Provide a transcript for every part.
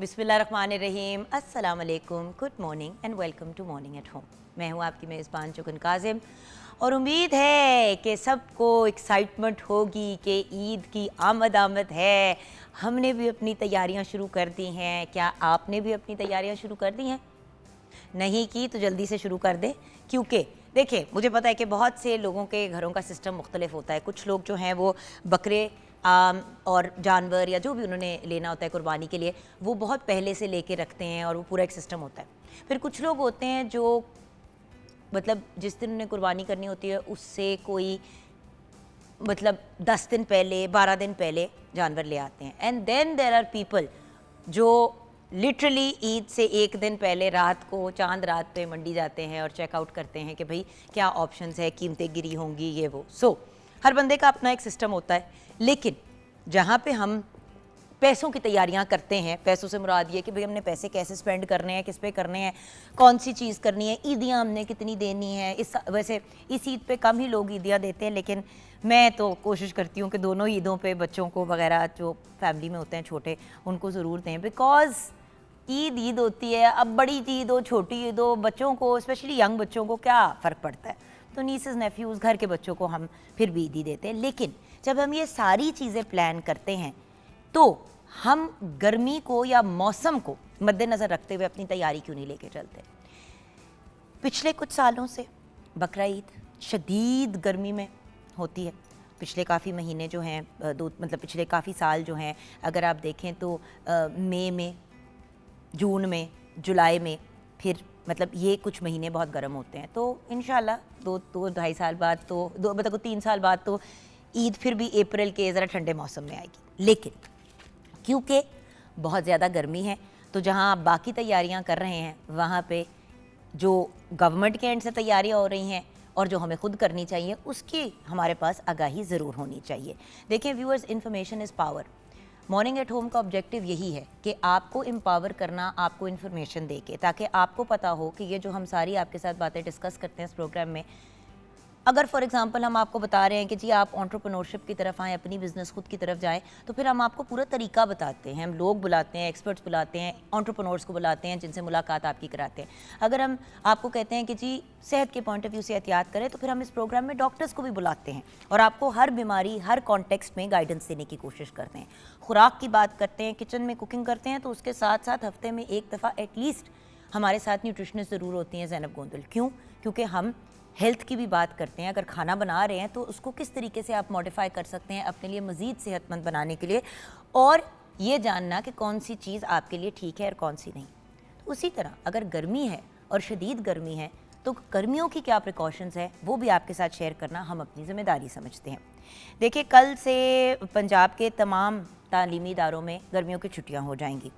बिस्मिल्लाहिर्रहमानिर्रहीम, अस्सलाम वालेकुम, good morning and welcome to morning at home. मैं हूँ आपकी मेज़बान चुगन काजिम और उम्मीद है कि सबको एक्साइटमेंट होगी कि ईद की आमद है। हमने भी अपनी तैयारियाँ शुरू कर दी हैं। क्या आपने भी अपनी तैयारियाँ शुरू कर दी हैं? नहीं की तो जल्दी से शुरू कर दें, क्योंकि देखिए मुझे पता है कि बहुत से लोगों के घरों का सिस्टम मुख्तलिफ होता है। कुछ लोग जो हैं वो बकरे और जानवर या जो भी उन्होंने लेना होता है कुर्बानी के लिए, वो बहुत पहले से लेके रखते हैं और वो पूरा एक सिस्टम होता है। फिर कुछ लोग होते हैं जो मतलब जिस दिन उन्हें कुर्बानी करनी होती है उससे कोई मतलब 10 दिन पहले 12 दिन पहले जानवर ले आते हैं। And then there are people जो लिटरली ईद से एक दिन पहले रात को चांद रात पे मंडी जाते हैं और चेकआउट करते हैं कि भाई क्या ऑप्शंस है, कीमतें गिरी होंगी, ये वो। सो हर बंदे का अपना एक सिस्टम होता है। लेकिन जहाँ पे हम पैसों की तैयारियां करते हैं, पैसों से मुराद ये कि भाई हमने पैसे कैसे स्पेंड करने हैं, किस पे करने हैं, कौन सी चीज़ करनी है, ईदियाँ हमने कितनी देनी है। वैसे इस ईद पे कम ही लोग ईदियाँ देते हैं, लेकिन मैं तो कोशिश करती हूँ कि दोनों ईदों पे बच्चों को वगैरह जो फैमिली में होते हैं छोटे, उनको ज़रूर दें। बिकॉज़ ईद ईद होती है। अब बड़ी ईद हो, छोटी ईद हो, बच्चों को स्पेशली यंग बच्चों को क्या फ़र्क पड़ता है। तो नीसेस नेफ्यूज़ घर के बच्चों को हम फिर भी ईद ही देते हैं। लेकिन जब हम ये सारी चीज़ें प्लान करते हैं तो हम गर्मी को या मौसम को मद्देनज़र रखते हुए अपनी तैयारी क्यों नहीं लेके चलते। पिछले कुछ सालों से बकरा ईद शदीद गर्मी में होती है। पिछले काफ़ी महीने जो हैं पिछले काफ़ी साल जो हैं, अगर आप देखें तो मई में, जून में, जुलाई में, फिर मतलब ये कुछ महीने बहुत गर्म होते हैं। तो इंशाल्लाह दो ढाई साल बाद तो 3 साल बाद तो ईद फिर भी अप्रैल के ज़रा ठंडे मौसम में आएगी। लेकिन क्योंकि बहुत ज़्यादा गर्मी है तो जहाँ आप बाकी तैयारियाँ कर रहे हैं वहाँ पे जो गवर्नमेंट के एंड से तैयारियाँ हो रही हैं और जो हमें खुद करनी चाहिए उसकी हमारे पास आगाही ज़रूर होनी चाहिए। देखें viewers, information is power. Morning at home का ऑब्जेक्टिव यही है कि आपको एम्पावर करना, आपको इन्फॉर्मेशन दे के, ताकि आपको पता हो कि ये जो हम सारी आपके साथ बातें डिस्कस करते हैं इस प्रोग्राम में, अगर फॉर एग्जांपल हम आपको बता रहे हैं कि जी आप एंटरप्रेन्योरशिप की तरफ आएँ, अपनी बिज़नेस खुद की तरफ जाएं, तो फिर हम आपको पूरा तरीका बताते हैं। हम लोग बुलाते हैं, एक्सपर्ट्स बुलाते हैं, एंटरप्रेन्योर्स को बुलाते हैं जिनसे मुलाकात आपकी कराते हैं। अगर हम आपको कहते हैं कि जी सेहत के पॉइंट ऑफ व्यू से एहतियात करें, तो फिर हम इस प्रोग्राम में डॉक्टर्स को भी बुलाते हैं और आपको हर बीमारी, हर कॉन्टेक्स्ट में गाइडेंस देने की कोशिश करते हैं। खुराक की बात करते हैं, किचन में कुकिंग करते हैं, तो उसके साथ साथ हफ्ते में एक दफ़ा एटलीस्ट हमारे साथ न्यूट्रिशनिस्ट ज़रूर होती हैं, ज़ैनब गोंदल। क्यों? क्योंकि हम हेल्थ की भी बात करते हैं। अगर खाना बना रहे हैं तो उसको किस तरीके से आप मॉडिफाई कर सकते हैं अपने लिए मज़ीद सेहतमंद बनाने के लिए, और ये जानना कि कौन सी चीज़ आपके लिए ठीक है और कौन सी नहीं। तो उसी तरह अगर गर्मी है और शदीद गर्मी है तो गर्मियों की क्या प्रिकॉशंस है वो भी आपके साथ शेयर करना हम अपनी ज़िम्मेदारी समझते हैं। देखिए, कल से पंजाब के तमाम तालीमी इदारों में गर्मियों की छुट्टियाँ हो जाएंगी।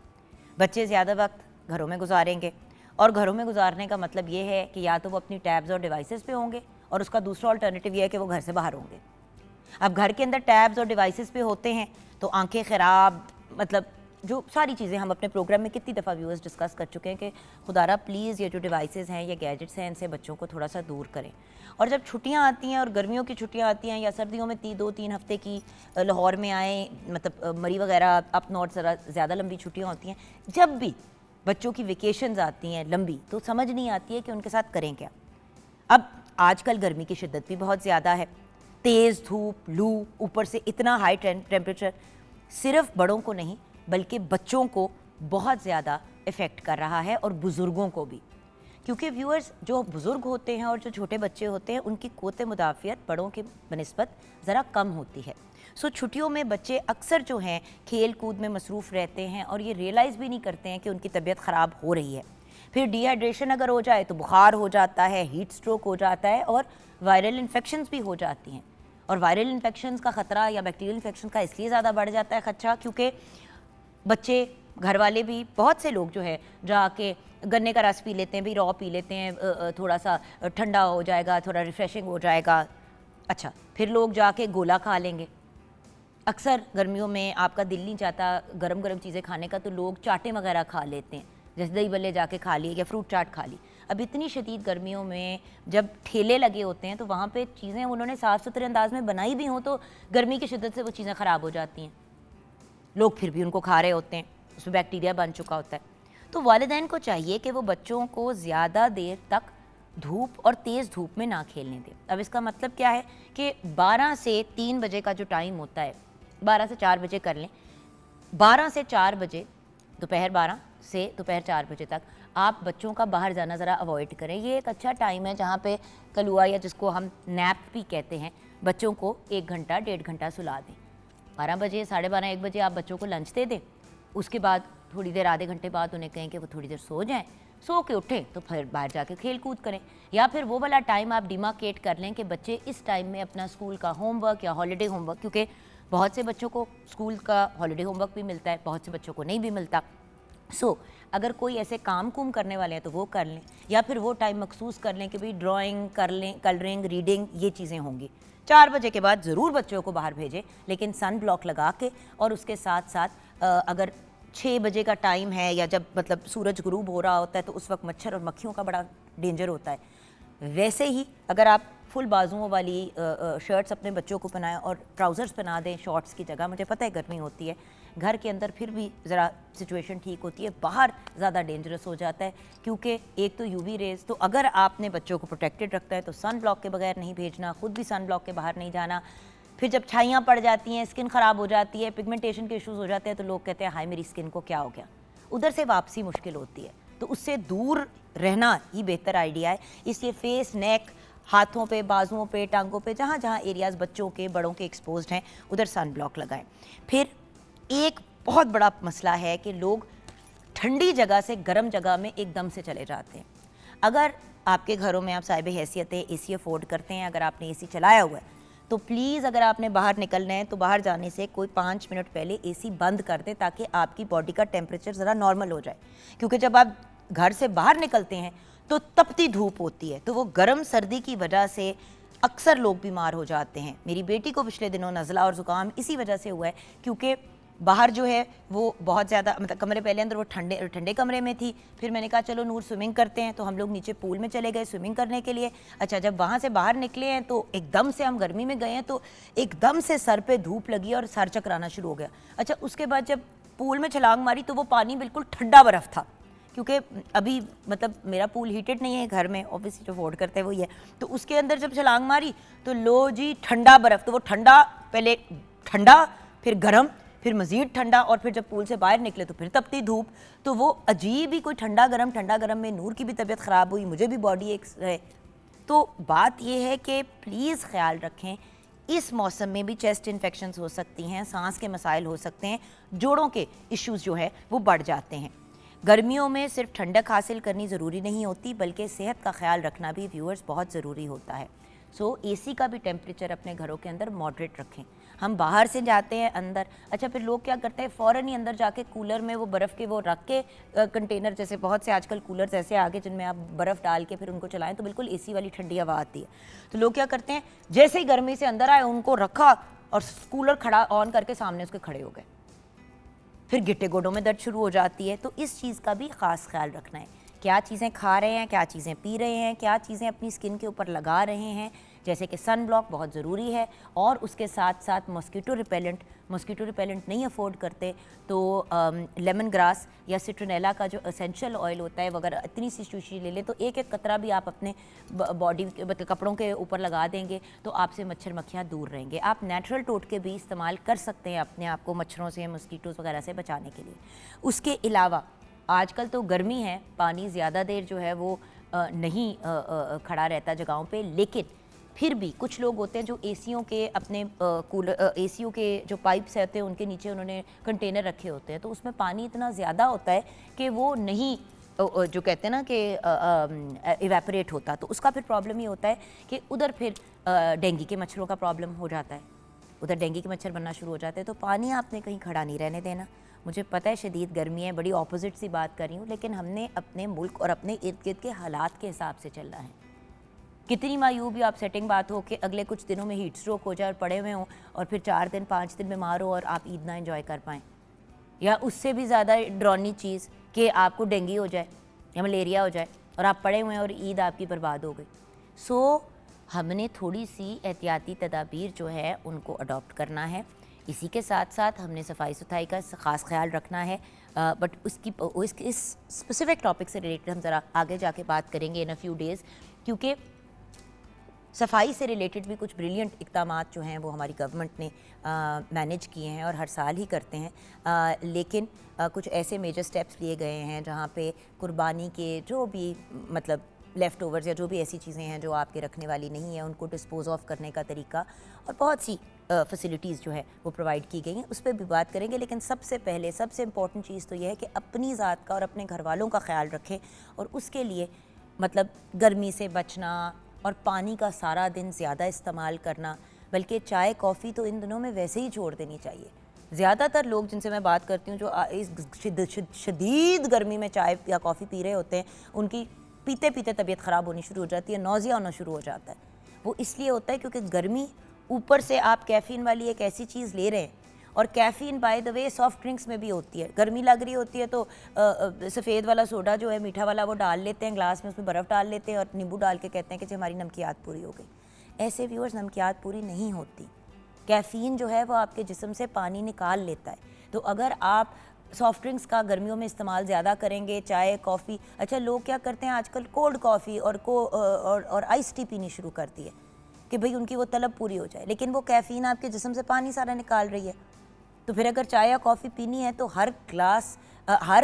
बच्चे ज़्यादा वक्त घरों में गुजारेंगे और घरों में गुजारने का मतलब ये है कि या तो वो अपनी टैब्स और डिवाइसेस पे होंगे, और उसका दूसरा अल्टरनेटिव ये है कि वो घर से बाहर होंगे। अब घर के अंदर टैब्स और डिवाइसेस पे होते हैं तो आंखें ख़राब, मतलब जो सारी चीज़ें हम अपने प्रोग्राम में कितनी दफ़ा व्यूअर्स डिस्कस कर चुके हैं कि खुदारा प्लीज़ ये जो डिवाइसेस हैं, ये गैजेट्स हैं, इनसे बच्चों को थोड़ा सा दूर करें। और जब छुट्टियाँ आती हैं और गर्मियों की छुट्टियाँ आती हैं या सर्दियों में 2-3 हफ्ते की लाहौर में आए, मतलब मरी वगैरह अप नॉर्थ ज़रा ज़्यादा लंबी छुट्टियाँ होती हैं, जब भी बच्चों की वेकेशंस आती हैं लंबी, तो समझ नहीं आती है कि उनके साथ करें क्या। अब आजकल गर्मी की शिद्दत भी बहुत ज़्यादा है, तेज़ धूप, लू, ऊपर से इतना हाई टेम्परेचर सिर्फ बड़ों को नहीं बल्कि बच्चों को बहुत ज़्यादा इफ़ेक्ट कर रहा है और बुज़ुर्गों को भी। क्योंकि व्यूअर्स, जो बुज़ुर्ग होते हैं और जो छोटे बच्चे होते हैं उनकी क़ुव्वत मुदाफ़ियत बड़ों की बनिस्बत ज़रा कम होती है। सो छुट्टियों में बच्चे अक्सर जो हैं खेल कूद में मसरूफ़ रहते हैं और ये रियलाइज़ भी नहीं करते हैं कि उनकी तबीयत ख़राब हो रही है। फिर डिहाइड्रेशन अगर हो जाए तो बुखार हो जाता है, हीट स्ट्रोक हो जाता है और वायरल इन्फेक्शंस भी हो जाती हैं। और वायरल इन्फेक्शंस का ख़तरा या बैक्टीरियल इन्फेक्शन का इसलिए ज़्यादा बढ़ जाता है खदशा क्योंकि बच्चे, घर वाले भी, बहुत से लोग जो है जाके गन्ने का रस पी लेते हैं, भी रॉ पी लेते हैं, थोड़ा सा ठंडा हो जाएगा, थोड़ा रिफ़्रेशिंग हो जाएगा। अच्छा, फिर लोग जाके गोला खा लेंगे। अक्सर गर्मियों में आपका दिल नहीं चाहता गरम गरम चीज़ें खाने का, तो लोग चाटें वगैरह खा लेते हैं, जैसे दही बल्ले जाके खा लिए या फ्रूट चाट खा ली। अब इतनी शदीद गर्मियों में जब ठेले लगे होते हैं तो वहाँ पे चीज़ें उन्होंने साफ़ सुथरे अंदाज में बनाई भी हों तो गर्मी की शिद्दत से वो चीज़ें ख़राब हो जाती हैं, लोग फिर भी उनको खा रहे होते हैं। उसमें बैक्टीरिया बन चुका होता है। तो वालिदैन को चाहिए कि वो बच्चों को ज़्यादा देर तक धूप और तेज़ धूप में ना खेलने दें। अब इसका मतलब क्या है कि 12 से 3 बजे का जो टाइम होता है, 12 से 4 बजे कर लें, 12 से 4 बजे, दोपहर 12 से दोपहर 4 बजे तक आप बच्चों का बाहर जाना ज़रा अवॉइड करें। ये एक अच्छा टाइम है जहाँ पे कलुआ या जिसको हम नैप भी कहते हैं, बच्चों को 1 घंटा 1.5 घंटा सुला दें। 12 बजे, 12:30, 1 बजे आप बच्चों को लंच दे दें। उसके बाद थोड़ी देर, आधे घंटे बाद उन्हें कहें कि वो थोड़ी देर सो जाएं, सो के उठें तो फिर बाहर जाके खेल कूद करें। या फिर वो वाला टाइम आप डिमार्केट कर लें कि बच्चे इस टाइम में अपना स्कूल का होमवर्क या हॉलीडे होमवर्क, क्योंकि बहुत से बच्चों को स्कूल का हॉलीडे होमवर्क भी मिलता है, बहुत से बच्चों को नहीं भी मिलता। अगर कोई ऐसे काम कुम करने वाले हैं तो वो कर लें, या फिर वो टाइम मखसूस कर लें कि भाई ड्राइंग कर लें, कलरिंग, रीडिंग, ये चीज़ें होंगी। 4 बजे के बाद ज़रूर बच्चों को बाहर भेजें, लेकिन सन ब्लॉक लगा के, और उसके साथ साथ अगर 6 बजे का टाइम है या जब मतलब सूरज गुरूब हो रहा होता है तो उस वक्त मच्छर और मक्खियों का बड़ा डेंजर होता है। वैसे ही अगर आप फुल बाजुओं वाली शर्ट्स अपने बच्चों को पहनाएं और ट्राउज़र्स पहना दें शॉर्ट्स की जगह, मुझे पता है गर्मी होती है, घर के अंदर फिर भी ज़रा सिचुएशन ठीक होती है, बाहर ज़्यादा डेंजरस हो जाता है, क्योंकि एक तो यूवी रेज़, तो अगर आपने बच्चों को प्रोटेक्टेड रखता है तो सन ब्लॉक के बगैर नहीं भेजना, खुद भी सन ब्लॉक के बाहर नहीं जाना। फिर जब छाइयाँ पड़ जाती हैं, स्किन ख़राब हो जाती है, पिगमेंटेशन के इश्यूज़ हो जाते हैं, तो लोग कहते हैं हाय मेरी स्किन को क्या हो गया, उधर से वापसी मुश्किल होती है। तो उससे दूर रहना ही बेहतर आइडिया है। इसलिए फेस, नेक, हाथों पे, बाजुओं पे, टांगों पे, जहाँ जहाँ एरियाज़ बच्चों के, बड़ों के एक्सपोज्ड हैं, उधर सन ब्लॉक लगाएं। फिर एक बहुत बड़ा मसला है कि लोग ठंडी जगह से गर्म जगह में एकदम से चले जाते हैं। अगर आपके घरों में आप साहिब हैसियत है, एसी अफोर्ड करते हैं, अगर आपने एसी चलाया हुआ है, तो प्लीज़ अगर आपने बाहर निकलना है तो बाहर जाने से कोई 5 मिनट पहले एसी बंद कर दें, ताकि आपकी बॉडी का टेम्परेचर ज़रा नॉर्मल हो जाए। क्योंकि जब आप घर से बाहर निकलते हैं तो तपती धूप होती है, तो वो गर्म सर्दी की वजह से अक्सर लोग बीमार हो जाते हैं। मेरी बेटी को पिछले दिनों नज़ला और ज़ुकाम इसी वजह से हुआ है, क्योंकि बाहर जो है वो बहुत ज़्यादा, मतलब कमरे पहले अंदर वो ठंडे कमरे में थी। फिर मैंने कहा चलो नूर स्विमिंग करते हैं, तो हम लोग नीचे पूल में चले गए स्विमिंग करने के लिए। अच्छा, जब वहाँ से बाहर निकले हैं तो एकदम से हम गर्मी में गए हैं, तो एकदम से सर पे धूप लगी और सर चकराना शुरू हो गया। अच्छा, उसके बाद जब पूल में छलांग मारी तो वो पानी बिल्कुल ठंडा बर्फ़ था, क्योंकि अभी मतलब मेरा पूल हीटेड नहीं है घर में, ऑब्वियसली जो अफोर्ड करते हैं वही है। तो उसके अंदर जब छलांग मारी तो लो जी ठंडा बर्फ़, तो वो ठंडा, पहले ठंडा, फिर गर्म, फिर मज़ीद ठंडा, और फिर जब पूल से बाहर निकले तो फिर तपती धूप। तो वो अजीब ही कोई ठंडा गरम में नूर की भी तबीयत ख़राब हुई, मुझे भी बॉडी एक है। तो बात यह है कि प्लीज़ ख्याल रखें, इस मौसम में भी चेस्ट इन्फेक्शंस हो सकती हैं, सांस के मसाइल हो सकते हैं, जोड़ों के इश्यूज़ जो है वो बढ़ जाते हैं। गर्मियों में सिर्फ ठंडक हासिल करनी ज़रूरी नहीं होती, बल्कि सेहत का ख्याल रखना भी व्यूअर्स बहुत ज़रूरी होता है। एसी का भी टेम्परेचर अपने घरों के अंदर मॉडरेट रखें। हम बाहर से जाते हैं अंदर, अच्छा फिर लोग क्या करते हैं, फ़ौरन ही अंदर जाके कूलर में वो बर्फ़ के वो रख के कंटेनर, जैसे बहुत से आजकल कूलर्स ऐसे आगे जिनमें आप बर्फ़ डाल के फिर उनको चलाएं तो बिल्कुल एसी वाली ठंडी हवा आती है। तो लोग क्या करते हैं, जैसे ही गर्मी से अंदर आए उनको रखा और कूलर खड़ा ऑन करके सामने उसके खड़े हो गए, फिर गिट्टे गोडों में दर्द शुरू हो जाती है। तो इस चीज़ का भी ख़ास ख्याल रखना है, क्या चीज़ें खा रहे हैं, क्या चीज़ें पी रहे हैं, क्या चीज़ें अपनी स्किन के ऊपर लगा रहे हैं, जैसे कि सन ब्लॉक बहुत ज़रूरी है, और उसके साथ साथ मॉस्किटो रिपेलेंट नहीं अफोर्ड करते तो लेमन ग्रास या सिट्रोनेला का जो एसेंशियल ऑयल होता है, अगर इतनी सी शीशी ले लें तो एक एक कतरा भी आप अपने बॉडी कपड़ों के ऊपर लगा देंगे तो आपसे मच्छर मक्खियाँ दूर रहेंगे। आप नेचुरल टोटके भी इस्तेमाल कर सकते हैं अपने आप को मच्छरों से, मॉस्किटोज़ वगैरह से बचाने के लिए। उसके अलावा आजकल तो गर्मी है, पानी ज़्यादा देर जो है वो नहीं खड़ा रहता जगहों पे, लेकिन फिर भी कुछ लोग होते हैं जो एसीओं के अपने एसीओं के जो पाइप्स होते हैं उनके नीचे उन्होंने कंटेनर रखे होते हैं, तो उसमें पानी इतना ज़्यादा होता है कि वो नहीं, जो कहते हैं ना कि इवेपोरेट होता, तो उसका फिर प्रॉब्लम ये होता है कि उधर फिर डेंगू के मच्छरों का प्रॉब्लम हो जाता है, उधर डेंगू के मच्छर बनना शुरू हो जाते हैं। तो पानी आपने कहीं खड़ा नहीं रहने देना। मुझे पता है शदीद गर्मी है, बड़ी ऑपोजिट सी बात कर रही हूँ, लेकिन हमने अपने मुल्क और अपने इर्द गिर्द के हालात के हिसाब से चलना है। कितनी मायूब या अपसेटिंग बात हो कि अगले कुछ दिनों में हीट स्ट्रोक हो जाए और पड़े हुए हों और फिर 4 दिन 5 दिन बीमार हो और आप ईद ना एंजॉय कर पाएँ, या उससे भी ज़्यादा डरावनी चीज़ कि आपको डेंगू हो जाए या मलेरिया हो जाए और आप पड़े हुए हैं और ईद आपकी बर्बाद हो गई। हमने थोड़ी सी एहतियाती तदाबीर जो है उनको अडॉप्ट करना है। इसी के साथ साथ हमने सफाई सुथराई का ख़ास ख्याल रखना है, बट इस स्पेसिफिक टॉपिक से रिलेटेड हम ज़रा आगे जाके बात करेंगे इन अ फ्यू डेज़, क्योंकि सफाई से रिलेटेड भी कुछ ब्रिलियंट इक़दामात जो हैं वो हमारी गवर्नमेंट ने मैनेज किए हैं और हर साल ही करते हैं, लेकिन कुछ ऐसे मेजर स्टेप्स लिए गए हैं जहाँ पे कुर्बानी के जो भी मतलब लेफ़्ट ओवर्स या जो भी ऐसी चीज़ें हैं जो आपके रखने वाली नहीं है उनको डिस्पोज ऑफ करने का तरीका और बहुत सी फैसिलिटीज़ जो है वो प्रोवाइड की गई हैं, उस पर भी बात करेंगे। लेकिन सबसे पहले सबसे इम्पॉर्टेंट चीज़ तो यह है कि अपनी ज़ात का और अपने घर वालों का ख्याल रखें, और उसके लिए मतलब गर्मी से बचना और पानी का सारा दिन ज़्यादा इस्तेमाल करना, बल्कि चाय कॉफ़ी तो इन दिनों में वैसे ही छोड़ देनी चाहिए। ज़्यादातर लोग जिनसे मैं बात करती हूँ जो इस शदीद गर्मी में चाय या कॉफ़ी पी रहे होते हैं, उनकी पीते पीते तबीयत ख़राब होनी शुरू हो जाती है, नौजिया होना शुरू हो जाता है। वो इसलिए होता है क्योंकि गर्मी, ऊपर से आप कैफ़ीन वाली एक ऐसी चीज़ ले रहे हैं, और caffeine by the way soft drinks में भी होती है। गर्मी लग रही होती है तो सफ़ेद वाला सोडा जो है मीठा वाला वो डाल लेते हैं ग्लास में, उसमें बर्फ़ डाल लेते हैं और नींबू डाल के कहते हैं कि जी हमारी नमकियात पूरी हो गई। ऐसे व्यूअर्स, नमकियात पूरी नहीं होती। कैफ़ीन जो है वो आपके जिस्म से पानी निकाल लेता है। तो अगर आप सॉफ्ट ड्रिंक्स का गर्मियों में इस्तेमाल ज़्यादा करेंगे, चाय कॉफ़ी, अच्छा लोग क्या करते हैं आजकल कोल्ड कॉफ़ी और आइस टी पीनी शुरू कर दी है कि भाई उनकी वो तलब पूरी हो जाए, लेकिन वो कैफ़ीन आपके जिस्म से पानी सारा निकाल रही है। तो फिर अगर चाय या कॉफ़ी पीनी है तो हर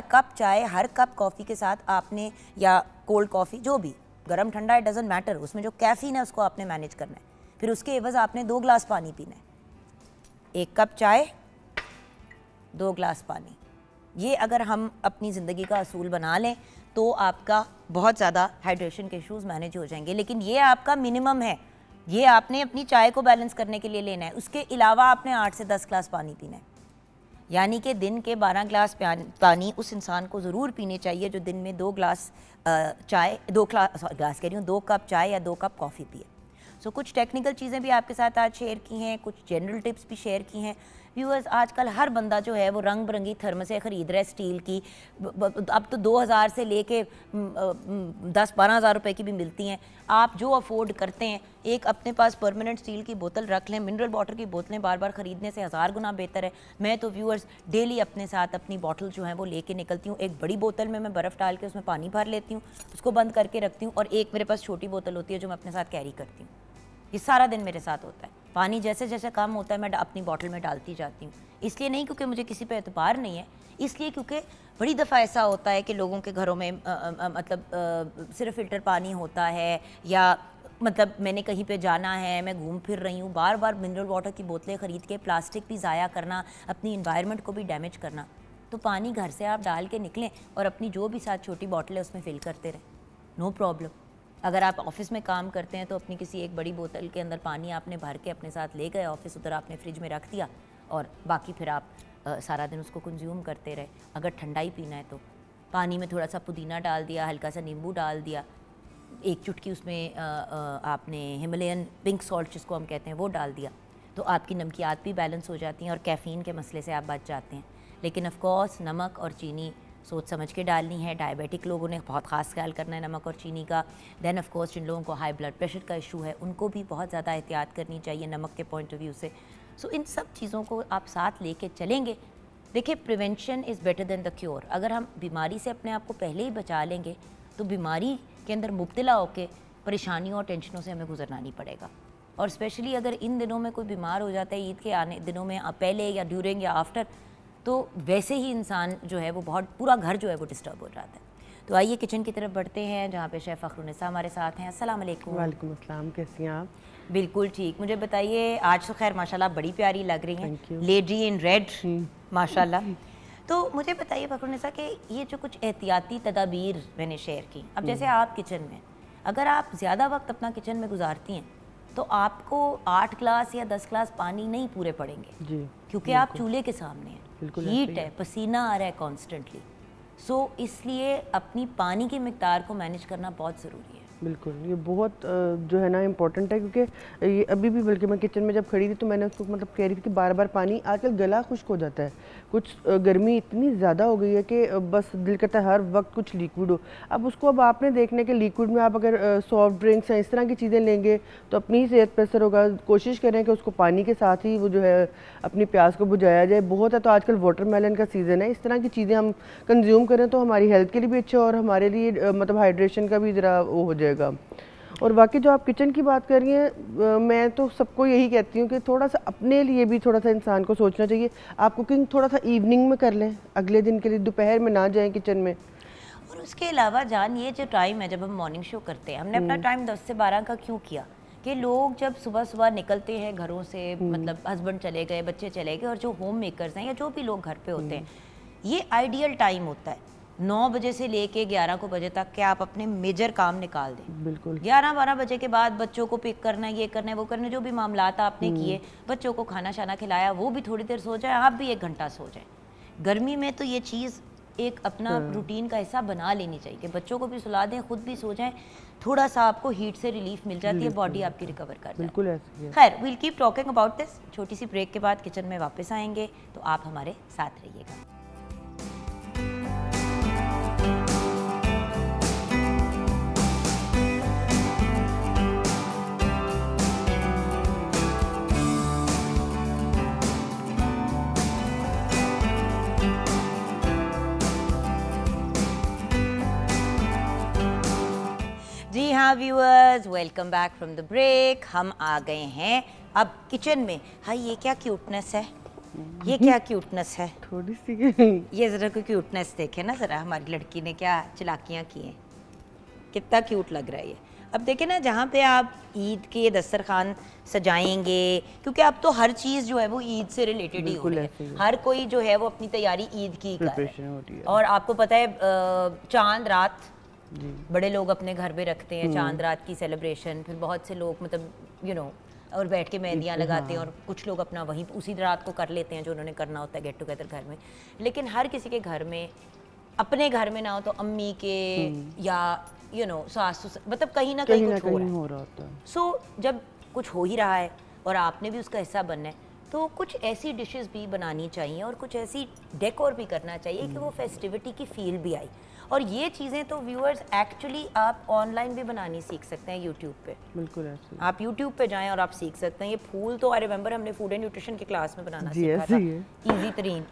कप चाय, हर कप कॉफ़ी के साथ आपने, या कोल्ड कॉफ़ी जो भी, गर्म ठंडा इट डजंट मैटर, उसमें जो कैफ़ीन है उसको आपने मैनेज करना है। फिर उसके एवज़ आपने 2 ग्लास पानी पीना है। 1 कप चाय, 2 ग्लास पानी। ये अगर हम अपनी ज़िंदगी का असूल बना लें तो आपका बहुत ज़्यादा हाइड्रेशन के इशूज़ मैनेज हो जाएंगे। लेकिन ये आपका मिनिमम है, ये आपने अपनी चाय को बैलेंस करने के लिए लेना है। उसके अलावा आपने 8 से 10 ग्लास पानी पीना है, यानी कि दिन के 12 ग्लास पानी उस इंसान को ज़रूर पीने चाहिए जो दिन में 2 ग्लास चाय, 2 ग्लास कह रही हूँ, 2 कप चाय या 2 कप कॉफ़ी पिए। सो कुछ टेक्निकल चीज़ें भी आपके साथ आज शेयर की हैं, कुछ जनरल टिप्स भी शेयर की हैं। व्यूअर्स, आजकल हर बंदा जो है वो रंग बिरंगी थर्मसें ख़रीद रहा है स्टील की। अब तो 2000 से लेके 10-12 हज़ार रुपए की भी मिलती हैं। आप जो अफोर्ड करते हैं, एक अपने पास परमानेंट स्टील की बोतल रख लें। मिनरल वाटर की बोतलें बार बार ख़रीदने से 1000 गुना बेहतर है। मैं तो व्यूअर्स डेली अपने साथ अपनी बॉटल जो है वो लेके निकलती हूँ। एक बड़ी बोतल में मैं बर्फ़ डाल के उसमें पानी भर लेती हूँ, उसको बंद करके रखती हूँ, और एक मेरे पास छोटी बोतल होती है जो मैं अपने साथ कैरी करती हूँ। ये सारा दिन मेरे साथ होता है। पानी जैसे जैसे कम होता है मैं अपनी बॉटल में डालती जाती हूँ। इसलिए नहीं क्योंकि मुझे किसी पे एतबार नहीं है, इसलिए क्योंकि बड़ी दफ़ा ऐसा होता है कि लोगों के घरों में सिर्फ फ़िल्टर पानी होता है, या मतलब मैंने कहीं पे जाना है, मैं घूम फिर रही हूँ, बार बार मिनरल वाटर की बोतलें ख़रीद के प्लास्टिक भी ज़ाया करना, अपनी इन्वायरमेंट को भी डैमेज करना। तो पानी घर से आप डाल के निकलें और अपनी जो भी साथ छोटी बॉटल है उसमें फ़िल करते रहें, नो प्रॉब्लम। अगर आप ऑफ़िस में काम करते हैं तो अपनी किसी एक बड़ी बोतल के अंदर पानी आपने भर के अपने साथ ले गए ऑफ़िस, उधर आपने फ्रिज में रख दिया और बाकी फिर आप सारा दिन उसको कंज्यूम करते रहे। अगर ठंडा ही पीना है तो पानी में थोड़ा सा पुदीना डाल दिया, हल्का सा नींबू डाल दिया, एक चुटकी उसमें आपने हिमालयन पिंक सॉल्ट जिसको हम कहते हैं वो डाल दिया, तो आपकी नमकियात भी बैलेंस हो जाती हैं और कैफ़ीन के मसले से आप बच जाते हैं। लेकिन ऑफ़ कोर्स नमक और चीनी सोच समझ के डालनी है। डायबिटिक लोगों ने बहुत ख़ास ख्याल करना है नमक और चीनी का। देन ऑफ कोर्स जिन लोगों को हाई ब्लड प्रेशर का इशू है उनको भी बहुत ज़्यादा एहतियात करनी चाहिए नमक के पॉइंट ऑफ व्यू से। सो इन सब चीज़ों को आप साथ लेके चलेंगे। देखिए, prevention is better than the cure. अगर हम बीमारी से अपने आप को पहले ही बचा लेंगे तो बीमारी के अंदर मुब्तला होकर परेशानियों और टेंशनों से हमें गुजरना नहीं पड़ेगा। और स्पेशली अगर इन दिनों में कोई बीमार हो जाता है, ईद के आने दिनों में पहले या ड्यूरिंग या आफ्टर, तो वैसे ही इंसान जो है वो बहुत, पूरा घर जो है वो डिस्टर्ब हो जाता है। तो आइए किचन की तरफ बढ़ते हैं जहाँ पे शेफ़ फ़खरुन्निसा हमारे साथ हैं। अस्सलाम वालेकुम। वालेकुम अस्सलाम, कैसी हैं आप? बिल्कुल ठीक। मुझे बताइए, आज तो खैर माशाल्लाह बड़ी प्यारी लग रही हैं, लेडी इन रेड माशाल्लाह। तो मुझे बताइए फ़खरुन्निसा कि ये जो कुछ एहतियाती तदाबीर मैंने शेयर की, अब जैसे आप किचन में, अगर आप ज़्यादा वक्त अपना किचन में गुजारती हैं तो आपको 8 ग्लास या 10 ग्लास पानी नहीं पूरे पड़ेंगे जी, क्योंकि आप चूल्हे के सामने हैं, हीट है, पसीना आ रहा है कॉन्स्टेंटली। सो इसलिए अपनी पानी की मिकदार को मैनेज करना बहुत ज़रूरी है। बिल्कुल, ये बहुत जो है ना इम्पोर्टेंट है, क्योंकि ये अभी भी, बल्कि मैं किचन में जब खड़ी थी तो मैंने उसको मतलब कह रही थी कि बार-बार पानी, आजकल गला खुश्क हो जाता है। कुछ गर्मी इतनी ज़्यादा हो गई है कि बस दिल करता है हर वक्त कुछ लिक्विड हो। अब उसको अब आपने देखने के लिक्विड में आप अगर सॉफ्ट ड्रिंक्स या इस तरह की चीज़ें लेंगे तो अपनी ही सेहत पर असर होगा। कोशिश करें कि उसको पानी के साथ ही वो जो है अपनी प्यास को बुझाया जाए। बहुत है तो आजकल वाटरमेलन का सीज़न है, इस तरह की चीज़ें हम कंज्यूम करें तो हमारी हेल्थ के लिए भी अच्छा और हमारे लिए मतलब हाइड्रेशन का भी ज़रा वो हो जाएगा। और बाकी जो आप किचन की बात कर रही हैं, मैं तो सबको यही कहती हूँ कि थोड़ा सा अपने लिए भी थोड़ा सा इंसान को सोचना चाहिए। आप कुकिंग थोड़ा सा इवनिंग में कर लें, अगले दिन के लिए दोपहर में ना जाएं किचन में। और उसके अलावा जान, ये जो टाइम है जब हम मॉर्निंग शो करते हैं, हमने अपना टाइम 10 से 12 का क्यों किया कि लोग जब सुबह सुबह निकलते हैं घरों से, मतलब हस्बैंड चले गए, बच्चे चले गए, और जो होम मेकर्स हैं या जो भी लोग घर पे होते हैं, ये आइडियल टाइम होता है 9 बजे से लेके 11 को बजे तक कि आप अपने मेजर काम निकाल दें। बिल्कुल 11-12 बजे के बाद बच्चों को पिक करना है, ये करना है, वो करना है, जो भी मामलात आपने किए, बच्चों को खाना शाना खिलाया, वो भी थोड़ी देर सो जाए, आप भी 1 घंटा सो जाए। गर्मी में तो ये चीज़ एक अपना रूटीन का हिस्सा बना लेनी चाहिए कि बच्चों को भी सुला दें, खुद भी सो जाएं, थोड़ा सा आपको हीट से रिलीफ मिल जाती है, बॉडी आपकी रिकवर कर जाती है। बिल्कुल ऐसे ही है। खैर, we'll keep talking about this. छोटी सी ब्रेक के बाद किचन में वापस आएंगे, तो आप हमारे साथ रहिएगा। जी हाँ viewers, welcome back from the break. हम आ गए हैं अब किचन में। हाँ, ये क्या क्यूटनेस है, ये क्या क्यूटनेस है, थोड़ी सी ये ज़रा कोई क्यूटनेस देखे ना ज़रा, हमारी लड़की ने क्या चलाकियाँ की हैं, कितना क्यूट लग रहा है ये। अब देखें ना, जहाँ पे आप ईद के दस्तरखान सजाएंगे, क्योंकि अब तो हर चीज़ जो है वो ईद से रिलेटेड ही हो रही है, हर कोई जो है वो अपनी तैयारी ईद की कर रहा है। और आपको पता है चांद रात बड़े लोग अपने घर में रखते हैं, चांद रात की सेलिब्रेशन, फिर बहुत से लोग मतलब और बैठ के मेहंदियाँ लगाते हैं, और कुछ लोग अपना वहीं उसी रात को कर लेते हैं जो उन्होंने करना होता है, गेट टुगेदर घर में। लेकिन हर किसी के घर में, अपने घर में ना हो तो अम्मी के या सासू, मतलब कहीं ना कहीं कुछ हो रहा होता है। सो जब कुछ हो ही रहा है और आपने भी उसका हिस्सा बनना है, तो कुछ ऐसी डिशेस भी बनानी चाहिए और कुछ ऐसी डेकोर भी करना चाहिए कि वो फेस्टिविटी की फील भी आई। और ये चीज़ें तो व्यूअर्स एक्चुअली आप ऑनलाइन भी बनानी सीख सकते हैं यूट्यूब पे। बिल्कुल ऐसे आप यूट्यूब पे जाएं और आप सीख सकते हैं। ये फूल तो आई रिमेंबर हमने फूड एंड न्यूट्रिशन की क्लास में बनाना सीखा था, इजी तरीन।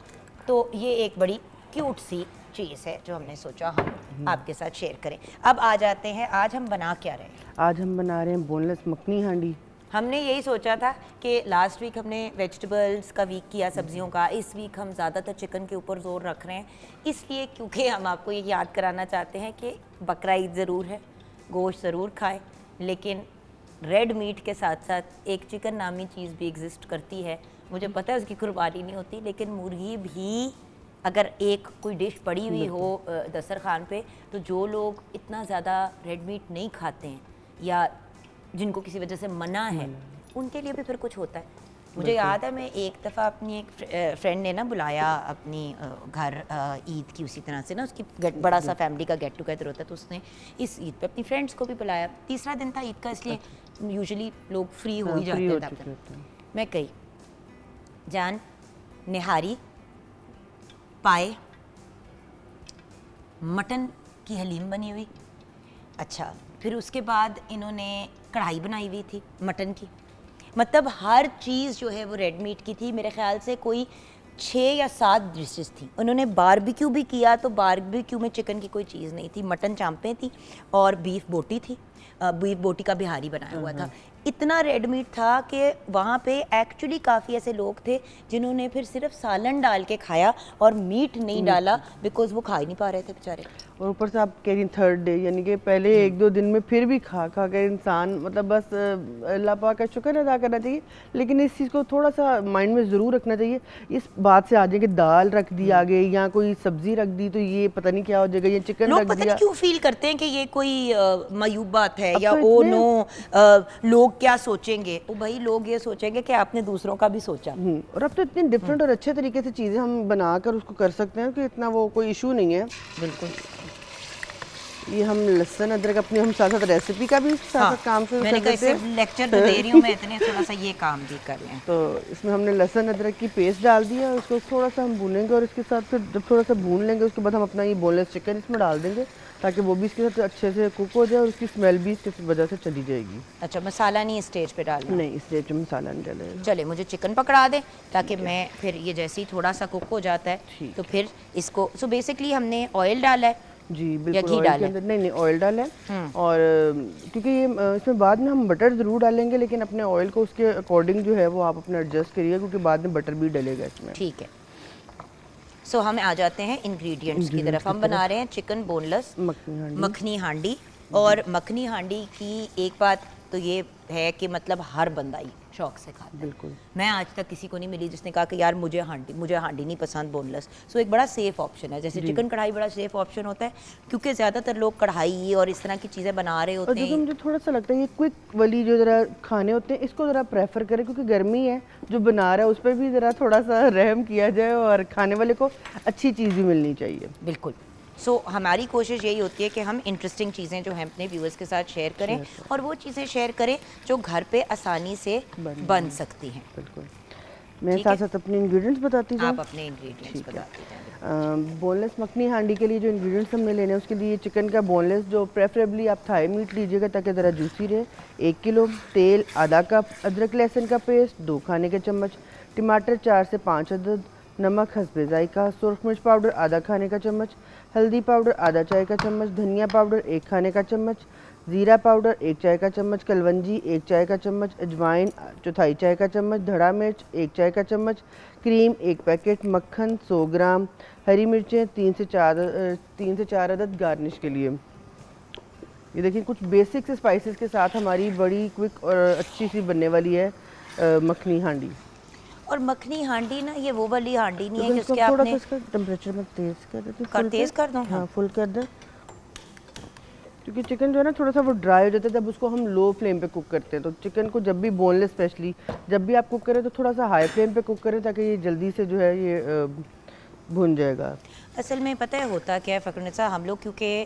तो ये एक बड़ी क्यूट सी चीज़ है जो हमने सोचा हम आपके साथ शेयर करें। अब आ जाते हैं, आज हम बना क्या रहे हैं? आज हम बना रहे हैं बोनलेस मखनी हांडी। हमने यही सोचा था कि लास्ट वीक हमने वेजिटेबल्स का वीक किया, सब्जियों का। इस वीक हम ज़्यादातर चिकन के ऊपर जोर रख रहे हैं, इसलिए क्योंकि हम आपको ये याद कराना चाहते हैं कि बकरा ईद ज़रूर है, गोश्त ज़रूर खाएं, लेकिन रेड मीट के साथ साथ एक चिकन नामी चीज़ भी एग्जिस्ट करती है। मुझे पता है उसकी कुर्बानी नहीं होती, लेकिन मुर्गी भी अगर एक कोई डिश पड़ी हुई हो दस्तरखान पे, तो जो लोग इतना ज़्यादा रेड मीट नहीं खाते हैं या जिनको किसी वजह से मना है, उनके लिए भी फिर कुछ होता है। मुझे याद है, मैं एक दफ़ा अपनी एक फ्रेंड ने ना बुलाया अपनी घर ईद की, उसी तरह से ना उसकी बड़ा सा फैमिली का गेट टुगेदर होता है, तो उसने इस ईद पे अपनी फ्रेंड्स को भी बुलाया। तीसरा दिन था ईद का, इसलिए यूजुअली लोग फ्री हो ही जाते हैं। मैं गई, जान निहारी, पाए, मटन की हलीम बनी हुई, अच्छा, फिर उसके बाद इन्होंने कढ़ाई बनाई हुई थी मटन की। मतलब हर चीज़ जो है वो रेड मीट की थी। मेरे ख्याल से कोई 6 या 7 डिशेस थी। उन्होंने बारबेक्यू भी किया, तो बारबेक्यू में चिकन की कोई चीज़ नहीं थी, मटन चांपें थी और बीफ बोटी थी। बीफ बोटी का बिहारी बनाया हुआ था। इतना रेड मीट था कि वहाँ पे एक्चुअली काफ़ी ऐसे लोग थे जिन्होंने फिर सिर्फ सालन डाल के खाया और मीट नहीं डाला, बिकॉज वो खा ही नहीं पा रहे थे बेचारे। और ऊपर से आप कह रही थर्ड डे, यानी कि पहले 1-2 दिन में फिर भी खा खा कर इंसान, मतलब बस अल्लाह पाक का शुक्र अदा करना चाहिए, लेकिन इस चीज़ को थोड़ा सा माइंड में ज़रूर रखना चाहिए। इस बात से आ जाए कि दाल रख दी आगे या कोई सब्जी रख दी तो ये पता नहीं क्या हो जाएगा, ये चिकन रख दिया। क्यों फील करते हैं कि ये कोई मायूब बात है या ओ नो लोग क्या सोचेंगे। ओ भाई, लोग ये सोचेंगे कि आपने दूसरों का भी सोचा। और अब तो इतनी डिफरेंट और अच्छे तरीके से चीज़ें हम बनाकर उसको कर सकते हैं कि इतना वो कोई इशू नहीं है। बिल्कुल। ये हम लहसुन अदरक अपने हम साथ साथ रेसिपी का भी साथ साथ काम शुरू मैंने कर कहा देते इससे हैं। लेक्चर तो दे रही हूँ मैं, इतने थोड़ा सा ये काम भी कर लें। तो इसमें हमने लहसुन अदरक की पेस्ट डाल दिया, उसको थोड़ा सा हम भूनेंगे और इसके साथ फिर जब थोड़ा सा भून लेंगे उसके बाद हम अपना ये बोनलेस चिकन इसमें डाल देंगे ताकि वो भी इसके साथ अच्छे से कुक हो जाए और उसकी स्मेल भी इसकी वजह से चली जाएगी। अच्छा, मसाला नहीं स्टेज पे डालना? नहीं, इस स्टेज में मसाला नहीं डालेगा। चले मुझे चिकन पकड़ा दे ताकि मैं फिर ये जैसे ही थोड़ा सा कुक हो जाता है तो फिर इसको, सो बेसिकली हमने ऑयल डाला है जी या बिल्कुल, घी ऑयल डाला के है? अंदर नहीं ऑयल डाला है। और क्योंकि ये इसमें बाद में हम बटर ज़रूर डालेंगे, लेकिन अपने ऑयल को उसके अकॉर्डिंग जो है वो आप अपना एडजस्ट करिएगा क्योंकि बाद में बटर भी डलेगा इसमें। ठीक है। सो हम आ जाते हैं इंग्रेडिएंट्स की तरफ। हम बना रहे हैं चिकन बोनलेस मखनी हांडी। और मखनी हांडी की एक बात तो ये है कि मतलब हर बंदा ही शौक से खाता है। बिल्कुल। मैं आज तक किसी को नहीं मिली जिसने कहा कि यार मुझे हांडी नहीं पसंद बोनलेस। सो एक बड़ा सेफ ऑप्शन है, जैसे चिकन कढ़ाई बड़ा सेफ ऑप्शन होता है क्योंकि ज़्यादातर लोग कढ़ाई और इस तरह की चीज़ें बना रहे और होते जो हैं। मुझे थोड़ा सा लगता है ये क्विक वाली जो ज़रा खाने होते हैं इसको ज़रा प्रेफर करें क्योंकि गर्मी है, जो बना रहा है उस पर भी ज़रा थोड़ा सा रहम किया जाए और खाने वाले को अच्छी चीज़ भी मिलनी चाहिए। बिल्कुल। सो हमारी कोशिश यही होती है कि हम इंटरेस्टिंग चीज़ें जो हैं अपने व्यूअर्स के साथ शेयर करें और वो चीज़ें शेयर करें जो घर पे आसानी से बन सकती हैं। बिल्कुल। मैं साथ साथ अपने इंग्रेडिएंट्स बताती हूँ। आप अपने इंग्रेडिएंट्स बताते हैं। बोनलेस मखनी हांडी के लिए जो इंग्रेडिएंट्स हमने लेने हैं उसके लिए चिकन का बोनलेस जो प्रेफरेबली आप थाई मीट लीजिएगा ताकि ज़रा जूसी रहे। 1 किलो तेल, आधा कप अदरक लहसुन का पेस्ट, 2 खाने के चम्मच टमाटर 4 से 5 अदद, नमक हस्बे जायका, सुरख मिर्च पाउडर आधा खाने का चम्मच, हल्दी पाउडर आधा चाय का चम्मच, धनिया पाउडर 1 खाने का चम्मच, ज़ीरा पाउडर 1 चाय का चम्मच, कलवंजी 1 चाय का चम्मच, अजवाइन चौथाई चाय का चम्मच, धड़ा मिर्च 1 चाय का चम्मच, क्रीम 1 पैकेट, मक्खन 100 ग्राम, हरी मिर्चें 3 से 4 अदद गार्निश के लिए। ये देखिए कुछ बेसिक से स्पाइसेस के साथ हमारी बड़ी क्विक और अच्छी सी बनने वाली है मखनी हांडी। और मखनी हांडी ना ये वो वाली हांडी नहीं है तो कि उसके थोड़ा आपने सा इसका टेम्परेचर में तेज कर देती हूँ। तेज कर दूं? हाँ फुल कर दें क्योंकि चिकन जो है ना थोड़ा सा वो ड्राई हो जाता है जब उसको हम लो फ्लेम पे कुक करते हैं। तो चिकन को जब भी बोनलेस स्पेशली जब भी आप कुक करें तो थोड़ा सा हाई फ्लेम पे कुक करें ताकि ये जल्दी से जो है ये भुन जाएगा। असल में पता है होता क्या है फ़करुन्निसा, हम लोग क्योंकि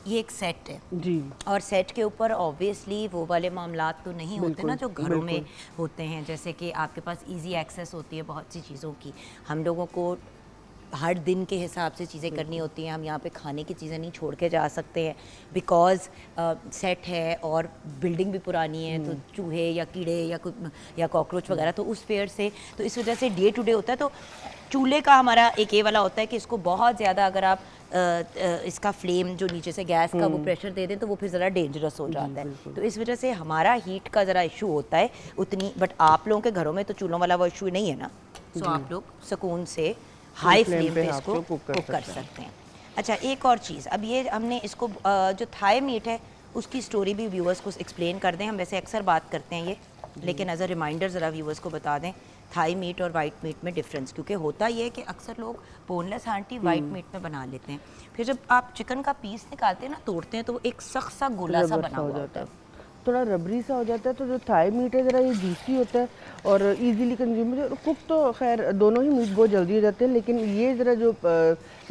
ये एक सेट है जी और सेट के ऊपर ऑब्वियसली वो वाले मामलात तो नहीं होते ना जो घरों में होते हैं, जैसे कि आपके पास इजी एक्सेस होती है बहुत सी चीज़ों की। हम लोगों को हर दिन के हिसाब से चीज़ें करनी होती हैं। हम यहाँ पे खाने की चीज़ें नहीं छोड़ के जा सकते हैं बिकॉज़ सेट है और बिल्डिंग भी पुरानी है, तो चूहे या कीड़े या कॉकरोच वगैरह तो उस फेयर से, तो इस वजह से डे टू डे होता है। तो चूल्हे का हमारा एक ये वाला होता है कि इसको बहुत ज़्यादा अगर आप इसका फ्लेम जो नीचे से गैस का वो प्रेशर दे दें तो वो फिर ज़रा डेंजरस हो जाता है। तो इस वजह से हमारा हीट का ज़रा इशू होता है उतनी, बट आप लोगों के घरों में तो चूल्हों वाला वो इशू नहीं है ना, सो आप लोग सुकून से हाई फ्लेम पे इसको कुक कर सकते हैं। अच्छा एक और चीज़, अब ये हमने इसको जो थाई मीट है उसकी स्टोरी भी व्यूअर्स को एक्सप्लेन कर दें। हम वैसे अक्सर बात करते हैं ये, लेकिन एज अ रिमाइंडर ज़रा व्यूअर्स को बता दें थाई मीट और वाइट मीट में डिफरेंस, क्योंकि होता ये है कि अक्सर लोग बोनलेस हांडी वाइट मीट में बना लेते हैं, फिर जब आप चिकन का पीस निकालते हैं ना, तोड़ते हैं तो वो एक सख्त सा गोला सा बना हुआ होता है, थोड़ा रबरी सा हो जाता है। तो जो थाई मीट है ज़रा ये जूसी होता है और इजीली कंज्यूम हो। कुक तो खैर दोनों ही मीट बहुत जल्दी हो जाते हैं, लेकिन ये ज़रा जो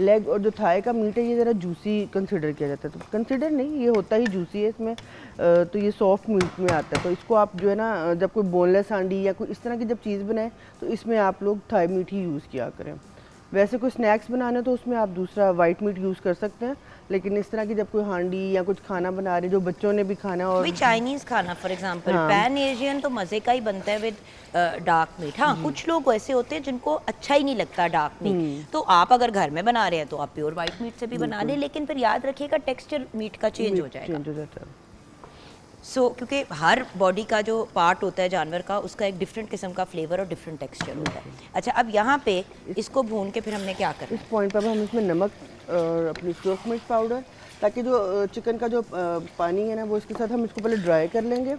लेग और जो थाई का मीट है ये ज़रा जूसी कंसिडर किया जाता है। तो कंसिडर नहीं, ये होता ही जूसी है इसमें। तो ये सॉफ्ट मीट में आता है। तो इसको आप जो है ना जब कोई बोनलेस हांडी या कोई इस तरह की जब चीज़ बनाए तो इसमें आप लोग थाई मीट ही यूज़ किया करें। वैसे कोई स्नैक्स बनाना है तो उसमें आप दूसरा वाइट मीट यूज़ कर सकते हैं, लेकिन इस तरह की जब कोई हांडी या कुछ खाना बना रहे जो बच्चों ने भी खाना और चाइनीज़ खाना फॉर एग्जांपल पैन एशियन तो मज़े का ही बनता है विद डार्क मीट। हाँ कुछ लोग ऐसे होते हैं जिनको अच्छा ही नहीं लगता डार्क मीट, तो आप अगर घर में बना रहे हैं तो आप प्योर वाइट मीट से भी बना लें, लेकिन फिर याद रखिएगा टेक्सचर मीट का चेंज हो जाएगा। सो क्योंकि हर बॉडी का जो पार्ट होता है जानवर का उसका एक डिफरेंट किस्म का फ्लेवर और डिफरेंट टेक्सचर होता है। अच्छा अब यहाँ पे इसको भून के फिर हमने क्या करना है? इस पॉइंट पर हम इसमें नमक और अपनी सुरख मिर्च पाउडर, ताकि जो चिकन का जो पानी है ना वो इसके साथ हम इसको पहले ड्राई कर लेंगे।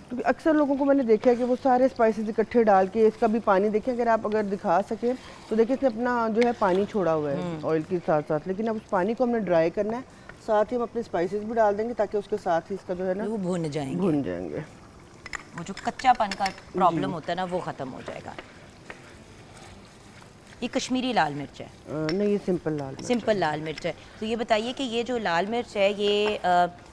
क्योंकि अक्सर लोगों को मैंने देखा है कि वो सारे स्पाइसेस इकट्ठे डाल के इसका भी पानी देखें, अगर दिखा सकें तो देखिए इसने अपना जो है पानी छोड़ा हुआ है ऑयल के साथ साथ, लेकिन अब उस पानी को हमने ड्राई करना है। साथ ही हम अपने स्पाइसेस भी डाल देंगे ताकि उसके साथ ही इसका जो है ना वो भुन जाएंगे। वो जो कच्चापन का प्रॉब्लम होता है ना वो ख़त्म हो जाएगा। ये कश्मीरी लाल मिर्च है? नहीं, ये सिंपल लाल मिर्च। सिंपल लाल मिर्च है। तो ये बताइए कि ये जो लाल मिर्च है ये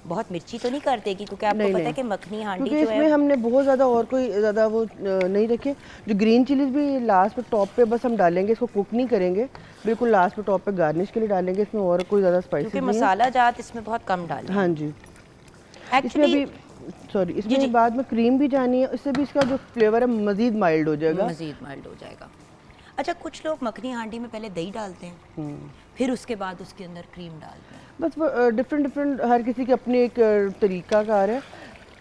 बहुत मिर्ची तो नहीं कर देगी, क्योंकि आपको नहीं, पता है नहीं। कि मखनी हांडी क्योंकि जो है इसमें हमने बहुत ज़्यादा और कोई ज़्यादा वो नहीं रखे। जो ग्रीन चिलीज भी लास्ट पे टॉप पे बस हम डालेंगे, इसको कुक नहीं करेंगे, बिल्कुल लास्ट पे टॉप पे गार्निश के लिए डालेंगे। इसमें और कोई ज़्यादा स्पाइसेस क्योंकि नहीं है। मसाला जात इसमें बहुत कम डालें। हाँ जी। इसमें एक्चुअली अभी इसमें बाद में क्रीम भी जानी है, इससे भी इसका जो फ्लेवर है मज़ीद माइल्ड हो जाएगा। मज़ीद माइल्ड हो जाएगा। अच्छा, कुछ लोग मखनी हांडी में पहले दही डालते हैं, फिर उसके बाद उसके अंदर क्रीम डालते हैं। बस वो डिफरेंट हर किसी की अपनी एक तरीका कार है।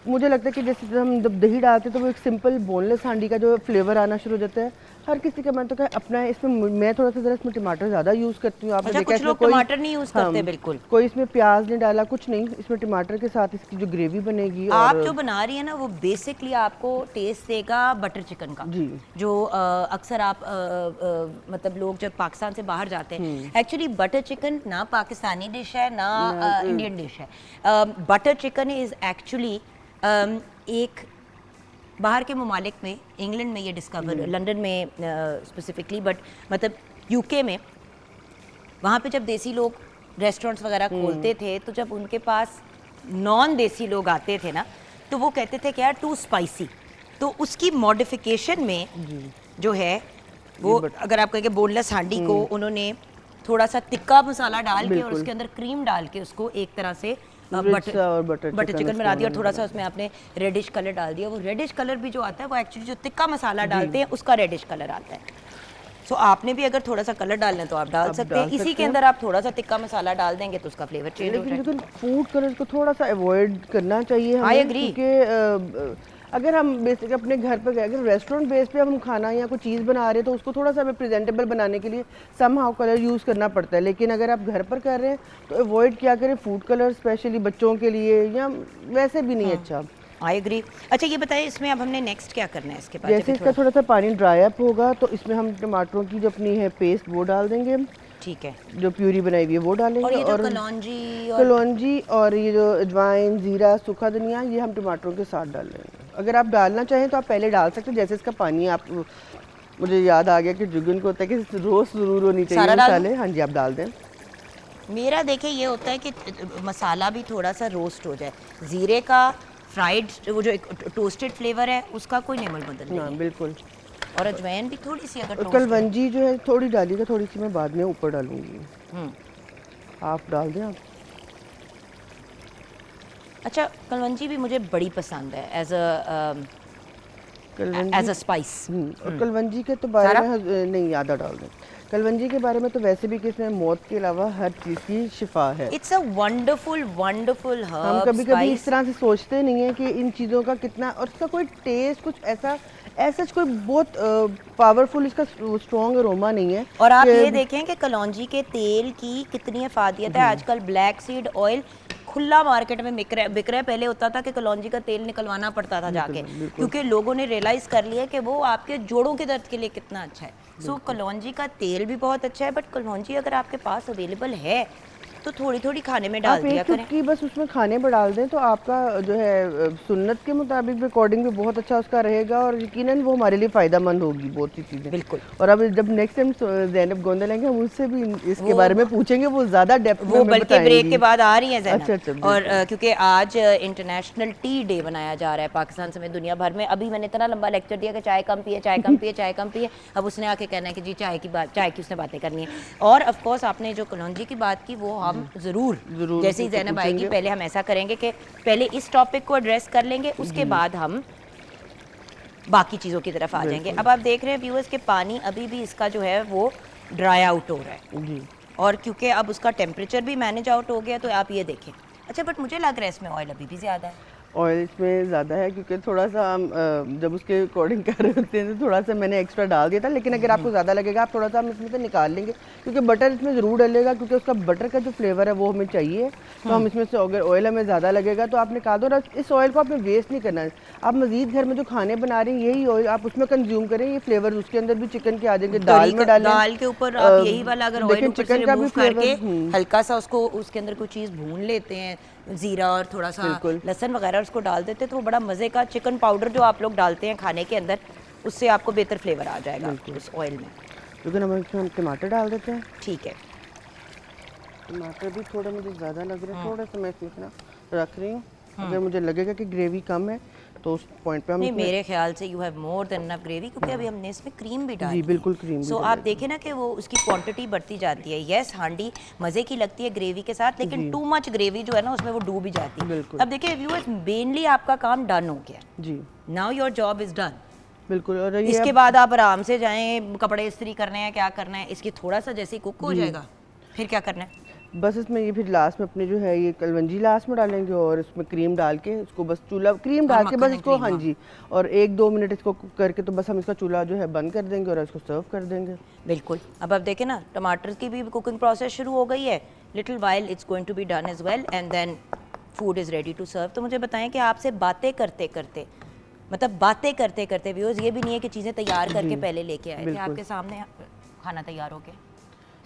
मुझे लगता है कि जैसे जब हम जब दही डालते हैं तो वो एक सिंपल बोनलेस हांडी का जो फ्लेवर आना शुरू हो जाता है। हर किसी का मन तो क्या अपना है। इसमें मैं थोड़ा सा ज़रा इसमें टमाटर ज़्यादा यूज़ करती हूँ। आपने अच्छा, देखा कुछ लोग टमाटर नहीं यूज़ करते बिल्कुल। कोई इसमें प्याज नहीं डाला, कुछ नहीं। इसमें टमाटर के साथ इसकी जो ग्रेवी बनेगी। आप और जो बना रही है ना वो बेसिकली आपको टेस्ट देगा बटर चिकन का जी। जो अक्सर आप मतलब लोग जब पाकिस्तान से बाहर जाते हैं, एक्चुअली बटर चिकन ना पाकिस्तानी डिश है ना इंडियन डिश है। बटर चिकन इज़ एक्चुअली एक बाहर के ममालिक में, इंग्लैंड में ये डिस्कवर, लंदन में स्पेसिफिकली, बट मतलब यूके में, वहाँ पे जब देसी लोग रेस्टोरेंट्स वगैरह खोलते थे तो जब उनके पास नॉन देसी लोग आते थे ना तो वो कहते थे कि यार टू स्पाइसी, तो उसकी मॉडिफिकेशन में जो है वो, अगर आप कहेंगे बोनलेस हांडी को उन्होंने थोड़ा सा तिक्का मसाला डाल के और उसके अंदर क्रीम डाल के उसको एक तरह से बटर चिकन बना दिया और थोड़ा सा उसमें आपने रेडिश कलर डाल दिया। वो रेडिश कलर भी जो आता है वो एक्चुअली जो तिक्का मसाला डालते हैं उसका रेडिश कलर आता है। सो आपने भी अगर थोड़ा सा कलर डालना है तो आप डाल सकते हैं। इसी के अंदर आप थोड़ा सा तिक्का मसाला डाल देंगे तो उसका फ्लेवर चेंज हो जाएगा। लेकिन फूड कलर को थोड़ा सा अवॉइड करना चाहिए हमें। I agree. क्योंकि अगर हम बेसिक अपने घर पर गए, अगर रेस्टोरेंट बेस पे हम खाना या कोई चीज़ बना रहे हैं तो उसको थोड़ा सा हमें प्रेजेंटेबल बनाने के लिए समहाउ कलर यूज़ करना पड़ता है। लेकिन अगर आप घर पर कर रहे हैं तो अवॉइड क्या करें फूड कलर, स्पेशली बच्चों के लिए, या वैसे भी नहीं अच्छा। I agree. अच्छा, ये बताइए इसमें अब हमने नेक्स्ट क्या करना है इसके बाद? जैसे इसका थोड़ा सा पानी ड्राई अप होगा तो इसमें हम टमाटरों की जो अपनी है पेस्ट वो डाल देंगे। ठीक है। जो प्यूरी बनाई हुई है वो डालेंगे। और ये जो कलौंजी और ये जो अजवाइन, जीरा, सूखा धनिया, ये हम टमाटरों के साथ डाल लेंगे। अगर आप डालना चाहें तो आप पहले डाल सकते हैं। जैसे इसका पानी आप, मुझे याद आ गया कि जुगन को होता है कि रोस्ट ज़रूर होनी चाहिए मसाले। हाँ जी, आप डाल दें। मेरा देखिए ये होता है कि मसाला भी थोड़ा सा रोस्ट हो जाए। ज़ीरे का फ्राइड वो जो एक टोस्टेड फ्लेवर है उसका कोई नेमल बदल नहीं है। बिल्कुल। और अजवाइन भी थोड़ी सी अगर और कलवंजी जो है थोड़ी डालिएगा, थोड़ी सी मैं बाद में ऊपर डालूंगी। आप डाल दें आप। अच्छा, कलवंजी भी मुझे बड़ी पसंद है एज अ स्पाइस। और कलवंजी के तो बारे में नहीं, आधा डाल दें। कलवंजी के बारे में तो वैसे भी कि इसमें मौत के अलावा हर चीज़ की शिफा है। It's a wonderful wonderful herb. हम कभी कभी इस तरह से सोचते नहीं है कि इन चीज़ों का कितना, और इसका कोई टेस्ट कुछ ऐसा कोई बहुत पावरफुल इसका स्ट्रॉन्ग अरोमा नहीं है। और आप ये देखें कि कलौंजी के तेल की कितनी अफादियत है। आजकल ब्लैक सीड ऑयल खुला मार्केट में बिक रहा है। पहले होता था कि कलौंजी का तेल निकलवाना पड़ता था जाके, क्योंकि लोगों ने रियलाइज कर लिया कि वो आपके जोड़ों के दर्द के लिए कितना अच्छा है। सो कलौंजी का तेल भी बहुत अच्छा है, बट कलौंजी अगर आपके पास अवेलेबल है तो थोड़ी थोड़ी खाने में डाल दिया करें। चुटकी बस उसमें खाने में डाल दें तो आपका जो है सुन्नत के मुताबिक अकॉर्डिंग भी बहुत अच्छा उसका रहेगा, और यकीनन वो हमारे लिए फ़ायदेमंद होगी बहुत सी चीज़ें। बिल्कुल। और अब जब नेक्स्ट टाइम ज़ैनब गोंदा लेंगे हम उससे भी इसके बारे में पूछेंगे, वो ज़्यादा डेप्थ में वो बल्कि ब्रेक के बाद आ रही है ज़ैनब। अच्छा, और क्योंकि आज इंटरनेशनल टी डे मनाया जा रहा है पाकिस्तान समेत दुनिया भर में। अभी मैंने इतना लंबा लेक्चर दिया कि चाय कम पिए, चाय कम पिए, चाय कम पिए। अब उसने आके कहना है कि जी चाय की उसने बातें करनी है। और ऑफ कोर्स आपने जो कलौंजी की बात की वो हम ज़रूर जैसे ही ज़ैनब आएगी पहले हम ऐसा करेंगे कि पहले इस टॉपिक को एड्रेस कर लेंगे, उसके बाद हम बाकी चीज़ों की तरफ आ जाएंगे। अब आप देख रहे हैं व्यूअर्स के पानी अभी भी इसका जो है वो ड्राई आउट हो रहा है जी। और क्योंकि अब उसका टेम्परेचर भी मैनेज आउट हो गया तो आप ये देखें। अच्छा, बट मुझे लग रहा है इसमें ऑयल अभी भी ज़्यादा है। ऑयल इसमें ज़्यादा है क्योंकि थोड़ा सा हम जब उसके अकॉर्डिंग कर रहे होते हैं तो थोड़ा सा मैंने एक्स्ट्रा डाल दिया था। लेकिन अगर आपको ज़्यादा लगेगा आप थोड़ा सा हम इसमें से निकाल लेंगे, क्योंकि बटर इसमें ज़रूर डलेगा, क्योंकि उसका बटर का जो फ्लेवर है वो हमें चाहिए। तो हम इसमें से अगर ऑयल हमें ज़्यादा लगेगा तो आप निकाल दो। और इस ऑयल को आपने वेस्ट नहीं करना है। आप मज़ीद घर में जो खाने बना रहे हैं यही ऑयल आप उसमें कंज्यूम करें। ये फ्लेवर उसके अंदर भी चिकन के आ जाएंगे, दाल में डालें, दाल के ऊपर आप यही वाला अगर ऑयल ऊपर से रिमूव करके हल्का सा उसको उसके अंदर कोई चीज़ भून लेते हैं, जीरा और थोड़ा सा लहसुन वगैरह उसको डाल देते हैं तो वो बड़ा मज़े का चिकन पाउडर जो आप लोग डालते हैं खाने के अंदर, उससे आपको बेहतर फ्लेवर आ जाएगा उस ऑयल में। लेकिन हम टमाटर डाल देते हैं। ठीक है, टमाटर भी थोड़ा मुझे ज़्यादा लग रहा है, थोड़ा सा मैं इसमें इतना रख रही हूँ। अगर मुझे लगेगा कि ग्रेवी कम है तो उस पॉइंट पे हम नहीं इसमें- मेरे ख्याल से you have more than enough gravy, क्योंकि अभी हमने इसमें क्रीम भी डाली जी बिल्कुल क्रीम सो आप देखें ना कि वो उसकी क्वांटिटी बढ़ती जाती है। यस, हांडी मज़े की लगती है ग्रेवी के साथ, लेकिन टू मच ग्रेवी जो है ना उसमें वो डूब ही जाती है। बिल्कुल। अब देखिए व्यूअर्स, मेनली आपका काम डन हो गया, जी now your job is done. बिल्कुल। और ये इसके बाद आप आराम से जाएं, कपड़े इस्त्री करने हैं, क्या करना है, इसकी थोड़ा सा जैसे कुक हो जाएगा फिर क्या करना है? बस इसमें ये फिर लास्ट में अपने जो है ये कलवंजी लास्ट में डालेंगे और इसमें क्रीम डाल के इसको बस चूल्हा क्रीम डाल के बस इसको, हाँ जी, और 1-2 मिनट इसको कुक करके तो बस हम इसका चूल्हा जो है बंद कर देंगे और इसको सर्व कर देंगे। बिल्कुल। अब आप देखें ना टमाटर की भी कुकिंग प्रोसेस शुरू हो गई है, little while it's going to be done as well and then food is ready to serve. तो मुझे बताएं कि आपसे बातें करते करते, मतलब बातें करते करते व्यूअर्स, ये भी नहीं है कि चीज़ें तैयार करके पहले लेके आए थे, आपके सामने खाना तैयार हो गया।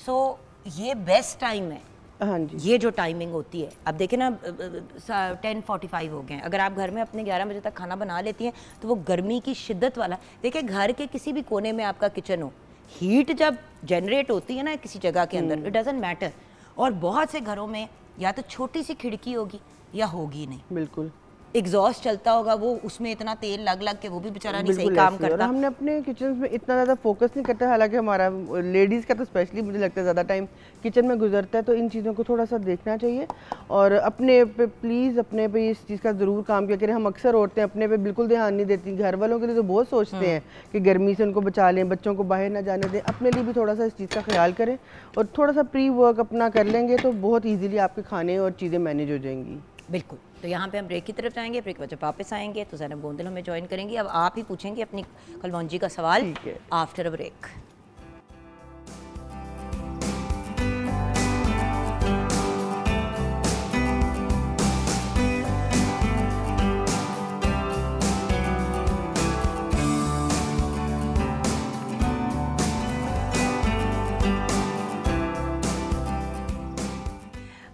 सो ये बेस्ट टाइम है, हाँ जी, ये जो टाइमिंग होती है। अब देखें ना 10:45 हो गए हैं, अगर आप घर में अपने 11 बजे तक खाना बना लेती हैं तो वो गर्मी की शिद्दत वाला, देखिए घर के किसी भी कोने में आपका किचन हो, हीट जब जनरेट होती है ना किसी जगह के अंदर, इट डजंट मैटर। और बहुत से घरों में या तो छोटी सी खिड़की होगी या होगी नहीं, बिल्कुल एग्जॉस्ट चलता होगा, वो उसमें इतना तेल लग लग के वो भी बेचारा नहीं सही बिल्कुल काम ऐसे ही। और करता। हमने अपने किचन में इतना ज़्यादा फोकस नहीं करता, हालांकि हमारा लेडीज़ का तो स्पेशली मुझे लगता है ज़्यादा टाइम किचन में गुजरता है, तो इन चीज़ों को थोड़ा सा देखना चाहिए और अपने पे प्लीज़ अपने पे इस चीज़ का ज़रूर काम किया करें। हम अक्सर औरतें अपने पे बिल्कुल ध्यान नहीं देती, घर वालों के लिए तो बहुत सोचते हैं कि गर्मी से उनको बचा लें, बच्चों को बाहर ना जाने दें, अपने लिए भी थोड़ा सा इस चीज़ का ख्याल करें और थोड़ा सा प्री वर्क अपना कर लेंगे तो बहुत ईजीली आपके खाने और चीज़ें मैनेज हो जाएंगी। बिल्कुल। तो यहाँ पे हम ब्रेक की तरफ जाएंगे, ब्रेक के बाद जब वापस आएंगे तो ज़ैनब गोंदल हमें ज्वाइन करेंगी। अब आप ही पूछेंगे अपनी कलवंजी का सवाल ठीक है। After a break.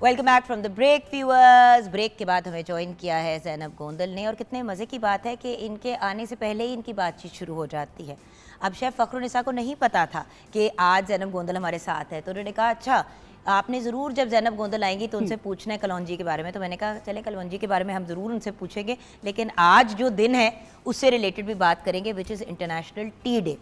Welcome back from the break viewers. Break के बाद हमें ज्वाइन किया है ज़ैनब गोंदल ने, और कितने मज़े की बात है कि इनके आने से पहले ही इनकी बातचीत शुरू हो जाती है। अब शेफ़ फ़खरुन्निसा को नहीं पता था कि आज ज़ैनब गोंदल हमारे साथ है, तो उन्होंने कहा अच्छा आपने ज़रूर जब ज़ैनब गोंदल आएंगी तो उनसे पूछना है कलौंजी के बारे में। तो मैंने कहा चलें कलौंजी के बारे में हम ज़रूर उनसे पूछेंगे, लेकिन आज जो दिन है उससे रिलेटेड भी बात करेंगे, which is international T day.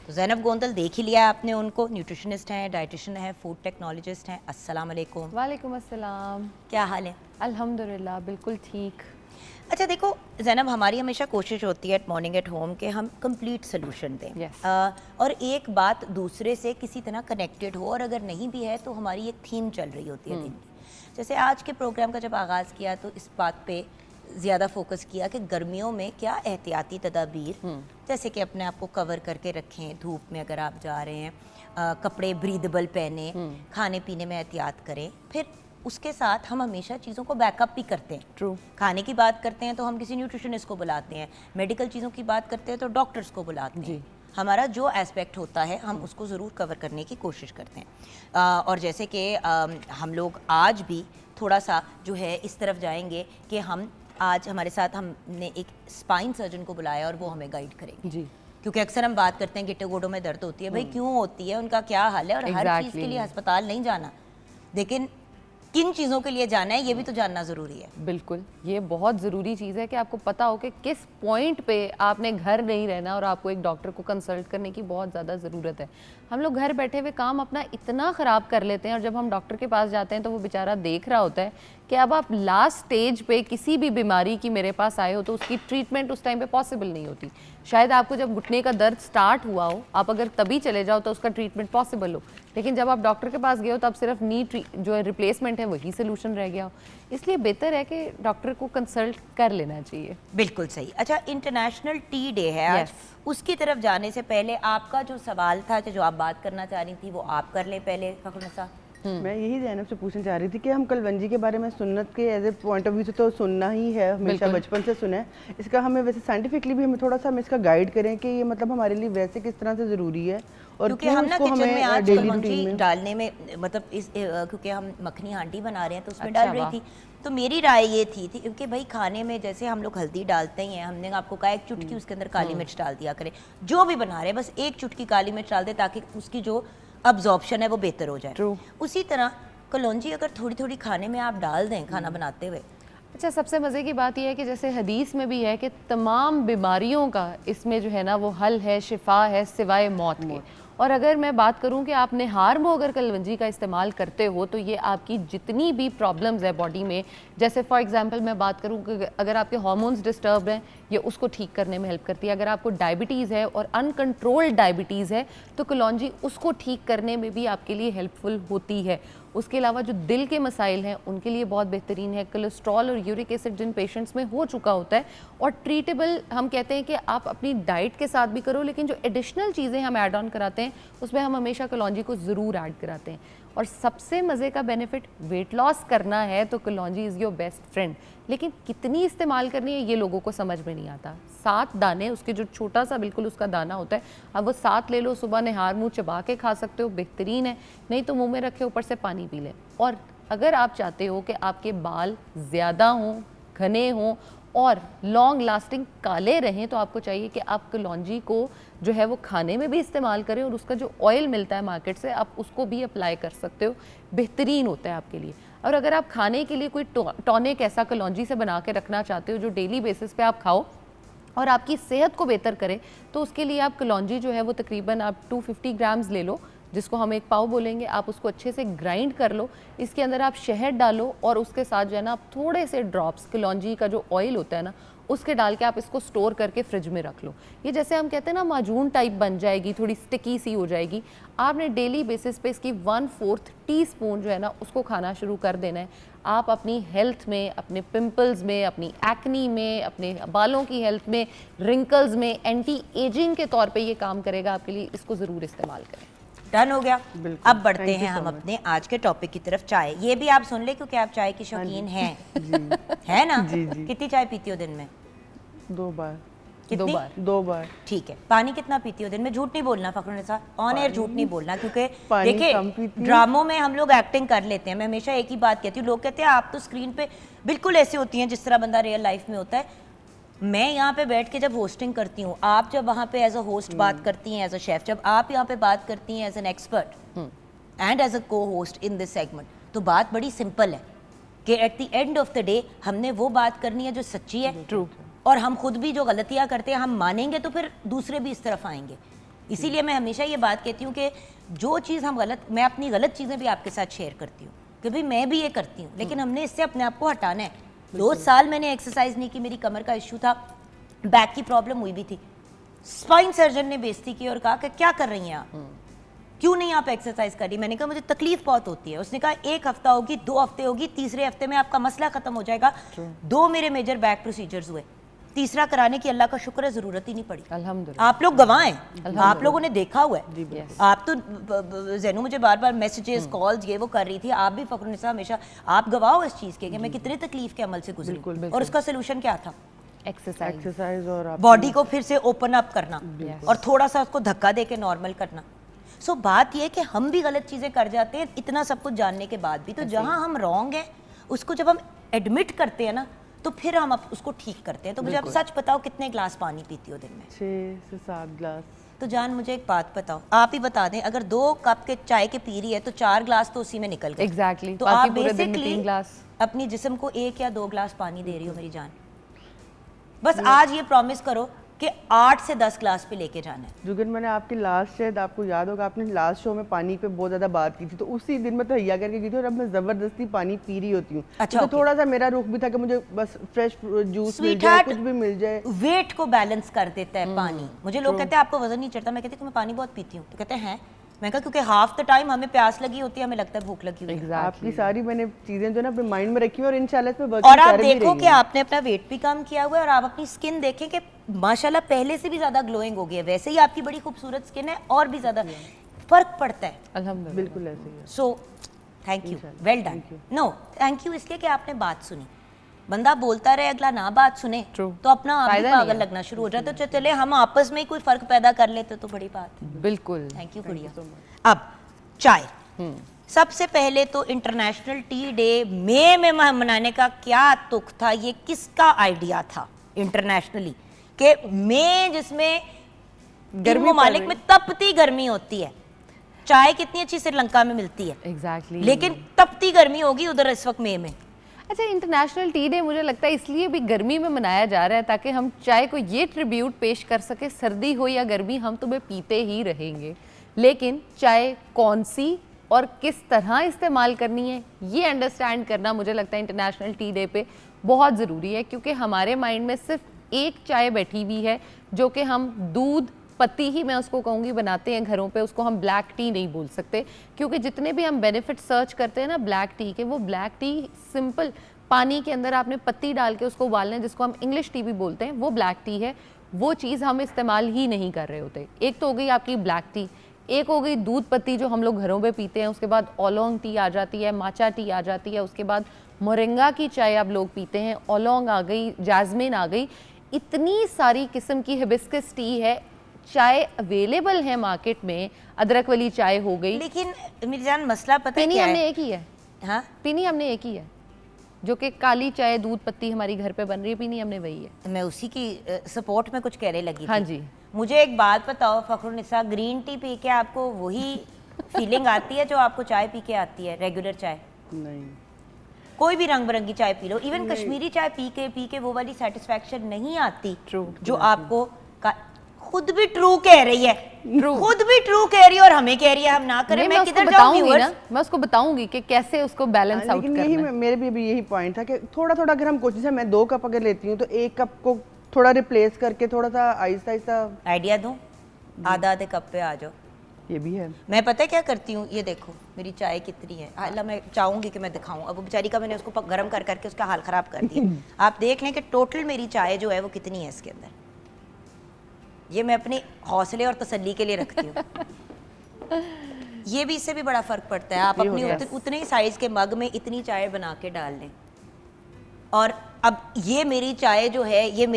तो ज़ैनब गोंदल देख ही लिया आपने उनको, न्यूट्रिशनिस्ट हैं, डाइटिशियन हैं, फूड टेक्नोलॉजिस्ट हैं। अस्सलाम वालेकुम। वालेकुम अस्सलाम। क्या हाल है? अल्हम्दुलिल्लाह बिल्कुल ठीक। अच्छा देखो ज़ैनब, हमारी हमेशा कोशिश होती है एट मॉर्निंग एट होम कि हम कंप्लीट सोल्यूशन दें। Yes. और एक बात दूसरे से किसी तरह कनेक्टेड हो, और अगर नहीं भी है तो हमारी एक थीम चल रही होती है दिन की। जैसे आज के प्रोग्राम का जब आगाज़ किया तो इस बात पे ज़्यादा फोकस किया कि गर्मियों में क्या एहतियाती तदाबीर, जैसे कि अपने आप को कवर करके रखें धूप में अगर आप जा रहे हैं, कपड़े ब्रीदेबल पहने, खाने पीने में एहतियात करें। फिर उसके साथ हम हमेशा चीज़ों को बैकअप भी करते हैं। ट्रू। खाने की बात करते हैं तो हम किसी न्यूट्रिशनिस्ट को बुलाते हैं, मेडिकल चीज़ों की बात करते हैं तो डॉक्टर्स को बुलाते हैं। हमारा जो एस्पेक्ट होता है हम उसको ज़रूर कवर करने की कोशिश करते हैं। और जैसे कि हम लोग आज भी थोड़ा सा जो है इस तरफ जाएंगे कि हम आज हमारे साथ हमने एक स्पाइन सर्जन को बुलाया और वो हमें गाइड करेंगे जी। क्योंकि अक्सर हम बात करते हैं गिट्टे गोडों में दर्द होती है, भाई क्यों होती है, उनका क्या हाल है, और हर चीज़ के लिए अस्पताल नहीं जाना, लेकिन किन चीज़ों के लिए जाना है ये भी तो जानना ज़रूरी है। बिल्कुल, ये बहुत ज़रूरी चीज़ है कि आपको पता हो कि किस पॉइंट पे आपने घर नहीं रहना और आपको एक डॉक्टर को कंसल्ट करने की बहुत ज़्यादा ज़रूरत है। हम लोग घर बैठे हुए काम अपना इतना ख़राब कर लेते हैं और जब हम डॉक्टर के पास जाते हैं तो वो बेचारा देख रहा होता है कि अब आप लास्ट स्टेज पे किसी भी बीमारी की मेरे पास आए हो तो उसकी ट्रीटमेंट उस टाइम पे पॉसिबल नहीं होती। शायद आपको जब घुटने का दर्द स्टार्ट हुआ हो, आप अगर तभी चले जाओ तो उसका ट्रीटमेंट पॉसिबल हो, लेकिन जब आप डॉक्टर के पास गए हो तब सिर्फ नी जो है रिप्लेसमेंट है वही सोल्यूशन रह गया हो। इसलिए बेहतर है कि डॉक्टर को कंसल्ट कर लेना चाहिए। बिल्कुल सही। अच्छा, इंटरनेशनल टी डे है आज, उसकी तरफ जाने से पहले आपका जो सवाल था कि जो आप बात करना चाह रही थी वो आप कर लें पहले फ़खरुन्निसा। मैं यही ज़ैनब से पूछना चाह रही थी कि हम कलवंजी के बारे में सुन्नत के as a point of view से तो सुनना ही है, हमेशा बचपन से सुना है। इसका हमें वैसे साइंटिफिकली भी हमें थोड़ा सा हमें इसका गाइड करें कि ये मतलब हमारे लिए वैसे किस तरह से ज़रूरी है और क्योंकि क्यों हम ना इसको किचन में हमें आज डेली कलौंजी रूटीन में डालने में मतलब क्योंकि हम मखनी हांडी बना रहे हैं तो उसमें डाल रही थी, तो मेरी राय ये थी क्योंकि भाई खाने में जैसे हम लोग हल्दी डालते ही हैं, हमने आपको कहा एक चुटकी उसके अंदर काली मिर्च डाल दिया करें, जो भी बना रहे हैं बस एक चुटकी काली मिर्च डाल दे ताकि उसकी जो अब्जॉर्प्शन है वो बेहतर हो जाए। उसी तरह कलौंजी अगर थोड़ी थोड़ी खाने में आप डाल दें खाना बनाते हुए। अच्छा, सबसे मज़े की बात यह है कि जैसे हदीस में भी है कि तमाम बीमारियों का इसमें जो है ना वो हल है, शिफा है सिवाय मौत के। और अगर मैं बात करूं कि आप निहार में अगर कलवंजी का इस्तेमाल करते हो तो ये आपकी जितनी भी प्रॉब्लम्स है बॉडी में, जैसे फॉर एग्जांपल मैं बात करूं कि अगर आपके हार्मोन्स डिस्टर्ब हैं ये उसको ठीक करने में हेल्प करती है। अगर आपको डायबिटीज़ है और अनकंट्रोल्ड डायबिटीज़ है तो कलौंजी उसको ठीक करने में भी आपके लिए हेल्पफुल होती है। उसके अलावा जो दिल के मसाइल हैं उनके लिए बहुत बेहतरीन है। कोलेस्ट्रॉल और यूरिक एसिड जिन पेशेंट्स में हो चुका होता है और ट्रीटेबल, हम कहते हैं कि आप अपनी डाइट के साथ भी करो, लेकिन जो एडिशनल चीज़ें हम ऐड ऑन कराते हैं उसमें हम हमेशा कलौंजी को ज़रूर ऐड कराते हैं। और सबसे मज़े का बेनिफिट, वेट लॉस करना है तो कलौंजी इज़ योर बेस्ट फ्रेंड, लेकिन कितनी इस्तेमाल करनी है ये लोगों को समझ में नहीं आता। 7 दाने, उसके जो छोटा सा बिल्कुल उसका दाना होता है, अब वो 7 ले लो, सुबह निहार मुँह चबा के खा सकते हो, बेहतरीन है। नहीं तो मुँह में रखे ऊपर से पानी पी लें। और अगर आप चाहते हो कि आपके बाल ज़्यादा हों, घने हों और लॉन्ग लास्टिंग काले रहें तो आपको चाहिए कि आप कलौंजी को जो है वो खाने में भी इस्तेमाल करें और उसका जो ऑयल मिलता है मार्केट से आप उसको भी अप्लाई कर सकते हो, बेहतरीन होता है आपके लिए। और अगर आप खाने के लिए कोई टॉनिक ऐसा कलौंजी से बना के रखना चाहते हो जो डेली बेसिस पे आप खाओ और आपकी सेहत को बेहतर करे, तो उसके लिए आप कलौंजी जो है वो तकरीबन आप 250 ग्राम्स ले लो, जिसको हम एक पाव बोलेंगे। आप उसको अच्छे से ग्राइंड कर लो, इसके अंदर आप शहद डालो और उसके साथ जो है ना आप थोड़े से ड्रॉप्स कलौंजी का जो ऑयल होता है ना उसके डाल के आप इसको स्टोर करके फ्रिज में रख लो। ये जैसे हम कहते हैं ना माजून टाइप बन जाएगी, थोड़ी स्टिकी सी हो जाएगी। आपने डेली बेसिस पे इसकी 1/4 टीस्पून जो है ना उसको खाना शुरू कर देना है। आप अपनी हेल्थ में, अपने पिंपल्स में, अपनी एक्नी में, अपने बालों की हेल्थ में, रिंकल्स में, एंटी एजिंग के तौर पर ये काम करेगा आपके लिए। इसको ज़रूर इस्तेमाल करें। डन हो गया। अब बढ़ते हैं हम अपने आज के टॉपिक की तरफ। चाय, ये भी आप सुन ले क्योंकि आप चाय की शौकीन हैं, है ना? कितनी चाय पीती हो दिन में? 2 बार। कितनी? 2 बार। ठीक है। पानी कितना पीती हो दिन में? झूठ नहीं बोलना फखरुन्निसा, ऑन एयर झूठ नहीं बोलना, क्योंकि देखिए ड्रामों में हम लोग एक्टिंग कर लेते हैं। मैं हमेशा एक ही बात कहती हूँ, लोग कहते हैं आप तो स्क्रीन पे बिल्कुल ऐसे होती हैं जिस तरह बंदा रियल लाइफ में होता है। मैं यहाँ पे बैठ के जब होस्टिंग करती हूँ, आप जब वहाँ पे एज अ होस्ट बात करती हैं, एज अ शेफ, जब आप यहाँ पे बात करती हैं as an expert and as a co-host in this segment, तो बात बड़ी सिंपल है कि at the end of the day हमने वो बात करनी है जो सच्ची है। ट्रू। और हम खुद भी जो गलतियाँ करते हैं हम मानेंगे तो फिर दूसरे भी इस तरफ आएंगे। इसीलिए मैं हमेशा ये बात कहती हूँ कि जो चीज़ हम गलत, मैं अपनी गलत चीज़ें भी आपके साथ शेयर करती हूँ कि भाई मैं भी ये करती हूँ, लेकिन हमने इससे अपने आप को हटाना है। 2 साल मैंने एक्सरसाइज नहीं की, मेरी कमर का इशू था, बैक की प्रॉब्लम हुई भी थी। स्पाइन सर्जन ने बेइज्जती की और कहा कि क्या कर रही हैं आप, क्यों नहीं आप एक्सरसाइज कर रही? मैंने कहा मुझे तकलीफ बहुत होती है। उसने कहा 1 हफ्ता होगी, 2 हफ्ते होगी, तीसरे हफ्ते में आपका मसला खत्म हो जाएगा। 2 मेरे मेजर बैक प्रोसीजर्स हुए, तीसरा कराने की अल्लाह का शुक्र है जरूरत ही नहीं पड़ी। अल्हम्दुलिल्लाह। आप लोग गवाह हैं, आप लोगों ने देखा हुआ है। आप तो ज़ैनू मुझे बार बार मैसेजेस, कॉल्स ये वो कर रही थी, आप भी फखरुन्निसा हमेशा आप गवाह हो इस चीज़ के कि मैं कितने तकलीफ के अमल से गुजरी। और उसका सोल्यूशन क्या था? एक्सरसाइज और बॉडी को फिर से ओपन अप करना और थोड़ा सा उसको धक्का दे के नॉर्मल करना। सो बात यह है कि हम भी गलत चीज़ें कर जाते हैं इतना सब कुछ जानने के बाद भी। तो जहाँ हम रॉन्ग हैं उसको जब हम एडमिट करते हैं ना तो फिर हम उसको ठीक करते हैं। तो मुझे आप सच बताओ कितने ग्लास पानी पीती हो दिन में? 6 से 7 ग्लास। तो जान मुझे एक बात बताओ, आप ही बता दें, अगर 2 कप के चाय के पी रही है तो 4 ग्लास तो उसी में निकल गए। एग्जैक्टली। तो आप बेसिकली अपनी जिस्म को 1 या 2 ग्लास पानी दे रही हो मेरी जान। बस आज ये प्रॉमिस करो कि 8 से 10 ग्लास पे लेके जाना है। जुगन, मैंने आपकी लास्ट, शायद आपको याद होगा, आपने लास्ट शो में पानी पे बहुत ज़्यादा बात की थी, तो उसी दिन मैं तो हैया करके गई थी और अब मैं ज़बरदस्ती पानी पी रही होती हूँ। अच्छा, तो थोड़ा सा मेरा रुख भी था कि मुझे बस फ्रेश जूस मिल जाए, कुछ भी मिल जाए। वेट को बैलेंस कर देता है पानी। मुझे लोग कहते हैं आपको वजन नहीं चढ़ता, मैं कहती हूँ मैं पानी बहुत पीती हूँ, तो कहते हैं मैं कहा क्योंकि हाफ द टाइम हमें प्यास लगी होती है, हमें लगता है भूख लगी हुई है। आपकी सारी मैंने चीजें जो ना अपने माइंड में रखी और इंशाल्लाह इसमें वर्क और आप देखो कि आपने अपना वेट भी कम किया हुआ है और आप अपनी स्किन देखें कि माशाल्लाह पहले से भी ज्यादा ग्लोइंग हो गई है। वैसे ही आपकी बड़ी खूबसूरत स्किन है और भी ज्यादा फर्क पड़ता है। अल्हम्दुलिल्लाह, बिल्कुल ऐसे ही है। So thank you, well done. No thank you इसलिए कि आपने बात सुनी। बंदा बोलता रहे, अगला ना बात सुने True. तो अपना आप ही फायदा नहीं पागल है। लगना शुरू हो जाता। तो चले हम आपस में ही कोई फर्क पैदा कर लेते तो बड़ी बात। बिल्कुल। थैंक यू गुड़िया। अब चाय, सबसे पहले तो इंटरनेशनल टी डे मई में मनाने का क्या तुक था? ये किसका आइडिया था इंटरनेशनली कि मई जिसमें गर्मी ममालिक में तपती गर्मी होती है, चाय कितनी अच्छी श्रीलंका में मिलती है एग्जैक्टली लेकिन तपती गर्मी होगी उधर इस वक्त मई में। अच्छा, इंटरनेशनल टी डे मुझे लगता है इसलिए भी गर्मी में मनाया जा रहा है ताकि हम चाय को ये ट्रिब्यूट पेश कर सके, सर्दी हो या गर्मी हम तुम्हें पीते ही रहेंगे, लेकिन चाय कौन सी और किस तरह इस्तेमाल करनी है ये अंडरस्टैंड करना मुझे लगता है इंटरनेशनल टी डे पे बहुत ज़रूरी है। क्योंकि हमारे माइंड में सिर्फ एक चाय बैठी हुई है जो कि हम दूध पत्ती ही मैं उसको कहूँगी बनाते हैं घरों पे, उसको हम ब्लैक टी नहीं बोल सकते। क्योंकि जितने भी हम बेनिफिट सर्च करते हैं ना ब्लैक टी के, वो ब्लैक टी सिंपल पानी के अंदर आपने पत्ती डाल के उसको उबालना है, जिसको हम इंग्लिश टी भी बोलते हैं, वो ब्लैक टी है। वो चीज़ हम इस्तेमाल ही नहीं कर रहे होते। एक तो हो गई आपकी ब्लैक टी, एक हो गई दूध पत्ती जो हम लोग घरों पे पीते हैं, उसके बाद ओलोंग टी आ जाती है, माचा टी आ जाती है, उसके बाद मोरिंगा की चाय आप लोग पीते हैं, ओलोंग आ गई, जैस्मिन आ गई, इतनी सारी किस्म की हिबिस्कस टी है, चाय अवेलेबल है मार्केट में, अदरक वाली चाय हो गई। लेकिन मेरी जान मसला पता है पीनी क्या हमने है? एक ही है, हाँ पीनी हमने एक ही है, जो कि काली चाय दूध पत्ती हमारी घर पे बन रही है, पीनी हमने वही है। मैं उसी की सपोर्ट में कुछ कहने लगी हाँ थी। जी। मुझे एक बात बताओ फखरुन्निसा, ग्रीन टी पी के आपको वही फीलिंग आती है जो आपको चाय पी के आती है, रेगुलर चाय? नहीं, कोई भी रंग बिरंगी चाय पी लो, इवन कश्मीरी चाय पी के वो वाली सेटिस्फैक्शन नहीं आती जो आपको खुद भी ट्रू कह रही है, खुद भी ट्रू कह रही है और हमें कह रही है हम ना करें। मैं किधर जाऊं व्यूअर्स? मैं उसको बताऊंगी कि कैसे उसको बैलेंस आउट लेकिन करना यही है। मेरे भी अभी यही पॉइंट था कि थोड़ा थोड़ा अगर हम कोशिश है, मैं 2 कप अगर लेती हूँ तो 1 कप को थोड़ा रिप्लेस करके थोड़ा सा आहिस्ता आहिस्ता। आइडिया दूं? आधा आधे कप पे आ जाओ। ये भी है। मैं पता है क्या करती हूँ, ये देखो मेरी चाय कितनी है। हालांकि मैं चाहूंगी कि मैं दिखाऊं, अब वो बेचारी का मैंने उसको गर्म कर करके उसका हाल खराब कर दिया। आप देख लें कि टोटल मेरी चाय जो है वो कितनी है इसके अंदर। ये मैं अपने हौसले और तसल्ली के लिए रखती हूँ। ये भी, इससे भी बड़ा फर्क पड़ता है। आप अपनी उतने ही साइज के मग में इतनी चाय बना के डाल लें। और अब ये मेरी चाय जो है ये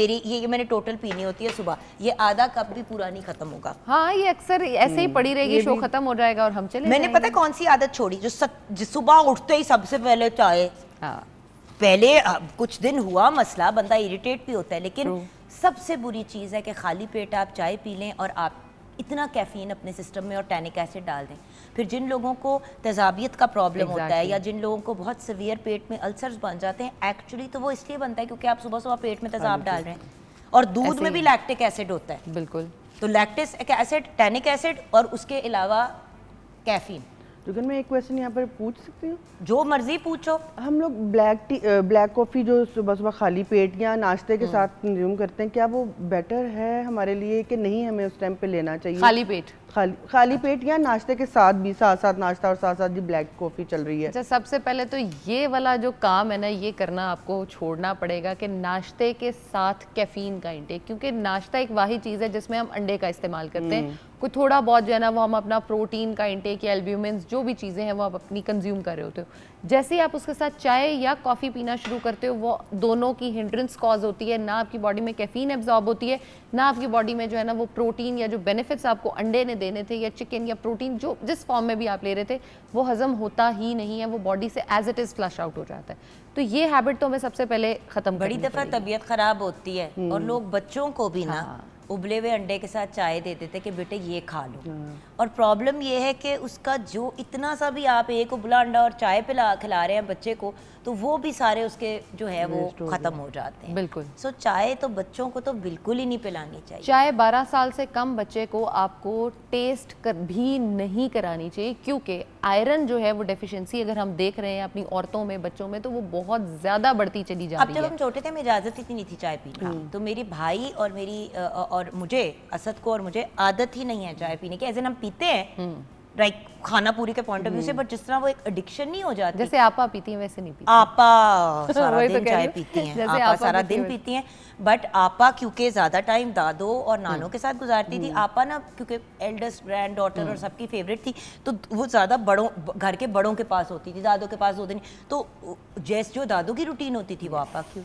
मैंने टोटल पीनी होती है सुबह, ये आधा कप भी पूरा नहीं खत्म होगा। हाँ, ये अक्सर ऐसे ही पड़ी रहेगी, शो खत्म हो जाएगा और हम चले मैंने पता है कौन सी आदत छोड़ी, जो सुबह उठते ही सबसे पहले चाय। हाँ। पहले कुछ दिन हुआ मसला, बंदा इरिटेट भी होता है, लेकिन सबसे बुरी चीज़ है कि खाली पेट आप चाय पी लें और आप इतना कैफीन अपने सिस्टम में और टैनिक एसिड डाल दें। फिर जिन लोगों को तेजाबियत का प्रॉब्लम होता है या जिन लोगों को बहुत सीवियर पेट में अल्सर्स बन जाते हैं, एक्चुअली तो वो इसलिए बनता है क्योंकि आप सुबह सुबह पेट में तेजाब डाल रहे हैं। और दूध में भी लैक्टिक एसिड होता है। बिल्कुल। तो लैक्टिक एसिड, टैनिक एसिड और उसके अलावा कैफीन। लेकिन मैं एक क्वेश्चन यहाँ पर पूछ सकती हूँ? जो मर्जी पूछो। हम लोग ब्लैक कॉफ़ी जो सुबह सुबह खाली पेट या नाश्ते के साथ कंज्यूम करते हैं, क्या वो बेटर है हमारे लिए कि नहीं हमें उस टाइम पे लेना चाहिए? खाली पेट, खाली पेट या नाश्ते के साथ भी, साथ साथ नाश्ता और साथ साथ भी ब्लैक कॉफ़ी चल रही है? अच्छा, सबसे पहले तो ये वाला जो काम है ना, ये करना आपको छोड़ना पड़ेगा कि नाश्ते के साथ कैफीन का इंटेक, क्योंकि नाश्ता एक वाही चीज़ है जिसमें हम अंडे का इस्तेमाल करते हैं। कोई थोड़ा बहुत जो है ना वो हम अपना प्रोटीन का इंटेक या एल्ब्यूमिन्स जो भी चीज़ें हैं वो आप अपनी कंज्यूम कर रहे होते हो। जैसे ही आप उसके साथ चाय या कॉफ़ी पीना शुरू करते हो, वो दोनों की हिंड्रेंस कॉज होती है। ना आपकी बॉडी में कैफीन एब्जॉर्ब होती है, ना आपकी बॉडी में जो है ना वो प्रोटीन या जो बेनिफिट्स आपको अंडे ने देने थे या चिकन या प्रोटीन जो जिस फॉर्म में भी आप ले रहे थे वो हजम होता ही नहीं है, वो बॉडी से as it is flush out हो जाता है। तो ये हैबिट तो हमें सबसे पहले ख़त्म बड़ी दफ़ा तबीयत ख़राब होती है और लोग बच्चों को भी ना उबले हुए अंडे के साथ चाय दे देते कि बेटे ये खा लो। और प्रॉब्लम ये है कि उसका जो इतना सा भी आप एक उबला अंडा और चाय खिला रहे हैं बच्चे को, तो वो भी सारे उसके जो है वो ख़त्म हो जाते हैं। बिल्कुल। सो चाय तो बच्चों को तो बिल्कुल ही नहीं पिलानी चाहिए। चाय 12 साल से कम बच्चे को आपको टेस्ट भी नहीं करानी चाहिए, क्योंकि आयरन जो है वो डेफिशिएंसी अगर हम देख रहे हैं अपनी औरतों में, बच्चों में, तो वो बहुत ज़्यादा बढ़ती चली जा रही है। अब जब हम छोटे थे हमें इजाज़त ही नहीं थी चाय पीने, तो मेरी भाई और मेरी और मुझे, असद को और मुझे आदत ही नहीं है चाय पीने की। ऐसे हम पीते हैं लाइक खाना पूरी के पॉइंट ऑफ व्यू से, बट जिस तरह वो एक एडिक्शन नहीं हो जाती। जैसे आपा पीती हैं वैसे नहीं पीती। आपा सारा वही तो दिन कह चाय रही हूँ। पीती हैं, जैसे आपा आपा सारा पीती दिन हैं। पीती हैं, बट आपा क्योंकि ज़्यादा टाइम दादो और नानों के साथ गुजारती थी, आपा ना क्योंकि एल्डेस्ट ग्रैंड डॉटर और सबकी फेवरेट थी, तो वो ज़्यादा बड़ों घर के बड़ों के पास होती थी, दादों के पास होती नहीं। तो जैसे जो दादों की रूटीन होती थी वो आपा क्यों।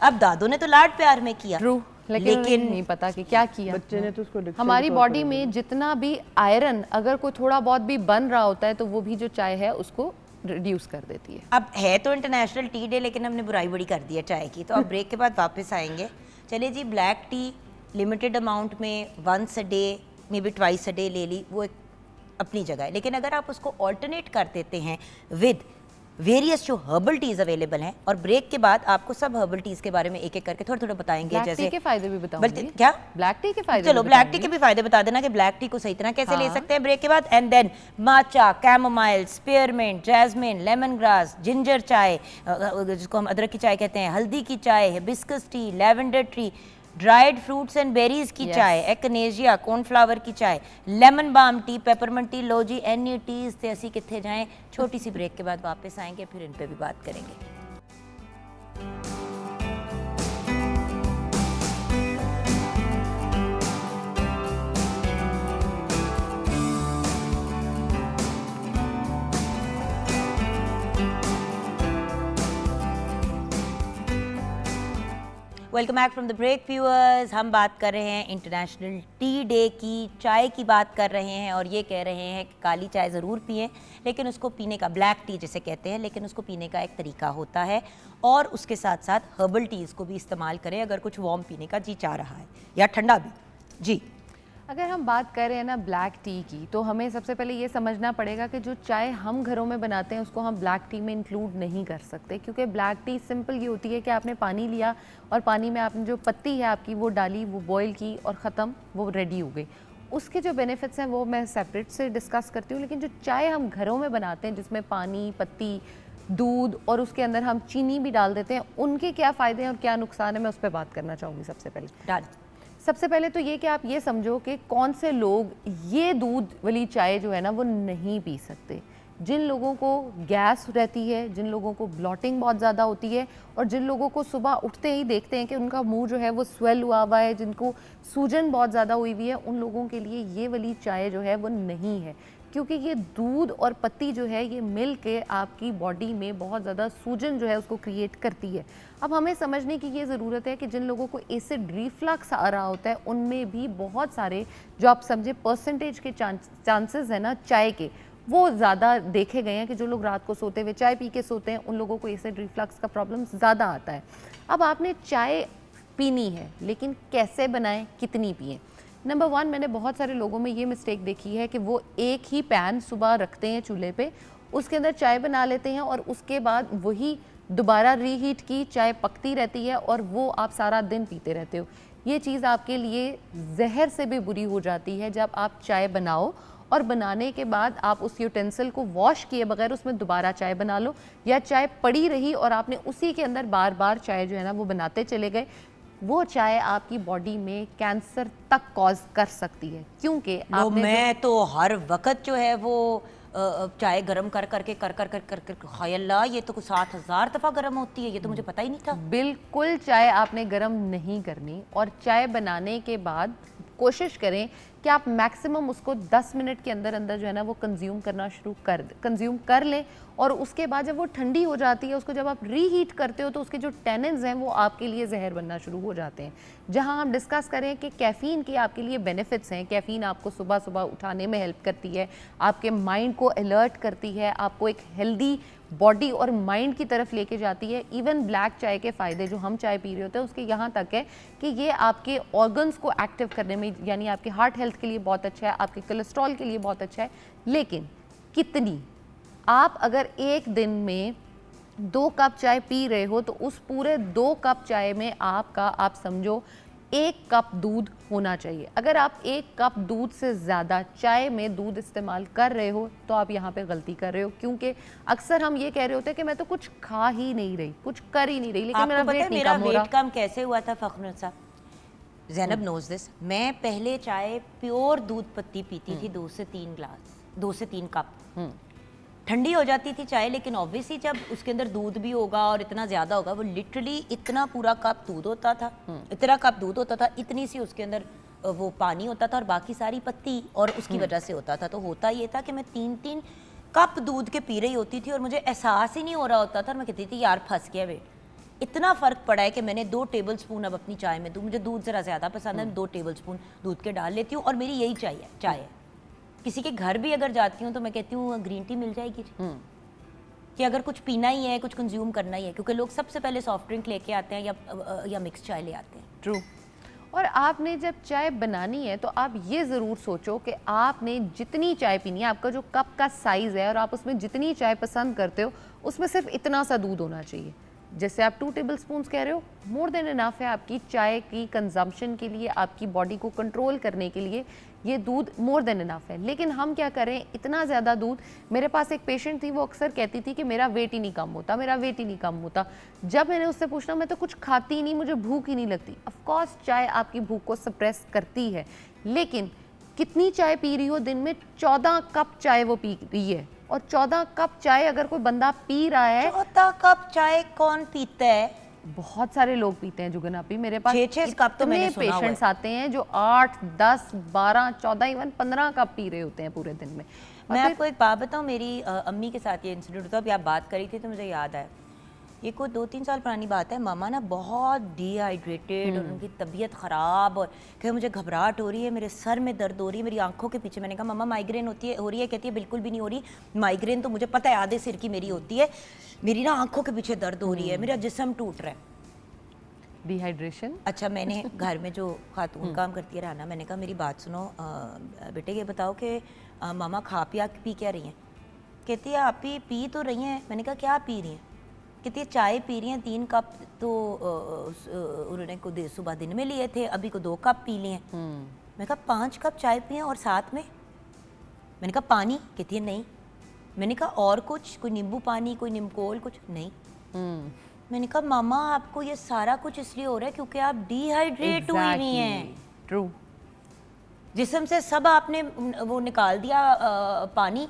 अब दादों ने तो लाड प्यार में किया, ट्रू, लेकिन नहीं पता कि क्या किया बच्चे ने तो उसको addiction हमारी के तौर बॉडी में जितना भी आयरन अगर कोई थोड़ा बहुत भी बन रहा होता है तो वो भी जो चाय है उसको रिड्यूस कर देती है। अब है तो इंटरनेशनल टी डे, लेकिन हमने बुराई बड़ी कर दी है चाय की, तो अब ब्रेक के बाद वापस आएंगे। चलिए जी, ब्लैक टी लिमिटेड अमाउंट में once a day maybe twice a day ले ली, वो एक अपनी जगह है, लेकिन अगर आप उसको ऑल्टरनेट कर देते हैं विद वेरियस जो हर्बल टीज अवेलेबल हैं, और ब्रेक के बाद आपको सब हर्बल टीज के बारे में एक एक करके थोड़ा थोड़ा बताएंगे। ब्लैक जैसे टी के फायदे भी बताऊंगी। क्या ब्लैक टी के फायदे चलो भी ब्लैक टी बताऊंगी। के भी फायदे बता देना कि ब्लैक टी को सही तरह कैसे ले हाँ। सकते हैं ब्रेक के बाद। And then matcha, chamomile, spearmint, jasmine, lemon grass, ginger चाय जिसको हम अदरक की चाय कहते हैं, हल्दी की चाय, hibiscus tea, lavender tea, dried fruits and berries की चाय, एकनेजिया, कॉर्नफ्लावर की चाय, lemon balm tea, peppermint tea. लो जी, एनी टीज ते असी किथे जाएं। छोटी सी ब्रेक के बाद वापस आएंगे, फिर इन पे भी बात करेंगे। Welcome back from the break viewers. हम बात कर रहे हैं इंटरनेशनल टी डे की, चाय की बात कर रहे हैं, और ये कह रहे हैं कि काली चाय ज़रूर पिएं, लेकिन उसको पीने का, ब्लैक टी जिसे कहते हैं, लेकिन उसको पीने का एक तरीका होता है, और उसके साथ साथ हर्बल टीज़ को भी इस्तेमाल करें अगर कुछ वार्म पीने का जी चाह रहा है, या ठंडा भी। जी, अगर हम बात कर रहे हैं ना ब्लैक टी की, तो हमें सबसे पहले ये समझना पड़ेगा कि जो चाय हम घरों में बनाते हैं उसको हम ब्लैक टी में इंक्लूड नहीं कर सकते, क्योंकि ब्लैक टी सिंपल ये होती है कि आपने पानी लिया और पानी में आपने जो पत्ती है आपकी वो डाली, वो बॉईल की और ख़त्म, वो रेडी हो गई। उसके जो बेनिफिट्स हैं वो मैं सेपरेट से डिस्कस करती हूँ, लेकिन जो चाय हम घरों में बनाते हैं जिसमें पानी, पत्ती, दूध और उसके अंदर हम चीनी भी डाल देते हैं, उनके क्या फ़ायदे हैं और क्या नुकसान है, मैं उस पर बात करना चाहूँगी। सबसे पहले तो ये कि आप ये समझो कि कौन से लोग ये दूध वाली चाय जो है ना वो नहीं पी सकते। जिन लोगों को गैस रहती है, जिन लोगों को ब्लॉटिंग बहुत ज़्यादा होती है, और जिन लोगों को सुबह उठते ही देखते हैं कि उनका मुंह जो है वो स्वेल हुआ हुआ है, जिनको सूजन बहुत ज़्यादा हुई हुई है, उन लोगों के लिए ये वाली चाय जो है वो नहीं है, क्योंकि ये दूध और पत्ती जो है ये मिल के आपकी बॉडी में बहुत ज़्यादा सूजन जो है उसको क्रिएट करती है। अब हमें समझने की ये ज़रूरत है कि जिन लोगों को एसिड रिफ्लक्स आ रहा होता है उनमें भी बहुत सारे जो आप समझे परसेंटेज के चांसेस है ना चाय के, वो ज़्यादा देखे गए हैं कि जो लोग रात को सोते हुए चाय पी के सोते हैं उन लोगों को एसिड रिफ्लक्स का प्रॉब्लम ज़्यादा आता है। अब आपने चाय पीनी है, लेकिन कैसे बनाएं, कितनी पिएं। नंबर 1, मैंने बहुत सारे लोगों में ये मिस्टेक देखी है कि वो एक ही पैन सुबह रखते हैं चूल्हे पे, उसके अंदर चाय बना लेते हैं और उसके बाद वही दोबारा रीहीट की चाय पकती रहती है और वो आप सारा दिन पीते रहते हो। ये चीज़ आपके लिए जहर से भी बुरी हो जाती है। जब आप चाय बनाओ और बनाने के बाद आप उस यूटेंसिल को वॉश किए बगैर उसमें दोबारा चाय बना लो, या चाय पड़ी रही और आपने उसी के अंदर बार बार चाय जो है ना वो बनाते चले गए, वो चाय आपकी बॉडी में कैंसर तक कॉज कर सकती है। क्योंकि मैं तो हर वक्त जो है वो चाय गरम कर हाय अल्लाह, ये तो कुछ 7,000 दफ़ा गरम होती है, ये तो मुझे पता ही नहीं था। बिल्कुल चाय आपने गरम नहीं करनी, और चाय बनाने के बाद कोशिश करें कि आप मैक्सिमम उसको 10 मिनट के अंदर अंदर जो है ना वो कंज्यूम कर लें, और उसके बाद जब वो ठंडी हो जाती है उसको जब आप रीहीट करते हो तो उसके जो टेनिन्स हैं वो आपके लिए जहर बनना शुरू हो जाते हैं। जहां हम डिस्कस करें कि कैफ़ीन के आपके लिए बेनिफिट्स हैं, कैफ़ीन आपको सुबह सुबह उठाने में हेल्प करती है, आपके माइंड को अलर्ट करती है, आपको एक हेल्दी बॉडी और माइंड की तरफ लेके जाती है। इवन ब्लैक चाय के फ़ायदे जो हम चाय पी रहे होते हैं उसके यहाँ तक है कि ये आपके ऑर्गन्स को एक्टिव करने में, यानी आपके हार्ट हेल्थ के लिए बहुत अच्छा है, आपके कोलेस्ट्रॉल के लिए बहुत अच्छा है। लेकिन कितनी, आप अगर एक दिन में 2 कप चाय पी रहे हो तो उस पूरे 2 कप चाय में आपका, आप समझो, 1 कप दूध होना चाहिए। अगर आप 1 कप दूध से ज़्यादा चाय में दूध इस्तेमाल कर रहे हो तो आप यहाँ पे गलती कर रहे हो, क्योंकि अक्सर हम ये कह रहे होते हैं कि मैं तो कुछ खा ही नहीं रही, कुछ कर ही नहीं रही, लेकिन मेरा वेट कम कैसे हुआ था फ़ख्र साहब? Zainab knows this. मैं पहले चाय प्योर दूध पत्ती पीती थी 2 से 3 ग्लास, 2 से 3 कप। ठंडी हो जाती थी चाय, लेकिन ऑब्वियसली जब उसके अंदर दूध भी होगा और इतना ज़्यादा होगा, वो लिटरली इतना पूरा कप दूध होता था, इतना कप दूध होता था, इतनी सी उसके अंदर वो पानी होता था और बाकी सारी पत्ती, और उसकी वजह से होता था। तो होता ये था कि मैं 3-3 कप दूध के पी रही होती थी और मुझे एहसास ही नहीं हो रहा होता था, और मैं कहती थी यार फंस गया वे। इतना फ़र्क पड़ा है कि मैंने 2 टेबल स्पून अब अपनी चाय में दूँ, मुझे दूध ज़रा ज़्यादा पसंद है, 2 टेबल स्पून दूध के डाल लेती हूँ, और मेरी यही चाय है। किसी के घर भी अगर जाती हूँ तो मैं कहती हूँ ग्रीन टी मिल जाएगी कि अगर कुछ पीना ही है, कुछ कंज्यूम करना ही है, क्योंकि लोग सबसे पहले सॉफ्ट ड्रिंक लेके आते हैं या मिक्स चाय ले आते हैं। ट्रू। और आपने जब चाय बनानी है तो आप ये ज़रूर सोचो कि आपने जितनी चाय पीनी है, आपका जो कप का साइज़ है और आप उसमें जितनी चाय पसंद करते हो, उसमें सिर्फ इतना सा दूध होना चाहिए। जैसे आप 2 टेबल स्पून्स कह रहे हो, मोर देन इनफ है आपकी चाय की कंजम्पशन के लिए, आपकी बॉडी को कंट्रोल करने के लिए ये दूध मोर देन इनफ है। लेकिन हम क्या करें, इतना ज़्यादा दूध। मेरे पास एक पेशेंट थी, वो अक्सर कहती थी कि मेरा वेट ही नहीं कम होता, मेरा वेट ही नहीं कम होता। जब मैंने उससे पूछना, मैं तो कुछ खाती ही नहीं, मुझे भूख ही नहीं लगती। ऑफकोर्स चाय आपकी भूख को सप्रेस करती है, लेकिन कितनी चाय पी रही हो दिन में? 14 कप चाय वो पी रही है, और 14 कप चाय अगर कोई बंदा पी रहा है, 14 कप चाय कौन पीता है? बहुत सारे लोग पीते हैं जुगन आपी। मेरे पास 6-6 कप तो मैंने सुना हुआ है। पेशेंट्स आते हैं जो 8, 10, 12, 14, इवन 15 कप पी रहे होते हैं पूरे दिन में। मैं आपको एक बात बताऊं, मेरी अम्मी के साथ ये इंसिडेंट हुआ। अभी आप बात करी थी तो मुझे याद आया, ये कोई 2-3 साल पुरानी बात है। मामा ना बहुत डिहाइड्रेटेड और उनकी तबीयत ख़राब, और कि मुझे घबराहट हो रही है, मेरे सर में दर्द हो रही है, मेरी आंखों के पीछे। मैंने कहा मामा माइग्रेन हो रही है? कहती है बिल्कुल भी नहीं हो रही, माइग्रेन तो मुझे पता है आधे सिर की मेरी होती है, मेरी ना आंखों के पीछे दर्द हो रही है, मेरा जिस्म टूट रहा है। डिहाइड्रेशन। अच्छा, मैंने घर में जो खातून काम करती है रहना, मैंने कहा मेरी बात सुनो बेटे, ये बताओ कि मामा खा पी क्या रही हैं? कहती है आप ही पी तो रही हैं। मैंने कहा क्या पी रही हैं? कहती है चाय पी रही हैं, 3 कप तो उन्होंने सुबह दिन में लिए थे, अभी को 2 कप पी लिए। मैंने कहा 5 कप चाय पिए और साथ में? मैंने कहा पानी? कहती है नहीं। मैंने कहा और कुछ, कोई नींबू पानी, कोई निम्कोल, कुछ नहीं। मैंने कहा मामा आपको ये सारा कुछ इसलिए हो रहा है क्योंकि आप डिहाइड्रेट हुई हुई हैं। ट्रू। जिस्म से सब आपने वो निकाल दिया पानी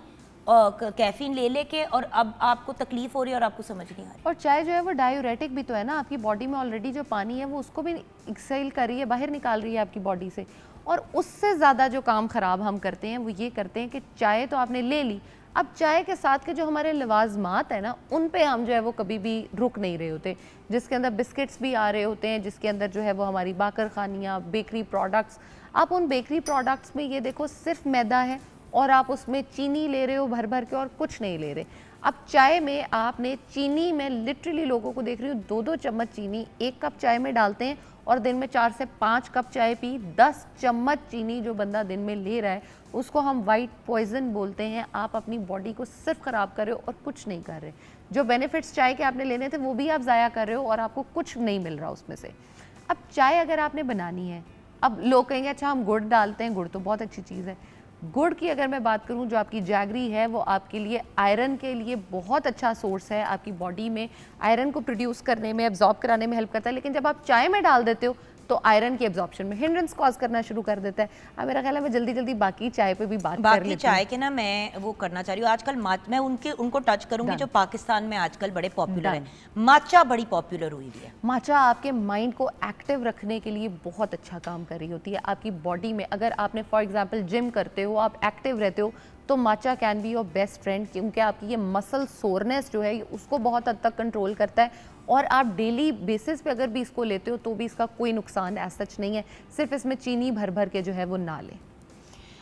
और कैफीन ले लेके, और अब आपको तकलीफ हो रही है और आपको समझ नहीं आ रही। और चाय जो है वो डायूरेटिक भी तो है ना, आपकी बॉडी में ऑलरेडी जो पानी है वो उसको भी एक्सेल कर रही है, बाहर निकाल रही है आपकी बॉडी से। और उससे ज़्यादा जो काम ख़राब हम करते हैं वो ये करते हैं कि चाय तो आपने ले ली, अब चाय के साथ के जो हमारे लवाजमात है ना, उन पे हम जो है वो कभी भी रुक नहीं रहे होते, जिसके अंदर बिस्किट्स भी आ रहे होते हैं, जिसके अंदर जो है वो हमारी बाकर खानियाँ, बेकरी प्रोडक्ट्स। आप उन बेकरी प्रोडक्ट्स में ये देखो सिर्फ मैदा है और आप उसमें चीनी ले रहे हो भर भर के और कुछ नहीं ले रहे। अब चाय में आपने चीनी में लिटरली लोगों को देख रही हूँ 2-2 चम्मच चीनी 1 कप चाय में डालते हैं और दिन में 4 से 5 कप चाय पी। 10 चम्मच चीनी जो बंदा दिन में ले रहा है उसको हम वाइट पॉइजन बोलते हैं। आप अपनी बॉडी को सिर्फ ख़राब कर रहे हो और कुछ नहीं कर रहे। जो बेनिफिट्स चाय के आपने लेने थे वो भी आप ज़ाया कर रहे हो और आपको कुछ नहीं मिल रहा उसमें से। अब चाय अगर आपने बनानी है, अब लोग कहेंगे अच्छा हम गुड़ डालते हैं, गुड़ तो बहुत अच्छी चीज़ है। गुड़ की अगर मैं बात करूं, जो आपकी जैगरी है वो आपके लिए आयरन के लिए बहुत अच्छा सोर्स है, आपकी बॉडी में आयरन को प्रोड्यूस करने में, एब्जॉर्ब कराने में हेल्प करता है। लेकिन जब आप चाय में डाल देते हो तो आयरन की एब्जॉर्प्शन में हिंड्रेंस कॉज करना शुरू कर देता है। अब मेरा ख्याल है मैं जल्दी जल्दी बाकी चाय पे भी बात कर लेती हूं। चाय के ना मैं वो करना चाह रही हूँ आजकल, मैं उनको टच करूंगी जो पाकिस्तान में आजकल बड़े पॉपुलर है। माचा बड़ी पॉपुलर हुई है। माचा आपके माइंड को एक्टिव रखने के लिए बहुत अच्छा काम कर रही होती है आपकी बॉडी में। अगर आपने फॉर एग्जाम्पल जिम करते हो, आप एक्टिव रहते हो, तो matcha can be your best friend, क्योंकि आपकी ये मसल सोरनेस जो है उसको बहुत हद तक कंट्रोल करता है। और आप डेली बेसिस पे अगर भी इसको लेते हो तो भी इसका कोई नुकसान एज सच नहीं है, सिर्फ इसमें चीनी भर भर के जो है वो ना लें।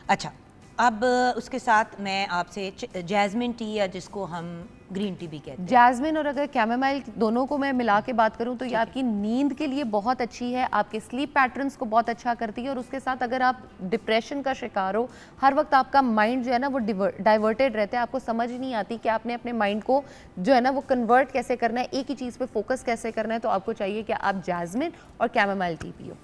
अच्छा, अब उसके साथ मैं आपसे जैस्मिन टी या जिसको हम ग्रीन टी भी कहते हैं, जैस्मिन और अगर कैमोमाइल दोनों को मैं मिला के बात करूं तो ये आपकी नींद के लिए बहुत अच्छी है, आपके स्लीप पैटर्न्स को बहुत अच्छा करती है। और उसके साथ अगर आप डिप्रेशन का शिकार हो, हर वक्त आपका माइंड जो है ना वो डाइवर्टेड रहता है, आपको समझ नहीं आती कि आपने अपने माइंड को जो है ना वो कन्वर्ट कैसे करना है, एक ही चीज़ पे फोकस कैसे करना है, तो आपको चाहिए कि आप जैस्मिन और कैमोमाइल टी पियो।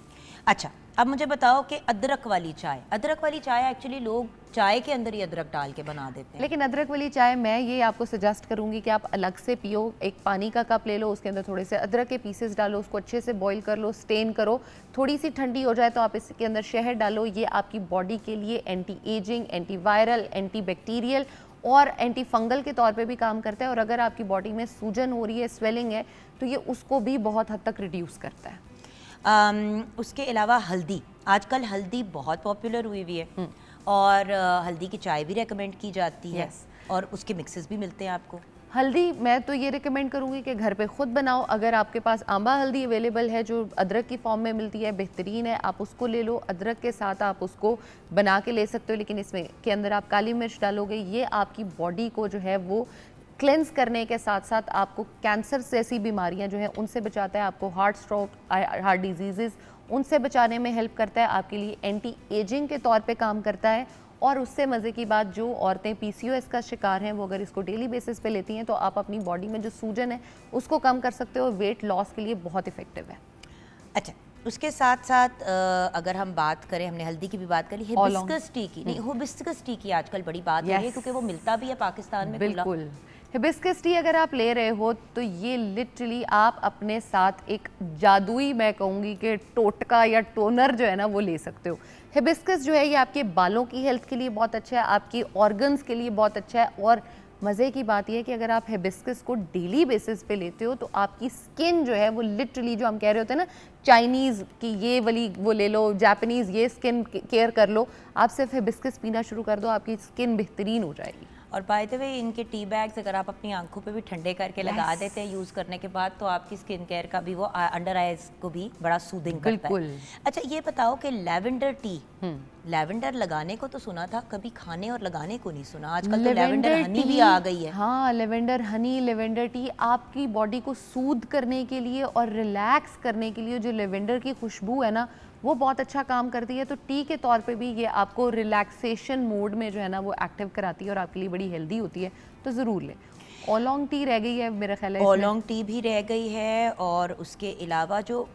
अच्छा, अब मुझे बताओ कि अदरक वाली चाय एक्चुअली लोग चाय के अंदर ही अदरक डाल के बना देते हैं। लेकिन अदरक वाली चाय मैं ये आपको सजेस्ट करूंगी कि आप अलग से पियो। एक पानी का कप ले लो, उसके अंदर थोड़े से अदरक के पीसेस डालो, उसको अच्छे से बॉईल कर लो, स्टेन करो, थोड़ी सी ठंडी हो जाए तो आप इसके अंदर शहद डालो। ये आपकी बॉडी के लिए anti ageing, anti viral, anti bacterial और एंटी फंगल के तौर पे भी काम करता है। और अगर आपकी बॉडी में सूजन हो रही है, स्वेलिंग है, तो ये उसको भी बहुत हद तक रिड्यूस करता है। उसके अलावा हल्दी, आजकल हल्दी बहुत पॉपुलर हुई हुई है और हल्दी की चाय भी रेकमेंड की जाती है और उसके मिक्सेस भी मिलते हैं आपको। हल्दी मैं तो ये रिकमेंड करूंगी कि घर पे खुद बनाओ। अगर आपके पास आंबा हल्दी अवेलेबल है जो अदरक की फॉर्म में मिलती है, बेहतरीन है, आप उसको ले लो। अदरक के साथ आप उसको बना के ले सकते हो, लेकिन इसमें के अंदर आप काली मिर्च डालोगे। ये आपकी बॉडी को जो है वो क्लेंस करने के साथ साथ आपको कैंसर जैसी बीमारियां जो हैं उनसे बचाता है, आपको हार्ट स्ट्रोक, हार्ट डिजीज़ उनसे बचाने में हेल्प करता है, आपके लिए एंटी एजिंग के तौर पे काम करता है। और उससे मज़े की बात, जो औरतें PCOS का शिकार हैं वो अगर इसको डेली बेसिस पे लेती हैं तो आप अपनी बॉडी में जो सूजन है उसको कम कर सकते हो। वेट लॉस के लिए बहुत इफेक्टिव है। अच्छा, उसके साथ साथ अगर हम बात करें, हमने हल्दी की भी बात करी, हिबिस्कस टी की नहीं, हिबिस्कस टी की आजकल बड़ी बात हो रही है क्योंकि वो मिलता भी है पाकिस्तान में। बिल्कुल, हिबिस्कस टी अगर आप ले रहे हो तो ये लिटरली आप अपने साथ एक जादुई, मैं कहूँगी कि टोटका या टोनर जो है ना वो ले सकते हो। हिबिस्कस जो है ये आपके बालों की हेल्थ के लिए बहुत अच्छा है, आपकी ऑर्गन्स के लिए बहुत अच्छा है। और मज़े की बात यह है कि अगर आप हिबिस्कस को डेली बेसिस पे लेते हो तो आपकी स्किन जो है वो लिटरली, जो हम कह रहे होते हैं ना चाइनीज़ की ये वाली वो ले लो, जापानीज़ ये स्किन केयर कर लो, आप सिर्फ हिबिस्कस पीना शुरू कर दो, आपकी स्किन बेहतरीन हो जाएगी। और बाय द वे इनके टी बैग्स अगर आप अपनी आंखों पे भी ठंडे करके लगा देते हैं यूज़ करने के बाद, तो आपकी स्किन केयर का भी वो अंडर आइज को भी बड़ा सूदिंग करता है। अच्छा, ये बताओ कि लैवेंडर टी, लैवेंडर लगाने को तो सुना था, कभी खाने और लगाने को नहीं सुना। आजकल तो लैवेंडर हनी भी आ गई है। हाँ, लैवेंडर हनी, लैवेंडर टी आपकी बॉडी को सूद करने के लिए और रिलैक्स करने के लिए जो लैवेंडर की खुशबू है ना वो बहुत अच्छा काम करती है। तो टी के तौर पे भी ये आपको रिलैक्सेशन मोड में जो है ना वो एक्टिव कराती है और आपके लिए बड़ी हेल्दी होती है, तो ज़रूर लें। ओलोंग टी रह गई है मेरा ख्याल है, ओलोंग टी भी रह गई है। और उसके अलावा जो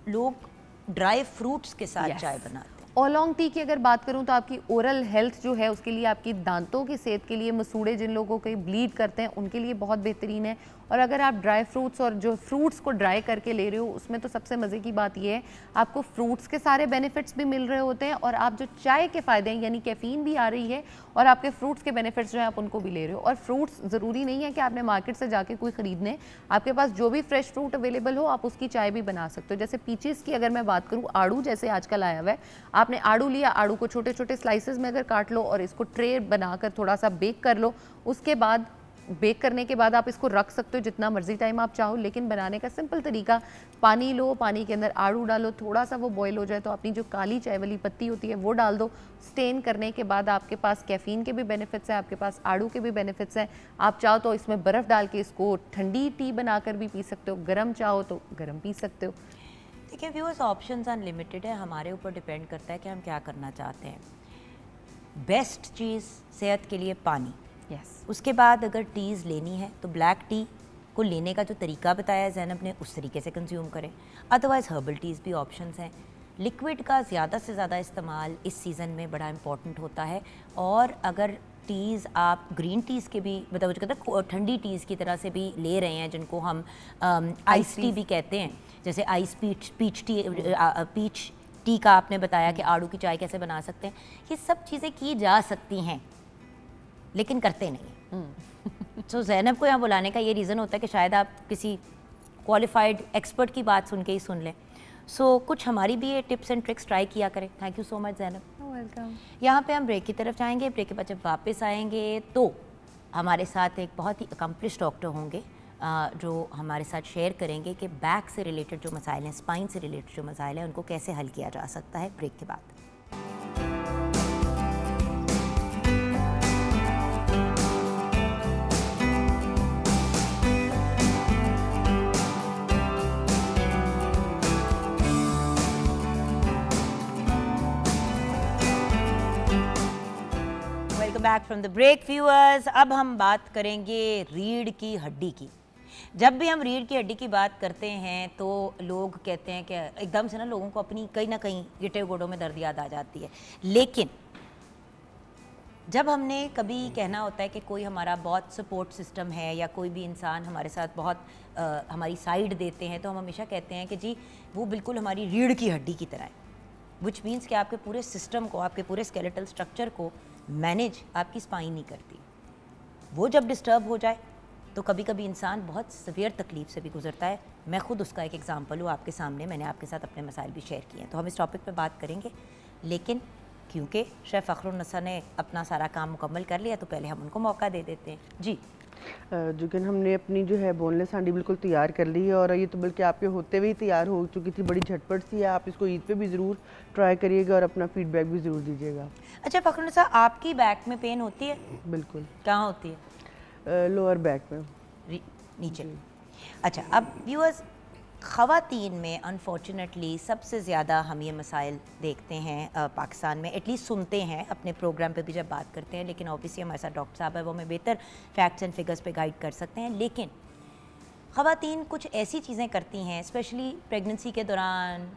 लोग ड्राई फ्रूट्स के साथ चाय बनाते हैं, ओलोंग टी की अगर बात करूं तो आपकी ओरल हेल्थ जो है उसके लिए, आपकी दांतों की सेहत के लिए, मसूड़े जिन लोगों के ब्लीड करते हैं उनके लिए बहुत बेहतरीन है। और अगर आप ड्राई फ्रूट्स और जो फ्रूट्स को ड्राई करके ले रहे हो उसमें तो सबसे मज़े की बात यह है आपको फ्रूट्स के सारे बेनिफिट्स भी मिल रहे होते हैं और आप जो चाय के फ़ायदे हैं यानी कैफ़ीन भी आ रही है और आपके फ्रूट्स के बेनिफिट्स जो हैं आप उनको भी ले रहे हो। और फ्रूट्स ज़रूरी नहीं है कि आपने मार्केट से जाके कोई ख़रीदने, आपके पास जो भी फ्रेश फ्रूट अवेलेबल हो आप उसकी चाय भी बना सकते हो। जैसे पीचेस की अगर मैं बात करूँ, आड़ू जैसे आजकल आया हुआ है, आपने आड़ू लिया, आड़ू को छोटे छोटे स्लाइसेस में अगर काट लो और इसको ट्रे बनाकर थोड़ा सा बेक कर लो, उसके बाद बेक करने के बाद आप इसको रख सकते हो जितना मर्जी टाइम आप चाहो। लेकिन बनाने का सिंपल तरीका, पानी लो, पानी के अंदर आड़ू डालो, थोड़ा सा वो बॉईल हो जाए तो अपनी जो काली चाय वाली पत्ती होती है वो डाल दो। स्टेन करने के बाद आपके पास कैफ़ीन के भी बेनिफिट्स हैं, आपके पास आड़ू के भी बेनिफिट्स हैं। आप चाहो तो इसमें बर्फ़ डाल के इसको ठंडी टी बनाकर भी पी सकते हो, गर्म चाहो तो गर्म पी सकते हो। देखिए व्यूअर्स, ऑप्शंस अनलिमिटेड है, हमारे ऊपर डिपेंड करता है कि हम क्या करना चाहते हैं। बेस्ट चीज़ सेहत के लिए पानी। उसके बाद अगर टीज़ लेनी है तो ब्लैक टी को लेने का जो तरीका बताया ज़ैनब ने उस तरीके से कंज्यूम करें। अदरवाइज़ हर्बल टीज़ भी ऑप्शंस हैं। लिक्विड का ज़्यादा से ज़्यादा इस्तेमाल इस सीज़न में बड़ा इम्पॉर्टेंट होता है। और अगर टीज़ आप ग्रीन टीज़ के भी, मतलब जो कहते हैं ठंडी टीज़ की तरह से भी ले रहे हैं, जिनको हम आइस टी भी कहते हैं, जैसे आइस पीच टी का आपने बताया कि आड़ू की चाय कैसे बना सकते हैं, ये सब चीज़ें की जा सकती हैं लेकिन करते नहीं। तो ज़ैनब को यहाँ बुलाने का ये रीज़न होता है कि शायद आप किसी क्वालिफाइड एक्सपर्ट की बात सुन के ही सुन लें। सो कुछ हमारी भी ये टिप्स एंड ट्रिक्स ट्राई किया करें। Thank you so much Zainab. Welcome. यहाँ पे हम ब्रेक की तरफ जाएंगे। ब्रेक के बाद जब वापस आएंगे तो हमारे साथ एक बहुत ही अकम्पलिश डॉक्टर होंगे जो हमारे साथ शेयर करेंगे कि बैक से रिलेटेड जो मसाइल हैं, स्पाइन से रिलेटेड जो मसाइल हैं, उनको कैसे हल किया जा सकता है। ब्रेक के बाद back from the break viewers. अब हम बात करेंगे रीढ़ की हड्डी की। जब भी हम रीढ़ की हड्डी की बात करते हैं तो लोग कहते हैं कि एकदम से ना लोगों को अपनी कहीं ना कहीं गिटे गोडों में दर्द याद आ जाती है, लेकिन जब हमने कभी कहना होता है कि कोई हमारा बहुत सपोर्ट सिस्टम है या कोई भी इंसान हमारे साथ बहुत हमारी साइड देते हैं, तो हम हमेशा कहते हैं कि जी वो बिल्कुल हमारी रीढ़ की हड्डी की तरह है, विच मीन्स कि आपके पूरे सिस्टम को, आपके पूरे स्केलेटल स्ट्रक्चर को मैनेज आपकी स्पाइन नहीं करती। वो जब डिस्टर्ब हो जाए तो कभी कभी इंसान बहुत सवियर तकलीफ से भी गुजरता है। मैं खुद उसका एक एग्जांपल हूँ आपके सामने, मैंने आपके साथ अपने मसाइल भी शेयर किए हैं, तो हम इस टॉपिक पे बात करेंगे। लेकिन क्योंकि शेफ़ फ़खरुन्निसा ने अपना सारा काम मुकम्मल कर लिया तो पहले हम उनको मौका दे देते हैं। जी जोगिन, हमने अपनी जो है बोनलेस हांडी बिल्कुल तैयार कर ली है और ये तो बल्कि आपके होते हुए ही तैयार हो चुकी थी, बड़ी झटपट सी है। आप इसको ईद पे भी ज़रूर ट्राई करिएगा और अपना फीडबैक भी ज़रूर दीजिएगा। अच्छा फ़खरुन्निसा, आपकी बैक में पेन होती है? बिल्कुल। कहाँ होती है? लोअर बैक में, नीचे। अच्छा, अब व्यूअर्स, ख़वातीन में अनफॉर्चुनेटली सबसे ज़्यादा हम ये मसाइल देखते हैं पाकिस्तान में, एटलीस्ट सुनते हैं अपने प्रोग्राम पे भी जब बात करते हैं, लेकिन ऑब्वियसली हमारे साथ डॉक्टर साहब है, वो हमें बेहतर फैक्ट्स एंड फिगर्स पे गाइड कर सकते हैं। लेकिन ख़वातीन कुछ ऐसी चीज़ें करती हैं, स्पेशली प्रेगनेंसी के दौरान,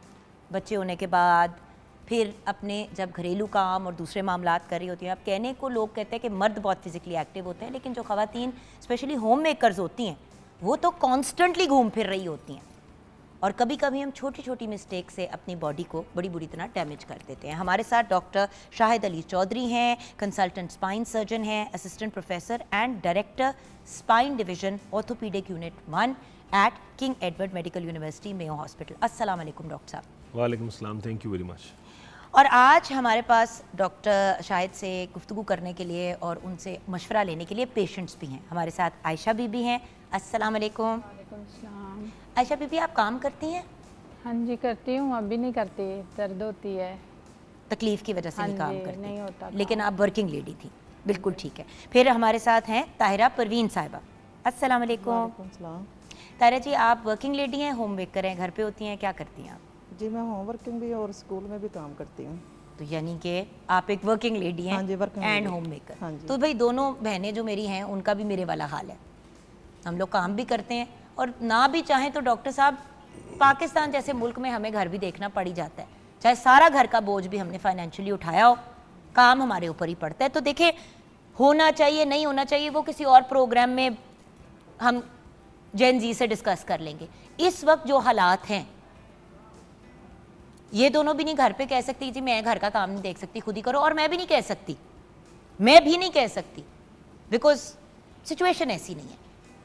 बच्चे होने के बाद, फिर अपने जब घरेलू काम और दूसरे मामलात कर रही होती हैं। अब कहने को लोग कहते हैं कि मर्द बहुत फिजिकली एक्टिव होते हैं, लेकिन जो ख़वातीन स्पेशली होम मेकर्स होती हैं वो तो कॉन्स्टेंटली घूम फिर रही होती हैं, और कभी कभी हम छोटी छोटी मिस्टेक से अपनी बॉडी को बड़ी बुरी तरह डैमेज कर देते हैं। हमारे साथ डॉक्टर शाहिद अली चौधरी हैं, कंसल्टेंट स्पाइन सर्जन हैं, assistant professor and director spine division orthopaedic unit 1 at King Edward Medical University Mayo Hospital. अस्सलाम वालेकुम डॉक्टर साहब। वालेकुम अस्सलाम, थैंक यू वेरी मच। और आज हमारे पास डॉक्टर शाहिद से गुफ्तगू करने के लिए और उनसे मशवरा लेने के लिए पेशेंट्स भी हैं। हमारे साथ आयशा बीबी हैं। अस्सलाम वालेकुम। वालेकुम सलाम। आयशा बीबी, आप काम करती हैं? हाँ जी करती हूँ, अभी नहीं करती, दर्द होती है, तकलीफ की वजह से नहीं हाँ काम जी, करती, नहीं होता लेकिन आप वर्किंग लेडी थी। बिल्कुल ठीक है। फिर हमारे साथ हैं ताहिरा परवीन साहिबा। अस्सलाम वालेकुम। सलाम ताहिरा जी, आप वर्किंग लेडी हैं, होम मेकर हैं, घर पे होती हैं, क्या करती हैं आप? जी, मैं होम वर्किंग भी और स्कूल में भी काम करती हूँ। तो यानी कि आप एक वर्किंग लेडी हैं हाँ जी, working and lady। Home maker. हाँ जी। तो भाई दोनों बहनें जो मेरी हैं उनका भी मेरे वाला हाल है। हम लोग काम भी करते हैं और ना भी चाहें तो डॉक्टर साहब, पाकिस्तान जैसे मुल्क में हमें घर भी देखना पड़ ही जाता है, चाहे सारा घर का बोझ भी हमने फाइनेंशियली उठाया हो, काम हमारे ऊपर ही पड़ता है। तो देखिए, होना चाहिए नहीं होना चाहिए वो किसी और प्रोग्राम में हम जेन जी से डिस्कस कर लेंगे। इस वक्त जो हालात हैं, ये दोनों भी नहीं घर पे कह सकती जी मैं घर का काम नहीं देख सकती, खुद ही करो, और मैं भी नहीं कह सकती, बिकॉज सिचुएशन ऐसी नहीं है।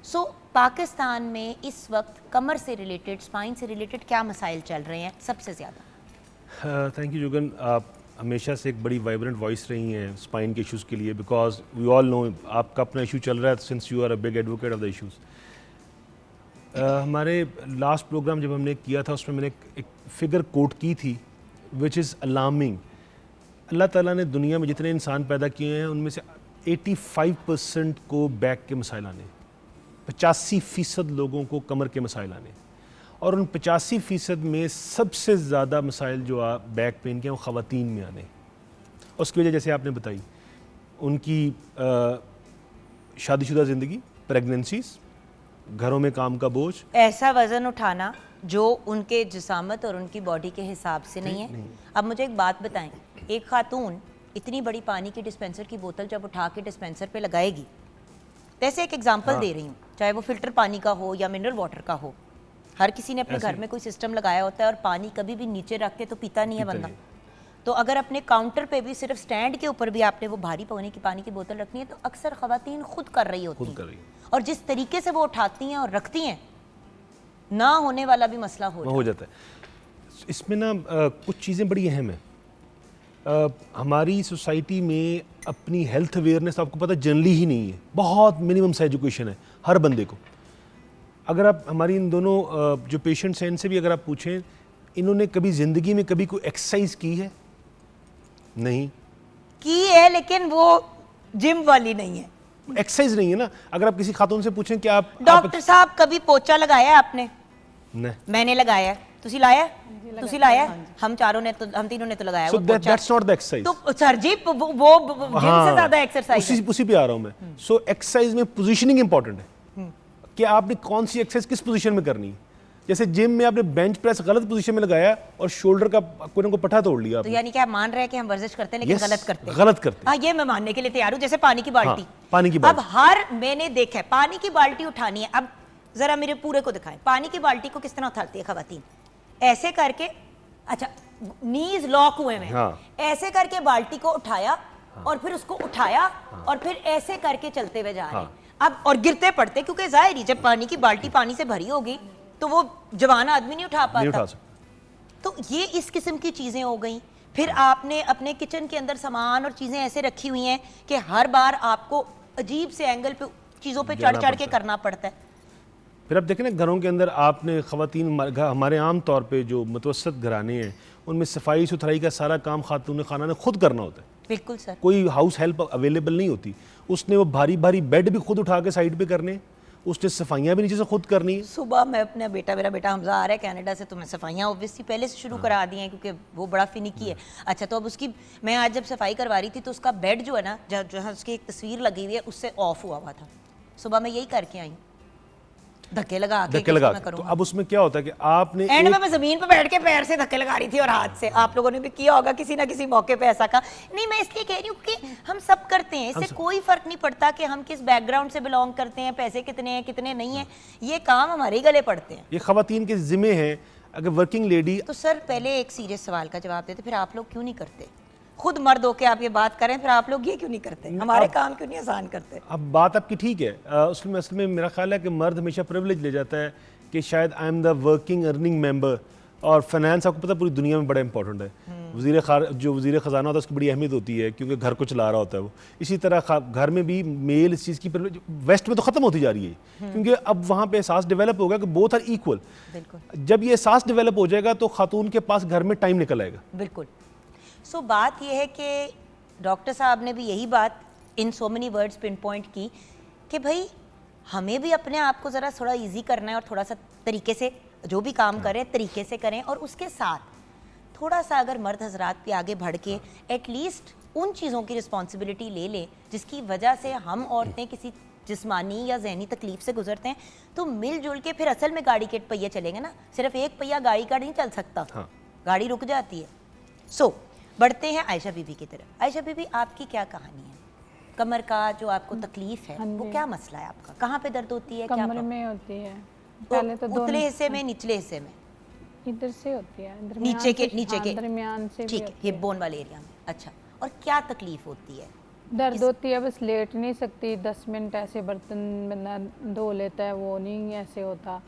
सो पाकिस्तान में इस वक्त कमर से रिलेटेड, स्पाइन से रिलेटेड क्या मसाइल चल रहे हैं सबसे ज़्यादा? थैंक यू जुगन, आप हमेशा से एक बड़ी वाइब्रेंट वॉइस रही हैं स्पाइन के इश्यूज़ के लिए, बिकॉज वी ऑल नो आपका अपना इशू चल रहा है since you are a big advocate of the issues. हमारे लास्ट प्रोग्राम जब हमने किया था उसमें मैंने एक फिगर कोट की थी विच इज़ अलार्मिंग। अल्लाह ताला ने दुनिया में जितने इंसान पैदा किए हैं उनमें से 85% को बैक के मसाइल आने, 85% लोगों को कमर के मसाइल आने, और उन 85% में सबसे ज़्यादा मसाइल जो बैक पेन के हैं वो ख़वातीन में आने। उसकी वजह जैसे आपने बताई, उनकी शादीशुदा ज़िंदगी, प्रेगनेंसीज, घरों में काम का बोझ, ऐसा वज़न उठाना जो उनके जिसामत और उनकी बॉडी के हिसाब से नहीं है। अब मुझे एक बात बताएं, एक खातून इतनी बड़ी पानी की डिस्पेंसर की बोतल जब उठा के डिस्पेंसर पे लगाएगी, जैसे एक एग्जांपल दे रही हूँ, चाहे वो फिल्टर पानी का हो या मिनरल वाटर का हो, हर किसी ने अपने घर में कोई सिस्टम लगाया होता है और पानी कभी भी नीचे रख के तो पीता नहीं है बंदा। तो अगर अपने काउंटर पे भी सिर्फ स्टैंड के ऊपर भी आपने वो भारी पानी की बोतल रखनी है, तो अक्सर ख़वातीन खुद कर रही होती हैं, और जिस तरीके से वो उठाती हैं और रखती हैं, ना होने वाला भी मसला हो जाता है। इसमें ना कुछ चीज़ें बड़ी अहम हैं। हमारी सोसाइटी में अपनी हेल्थ अवेयरनेस आपको पता जनरली ही नहीं है, बहुत मिनिमम सा एजुकेशन है हर बंदे को। अगर आप हमारी इन दोनों जो पेशेंट्स हैं इनसे भी अगर आप पूछें, इन्होंने कभी ज़िंदगी में कभी कोई एक्सरसाइज की है? नहीं की है, लेकिन वो जिम वाली नहीं है, एक्सरसाइज नहीं है ना। अगर आप किसी खातून से पूछें कि आप डॉक्टर साहब कभी पोचा लगाया है आपने? नहीं, मैंने लगाया है, तुसी लाया? तुसी लाया? हम चारों ने तो, हम तीनों ने तो लगाया so वो पोचा। that's not the exercise। तो सर जी वो जिम से ज्यादा एक्सरसाइज है। उसी पे आ रहा हूं मैं। सो एक्सरसाइज में पोजीशनिंग इंपॉर्टेंट है। कि आपने कौन सी एक्सरसाइज किस पोजीशन में करनी है। जैसे जिम में आपने बेंच प्रेस गलत पोजीशन में लगाया और शोल्डर का कोई ना कोई पट्टा तोड़ लिया तो आपने। यानी कि आप मान रहे हैं कि हम वर्जिश करते हैं लेकिन Yes, गलत करते हैं। गलत करते हैं। हाँ, ये मैं मानने के लिए तैयार हूँ। जैसे पानी की बाल्टी, हाँ, पानी की अब बाल्टी। मैंने देखा है पानी की बाल्टी उठानी है। अब जरा मेरे पूरे को दिखाएं, पानी की बाल्टी को किस तरह उठाती है खवातीन? ऐसे करके, अच्छा नीज लॉक हुए में, हाँ। ऐसे करके बाल्टी को उठाया और फिर उसको उठाया और फिर ऐसे करके चलते हुए जा रहे हैं। अब और गिरते पड़ते, क्योंकि जाहिर ही जब पानी की बाल्टी पानी से भरी होगी तो वो जवान आदमी नहीं उठा नहीं उठा पाता। सकते। तो ये इस किस्म की चीजें हो गई। फिर आपने अपने किचन के अंदर सामान और चीजें ऐसे रखी हुई हैं कि हर बार आपको अजीब से एंगल पे चीजों पे चढ़ जाना चढ़ के पड़ता है। करना पड़ता है। फिर आप देखें ना, घरों के अंदर आपने खवातीन, हमारे आम तौर पे जो मुतवसत घराने हैं उनमें सफाई सुथराई का सारा काम खातून खाना ने खुद करना होता है। बिल्कुल सर। कोई हाउस हेल्प अवेलेबल नहीं होती। उसने वो भारी भारी बेड भी खुद उठा के साइड पे करने, उसने सफाइयाँ भी नीचे से खुद करनी है। सुबह मैं अपने मेरा बेटा हमजा आ रहा है कनाडा से, तो मैं सफाइयाँ ऑब्वियसली पहले से शुरू करा दी हैं क्योंकि वो बड़ा फिनिकी है। अच्छा, तो अब उसकी मैं आज जब सफाई करवा रही थी तो उसका बेड जो है ना, जहाँ उसकी एक तस्वीर लगी हुई है उससे ऑफ हुआ था। सुबह मैं यही करके आई, धक्के लगा के धक्के लगा मैं के। तो करूँगा। अब उसमें क्या होता है कि आपने एंड में एक- मैं जमीन पे बैठ के पैर से धक्के लगा रही थी और हाथ से। आप लोगों ने भी किया होगा किसी ना किसी मौके पे ऐसा का। नहीं, मैं इसलिए कह रही हूँ कि हम सब करते हैं, इससे कोई फर्क नहीं पड़ता कि हम किस बैकग्राउंड से बिलोंग करते हैं, पैसे कितने हैं कितने नहीं है, ये काम हमारे ही गले पड़ते हैं। ये खवातीन के जिम्मे हैं। अगर वर्किंग लेडी, तो सर पहले एक सीरियस सवाल का जवाब देते, फिर आप लोग क्यों नहीं करते? खुद मर्द होके आप ये बात करें, फिर आप लोग ये क्यों नहीं करते? हमारे काम क्यों नहीं आसान करते? अब बात आपकी ठीक है। उसमें असल में मेरा ख्याल है कि मर्द हमेशा प्रिविलेज ले जाता है कि शायद I am the working earning member, और फाइनेंस आपको पता है पूरी दुनिया में बड़ा इंपॉर्टेंट है। जो वज़ीर ख़जाना होता है उसकी बड़ी अहमियत होती है क्योंकि घर को चला रहा होता है वो। इसी तरह घर में भी मेल इस चीज़ की privilege वेस्ट में तो ख़त्म होती जा रही है क्योंकि अब वहाँ पे एहसास डेवलप होगा कि बोथ आर इक्वल। बिल्कुल जब ये एहसास डेवलप हो जाएगा तो खातून के पास घर में टाइम निकल आएगा। बिल्कुल। सो बात यह है कि डॉक्टर साहब ने भी यही बात in so many words pinpoint की कि भाई हमें भी अपने आप को ज़रा थोड़ा इजी करना है और थोड़ा सा तरीके से जो भी काम करें तरीके से करें, और उसके साथ थोड़ा सा अगर मर्द हजरात भी आगे बढ़ के एटलीस्ट उन चीज़ों की रिस्पॉन्सिबिलिटी ले लें जिसकी वजह से हम औरतें किसी जिस्मानी या जहनी तकलीफ से गुजरते हैं, तो मिलजुल के फिर असल में गाड़ी के पहिए चलेंगे ना। सिर्फ एक पहिया गाड़ी का नहीं चल सकता, हाँ। गाड़ी रुक जाती है। सो बढ़ते हैं आयशा बीबी की तरफ। आयशा बीबी, आपकी क्या कहानी है? कमर का जो आपको तकलीफ है हाँ वो जी। क्या मसला है आपका? कहाँ पे दर्द होती है? क्या कमर प्रॉब्लम? में होती है। पहले तो उतले दोनों हिस्से में, निचले हिस्से में? इधर से होती है, दरमियान नीचे के से- नीचे हाँ, के दरमियान से भी ठीक है, होती हिप है। बोन वाले एरिया में। अच्छा, और क्या तकलीफ होती है? दर्द होती है, बस लेट नहीं सकती। 10 मिनट ऐसे बर्तन बंदा धो लेता है, वो नहीं ऐसे होता।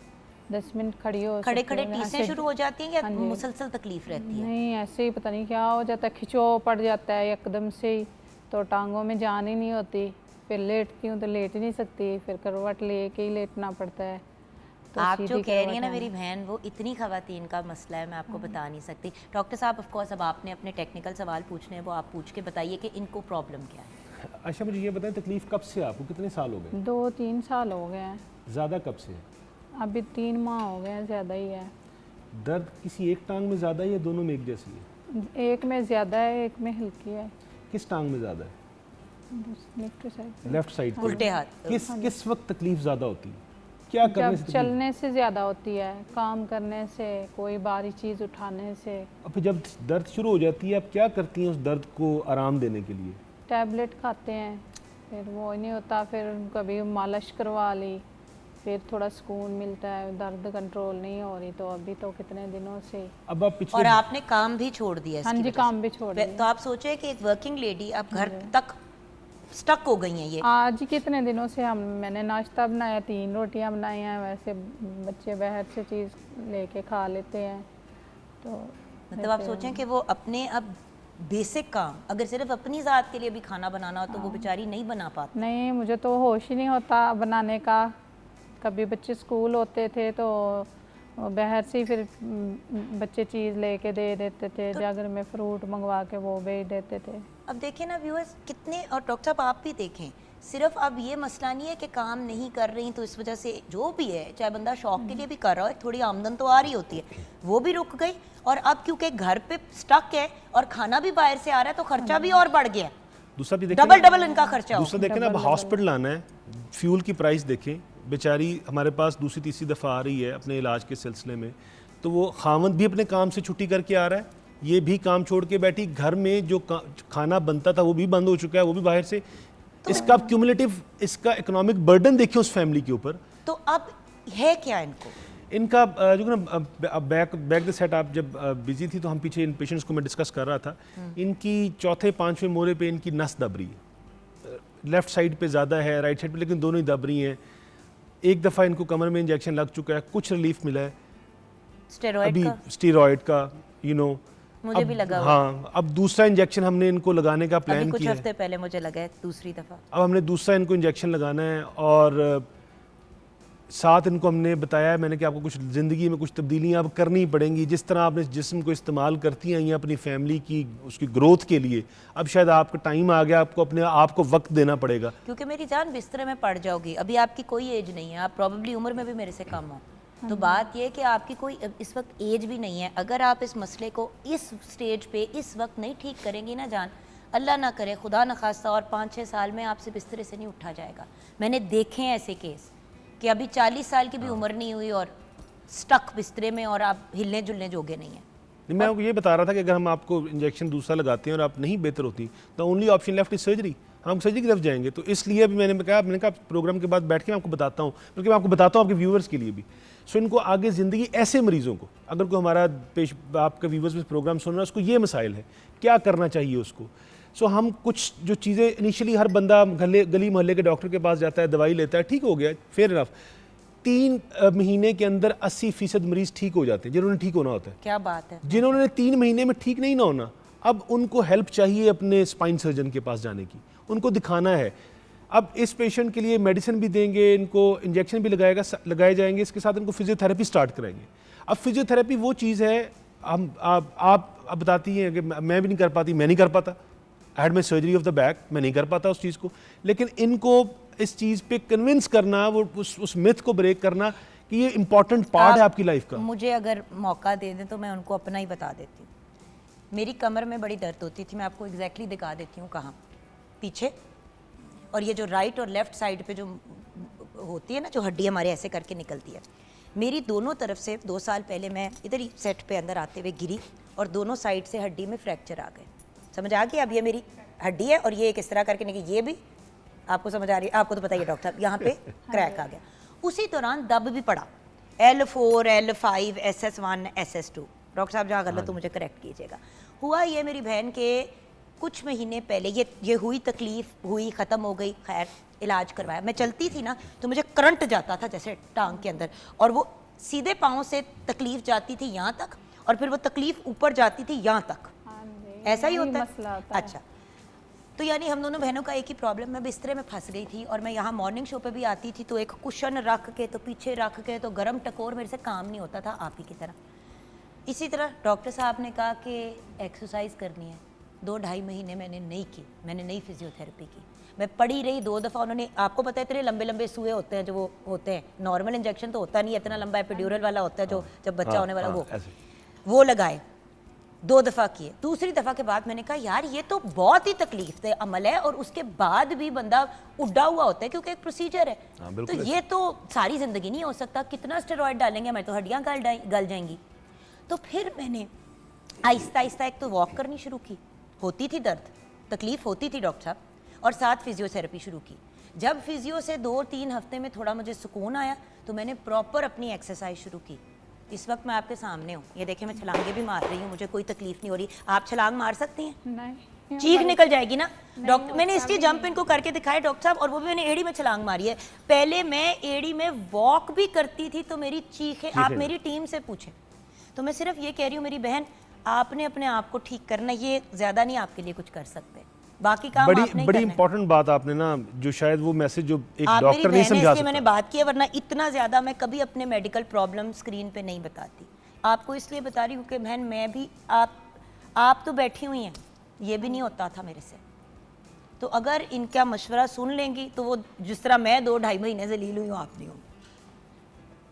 10 मिनट खड़ी हो खड़े सकती खड़े है, टीसें ऐसे- शुरू हो जाती हैं या हाँ जी। मुसलसल तकलीफ रहती है? नहीं, ऐसे ही पता नहीं क्या हो जाता है, खिंचाव पड़ जाता है एकदम से ही, तो टांगों में जान ही नहीं होती। फिर लेटती हूँ तो लेट ही नहीं सकती, फिर करवट लेके ही लेटना पड़ता है। तो आप जो सीधी कह रही है करवट ना है। मेरी बहन, वो इतनी खवातीन का मसला है, मैं आपको बता नहीं सकती। डॉक्टर साहब, ऑफ कोर्स अब आपने अपने टेक्निकल सवाल पूछने हैं, वो आप पूछ के बताइए कि इनको प्रॉब्लम क्या है। अच्छा, मुझे ये बताएं, तकलीफ कब से आपको, कितने साल हो गए? 2-3 साल हो गए हैं, ज़्यादा कब से है? अभी 3 माह हो गए हैं, ज़्यादा ही है। दर्द किसी एक टांग में ज़्यादा है या दोनों में एक जैसी है? एक में ज़्यादा है, एक में हल्की है। किस टांग में ज़्यादा है? लेफ्ट साइड पे। लेफ्ट साइड पे। उल्टे हाथ। किस वक्त तकलीफ ज़्यादा होती है? क्या करने से जब तकलीफ? चलने से ज़्यादा होती है, काम करने से, कोई भारी चीज़ उठाने से। अब फिर जब दर्द शुरू हो जाती है आप क्या करती हैं उस दर्द को आराम देने के लिए? टैबलेट खाते हैं, फिर वो नहीं होता, फिर कभी मालिश करवा ली, फिर थोड़ा सुकून मिलता है। दर्द कंट्रोल नहीं हो रही तो अभी तो कितने दिनों से। अब आप पिछले और आपने काम भी छोड़ दिया हाँ इसकी जी, वजह काम भी से। छोड़ तो दिया। आप सोचे कि एक वर्किंग लेडी अब घर तक स्टक हो गई हैं ये। आज कितने दिनों से मैंने नाश्ता बनाया, 3 रोटियां बनाई हैं। वैसे बच्चे बाहर से चीज़ लेके खा लेते हैं, तो मतलब आप सोचें कि वो अपने अब बेसिक काम अगर सिर्फ अपनी ज़ात के लिए भी खाना बनाना हो तो वो बेचारी नहीं बना पाती। नहीं, मुझे तो होश ही नहीं होता बनाने का। कभी बच्चे स्कूल होते थे तो बाहर से ही फिर बच्चे चीज़ लेके दे देते थे, जागर में फ्रूट मंगवा के वो भेज देते थे। अब देखें ना व्यूअर्स कितने, और डॉक्टर साहब आप भी देखें, सिर्फ अब ये मसला नहीं है कि काम नहीं कर रही तो इस वजह से, जो भी है, चाहे बंदा शौक के लिए भी कर रहा है, थोड़ी आमदन तो आ रही होती है, वो भी रुक गई। और अब क्योंकि घर पे स्टक है और खाना भी बाहर से आ रहा है तो खर्चा भी और बढ़ गया है। दूसरा भी देखें, डबल इनका खर्चा हो। दूसरा देखें ना, अब हॉस्पिटल आना है, फ्यूल की प्राइस देखें, बेचारी हमारे पास दूसरी तीसरी दफ़ा आ रही है अपने इलाज के सिलसिले में, तो वो खावंद भी अपने काम से छुट्टी करके आ रहा है, ये भी काम छोड़ के बैठी, घर में जो खाना बनता था वो भी बंद हो चुका है, वो भी बाहर से। इसका क्यूमुलेटिव इसका इकोनॉमिक बर्डन देखिए उस फैमिली के ऊपर। तो अब है क्या इनको? इनका जो ना बैक द सेट, आप जब बिजी थी तो हम पीछे इन पेशेंट्स को मैं डिस्कस कर रहा था, इनकी चौथे पांचवें मोरे पे इनकी नस दब रही है, लेफ्ट साइड पे ज़्यादा है, राइट साइड पे, लेकिन दोनों ही दब रही हैं। एक दफ़ा इनको कमर में इंजेक्शन लग चुका है, कुछ रिलीफ मिला है अभी स्टेरॉइड का, मुझे भी लगा हुआ। हाँ, अब दूसरा इंजेक्शन हमने इनको लगाने का प्लान कुछ किया हफ्ते पहले मुझे लगा है दूसरी दफ़ा। अब हमने दूसरा इनको इंजेक्शन लगाना है, और साथ इनको हमने बताया है मैंने कि आपको कुछ ज़िंदगी में कुछ तब्दीलियाँ अब करनी पड़ेंगी। जिस तरह आपने इस जिस्म को इस्तेमाल करती आई हैं अपनी फैमिली की उसकी ग्रोथ के लिए, अब शायद आपका टाइम आ गया, आपको अपने आप को वक्त देना पड़ेगा। क्योंकि मेरी जान बिस्तरे में पड़ जाओगी, अभी आपकी कोई एज नहीं है, आप प्रॉब्ली उम्र में भी मेरे से कम हो, तो बात ये है कि आपकी कोई इस वक्त एज भी नहीं है। अगर आप इस मसले को इस स्टेज पे इस वक्त नहीं ठीक करेंगी ना जान, अल्लाह ना करे, खुदा न खास्ता, और 5-6 साल में आपसे बिस्तरे से नहीं उठा जाएगा। मैंने देखे हैं ऐसे केस कि अभी 40 साल की भी उम्र नहीं हुई और स्टक बिस्तरे में, और आप हिलने जुलने जोगे नहीं है। मैं आपको ये बता रहा था कि अगर हम आपको इंजेक्शन दूसरा लगाते हैं और आप नहीं बेहतर होती, तो only option left is surgery, हम सर्जरी की तरफ जाएंगे। तो इसलिए अभी मैंने कहा प्रोग्राम के बाद बैठ के मैं आपको बताता हूँ, बल्कि मैं आपको बताता हूँ आपके व्यूवर्स के लिए भी। सो इनको आगे ज़िंदगी ऐसे मरीज़ों को, अगर कोई हमारा आपका व्यूवर्स में प्रोग्राम सुन रहा है, उसको ये मसाइल है, क्या करना चाहिए उसको। सो हम कुछ जो चीज़ें इनिशियली हर बंदा गली मोहल्ले के डॉक्टर के पास जाता है, दवाई लेता है, ठीक हो गया, फेयर इनफ। 3 महीने के अंदर 80% मरीज ठीक हो जाते हैं जिन्होंने ठीक होना होता है। क्या बात है। जिन्होंने 3 महीने में ठीक नहीं ना होना, अब उनको हेल्प चाहिए अपने स्पाइन सर्जन के पास जाने की, उनको दिखाना है। अब इस पेशेंट के लिए मेडिसिन भी देंगे, इनको इंजेक्शन भी लगाए जाएंगे, इसके साथ इनको फिजियोथेरेपी स्टार्ट कराएंगे। अब फिजियोथेरेपी वो चीज़ है, हम आप बताती हैं कि मैं भी नहीं कर पाती, मैं नहीं कर पाता, I had my surgery of the back, मैं नहीं कर पाता उस चीज़ को, लेकिन इनको इस चीज़ पे कन्विंस करना, वो उस मिथ को ब्रेक करना कि ये इंपॉर्टेंट पार्ट है आपकी लाइफ का। मुझे अगर मौका दे दें तो मैं उनको अपना ही बता देती हूँ। मेरी कमर में बड़ी दर्द होती थी, मैं आपको एग्जैक्टली दिखा देती हूँ कहाँ, पीछे, और ये जो राइट और लेफ्ट साइड पे जो होती है ना, जो हड्डी हमारे ऐसे करके निकलती है, मेरी दोनों तरफ से 2 साल पहले मैं इधर ही सेट पे अंदर आते हुए गिरी और दोनों साइड से हड्डी में फ्रैक्चर आ गए। समझ आ गई? अब ये मेरी हड्डी है और ये किस तरह करके निकली, ये भी आपको समझ आ रही है? आपको तो पता ही है डॉक्टर साहब, यहाँ पे क्रैक आ गया। उसी दौरान दब भी पड़ा, L4, L5, SS1, SS2। Doctor साहब जहाँ गलत तो मुझे करेक्ट कीजिएगा। हुआ ये मेरी बहन के कुछ महीने पहले ये हुई, तकलीफ हुई, ख़त्म हो गई, खैर इलाज करवाया। मैं चलती थी ना तो मुझे करंट जाता था जैसे टांग के अंदर, और वो सीधे पाँव से तकलीफ जाती थी यहाँ तक, और फिर वो तकलीफ ऊपर जाती थी यहाँ तक। ऐसा ही होता है? अच्छा, तो यानी हम दोनों बहनों का एक ही प्रॉब्लम, मैं बिस्तरे में फंस गई थी और मैं यहाँ मॉर्निंग शो पे भी आती थी, तो एक कुशन रख के तो पीछे रख के तो गरम टकोर, मेरे से काम नहीं होता था आप ही की तरह। इसी तरह डॉक्टर साहब ने कहा कि एक्सरसाइज करनी है, 2-2.5 महीने मैंने नहीं की, मैंने नई फिजियोथेरेपी की, मैं पड़ी रही 2 दफ़ा। उन्होंने, आपको पता है इतने लंबे लंबे सुए होते हैं जो वो होते हैं, नॉर्मल इंजेक्शन तो होता नहीं है इतना लंबा, एपिड्यूरल वाला होता है जो जब बच्चा होने वाला, वो लगाए, 2 दफ़ा किए। दूसरी दफ़ा के बाद मैंने कहा यार ये तो बहुत ही तकलीफ दे अमल है, और उसके बाद भी बंदा उड्डा हुआ होता है क्योंकि एक प्रोसीजर है, तो ये तो सारी ज़िंदगी नहीं हो सकता, कितना स्टेरॉइड डालेंगे, हमारी तो हड्डियाँ गल जाएंगी। तो फिर मैंने आहिस्ता आहिस्ता एक तो वॉक करनी शुरू की, होती थी दर्द, तकलीफ होती थी डॉक्टर साहब, और साथ फिजियोथेरेपी शुरू की। जब फिजियो से 2-3 हफ्ते में थोड़ा मुझे सुकून आया तो मैंने प्रॉपर अपनी एक्सरसाइज शुरू की। इस वक्त मैं आपके सामने हूँ, ये देखिए मैं छलांगे भी मार रही हूँ, मुझे कोई तकलीफ नहीं हो रही। आप छलांग मार सकती हैं? नहीं, चीख निकल जाएगी ना डॉक्टर। मैंने इसलिए जंप इनको करके दिखाया डॉक्टर साहब, और वो भी मैंने एड़ी में छलांग मारी है। पहले मैं एड़ी में वॉक भी करती थी तो मेरी चीखें, आप मेरी टीम से पूछें। तो मैं सिर्फ ये कह रही हूँ मेरी बहन, आपने अपने आप को ठीक करना, ये ज्यादा नहीं आपके लिए कुछ कर सकते, बाकी काम आपने बड़ी इंपॉर्टेंट बात आपने ना, जो शायद वो मैसेज जो एक डॉक्टर नहीं समझा सकता, मैंने बात की है, वरना इतना ज्यादा मैं कभी अपने मेडिकल प्रॉब्लम स्क्रीन पे नहीं बताती। आपको इसलिए बता रही हूँ कि बहन मैं भी, आप तो बैठी हुई हैं, ये भी नहीं होता था मेरे से, तो अगर इनका मशवरा सुन लेंगी तो वो जिस तरह मैं 2-2.5 महीने से लील हुई हूँ, आप नहीं हो।